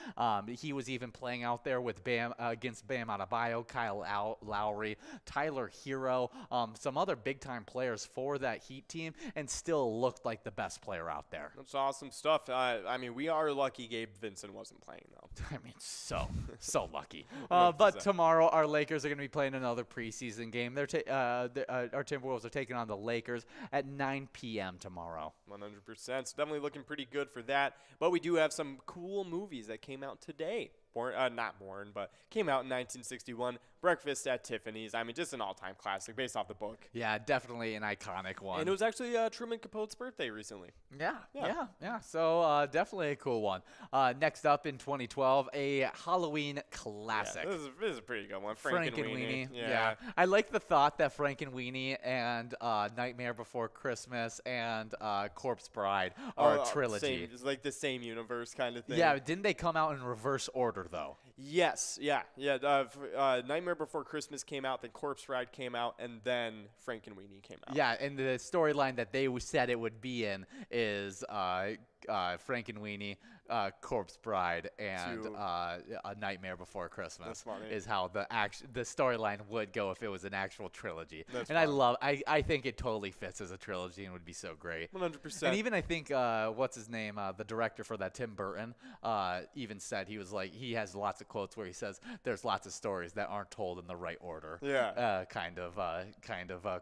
He was even playing out there with Bam against Bam Adebayo, Kyle Lowry, Tyler Hero, some other big-time players for that Heat team, and still looked like the best player out there. That's awesome stuff. I mean, we are lucky Gabe Vincent wasn't playing, though. I mean, so lucky. But tomorrow, our Lakers are going to be playing another preseason game. Our Timberwolves are taking on the Lakers at 9 p.m. tomorrow. 100%. So definitely looking pretty good for that. But we do have some cool movies that came out today. But came out in 1961. Breakfast at Tiffany's. I mean, just an all-time classic based off the book. Yeah, definally an iconic one. And it was actually Truman Capote's birthday recently. Yeah. So definitely a cool one. Next up in 2012, a Halloween classic. Yeah, this is a pretty good one. Frankenweenie. Yeah. I like the thought that Frankenweenie and Nightmare Before Christmas and Corpse Bride are a trilogy. It's like the same universe kind of thing. Yeah, didn't they come out in reverse order, though? Yes, yeah. Nightmare Before Christmas came out, then Corpse Bride came out, and then Frankenweenie came out. Yeah, and the storyline that they said it would be in is Frankenweenie, Corpse Bride, and A Nightmare Before Christmas is how the storyline would go if it was an actual trilogy. I think it totally fits as a trilogy and would be so great. 100%. And even I think what's his name, the director for that, Tim Burton, even said he has lots of quotes where he says there's lots of stories that aren't told in the right order. Yeah. Kind of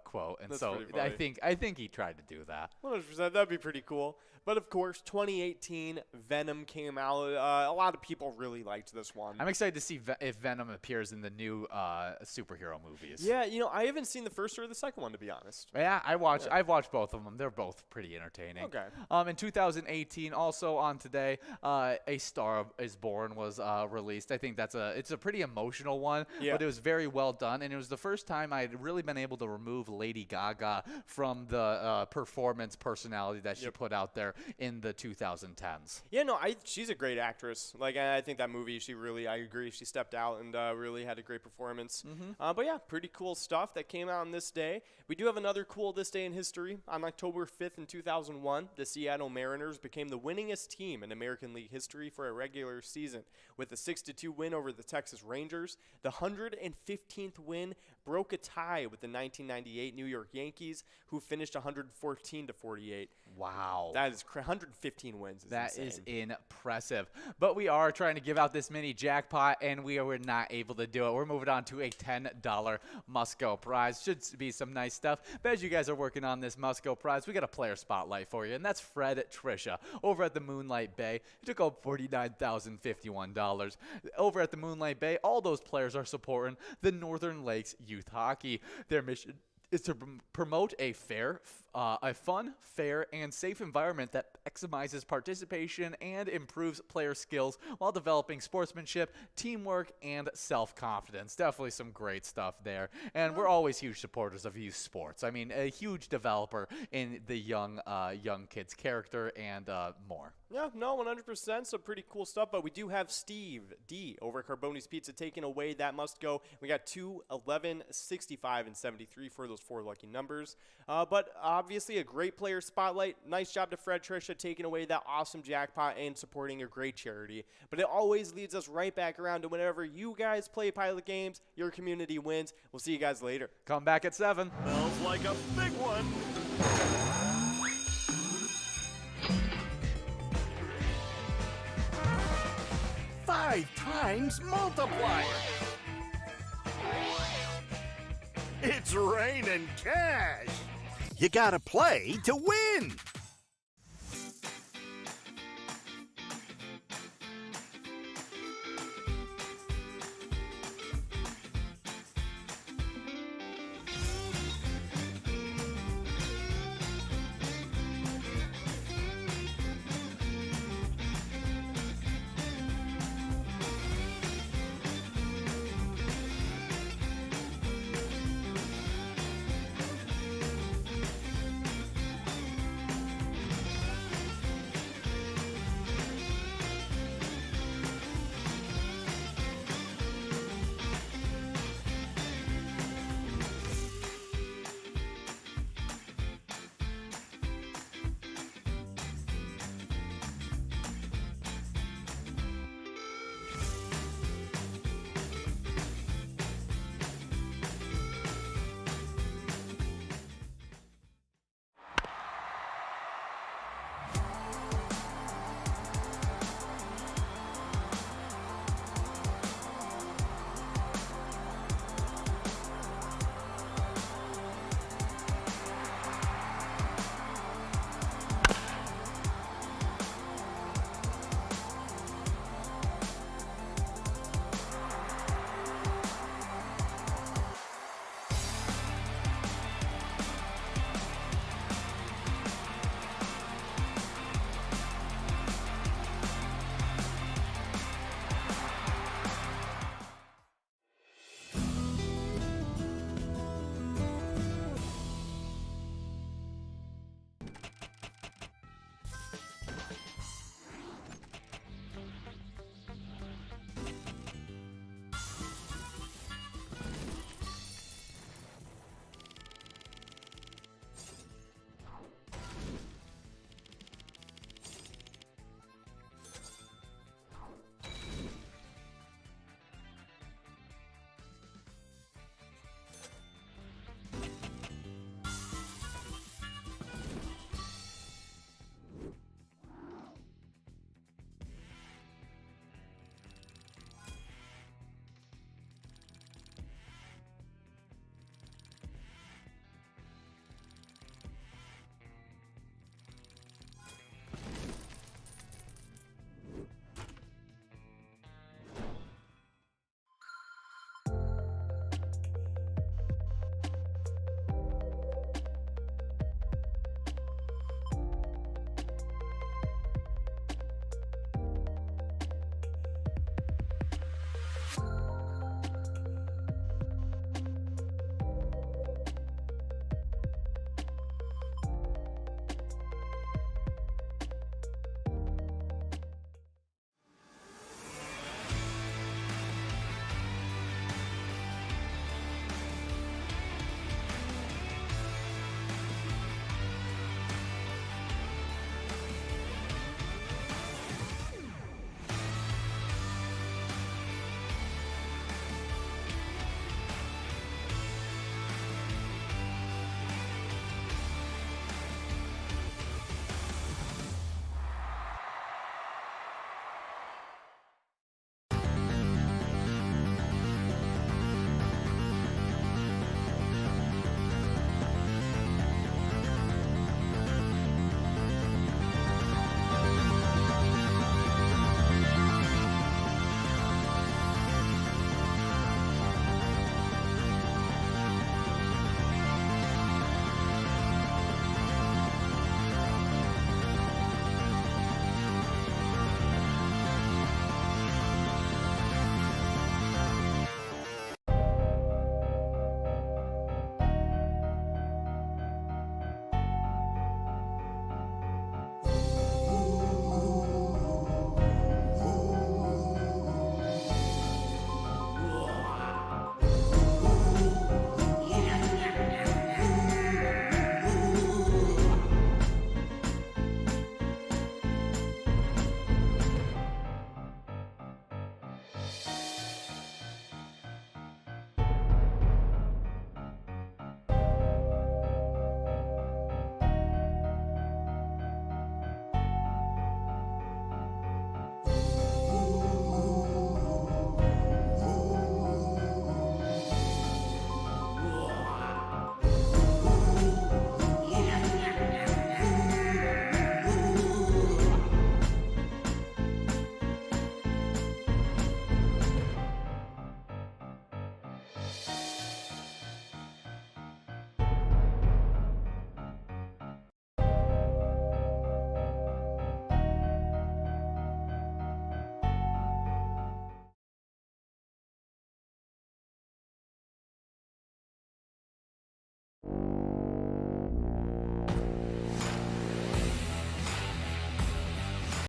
quote. And That's so I think he tried to do that. 100%. That'd be pretty cool. But of course, 2018 Venom came out. A lot of people really liked this one. I'm excited to see if Venom appears in the new superhero movies. Yeah, I haven't seen the first or the second one, to be honest. Yeah, I've watched both of them. They're both pretty entertaining. Okay. In 2018, also on today, A Star Is Born was released. I think it's a pretty emotional one, but it was very well done, and it was the first time I'd really been able to remove Lady Gaga from the performance personality that she put out there in the 2010s. Yeah, no, she's a great actress. Like, I think that movie, I agree, she stepped out and really had a great performance. But yeah, pretty cool stuff that came out on this day. We do have another cool this day in history. On October 5th in 2001, the Seattle Mariners became the winningest team in American League history for a regular season with a 6-2 win over the Texas Rangers. The 115th win broke a tie with the 1998 New York Yankees, who finished 114-48. Wow. That is 115 wins. That is impressive. But we are trying to give out this mini jackpot, and we were not able to do it. We're moving on to a $10 Must-Go prize. Should be some nice stuff. But as you guys are working on this Must-Go prize, we got a player spotlight for you, and that's Fred Trisha over at the Moonlight Bay. He took home $49,051. Over at the Moonlight Bay, all those players are supporting the Northern Lakes Youth Hockey. Their mission is to promote a fun, fair, and safe environment that maximizes participation and improves player skills while developing sportsmanship, teamwork, and self-confidence. Definitely some great stuff there. And we're always huge supporters of youth sports. I mean, a huge developer in the young kids' character and more. Yeah, no, 100%. So pretty cool stuff. But we do have Steve D over at Carboni's Pizza taking away that Must Go. We got 2, 11, 65, and 73 for those 4 lucky numbers. But obviously a great player spotlight. Nice job to Fred Trisha taking away that awesome jackpot and supporting a great charity. But it always leads us right back around to whenever you guys play Pilot games, your community wins. We'll see you guys later. Come back at 7. Smells like a big one. Five times multiplier. It's raining cash. You gotta play to win.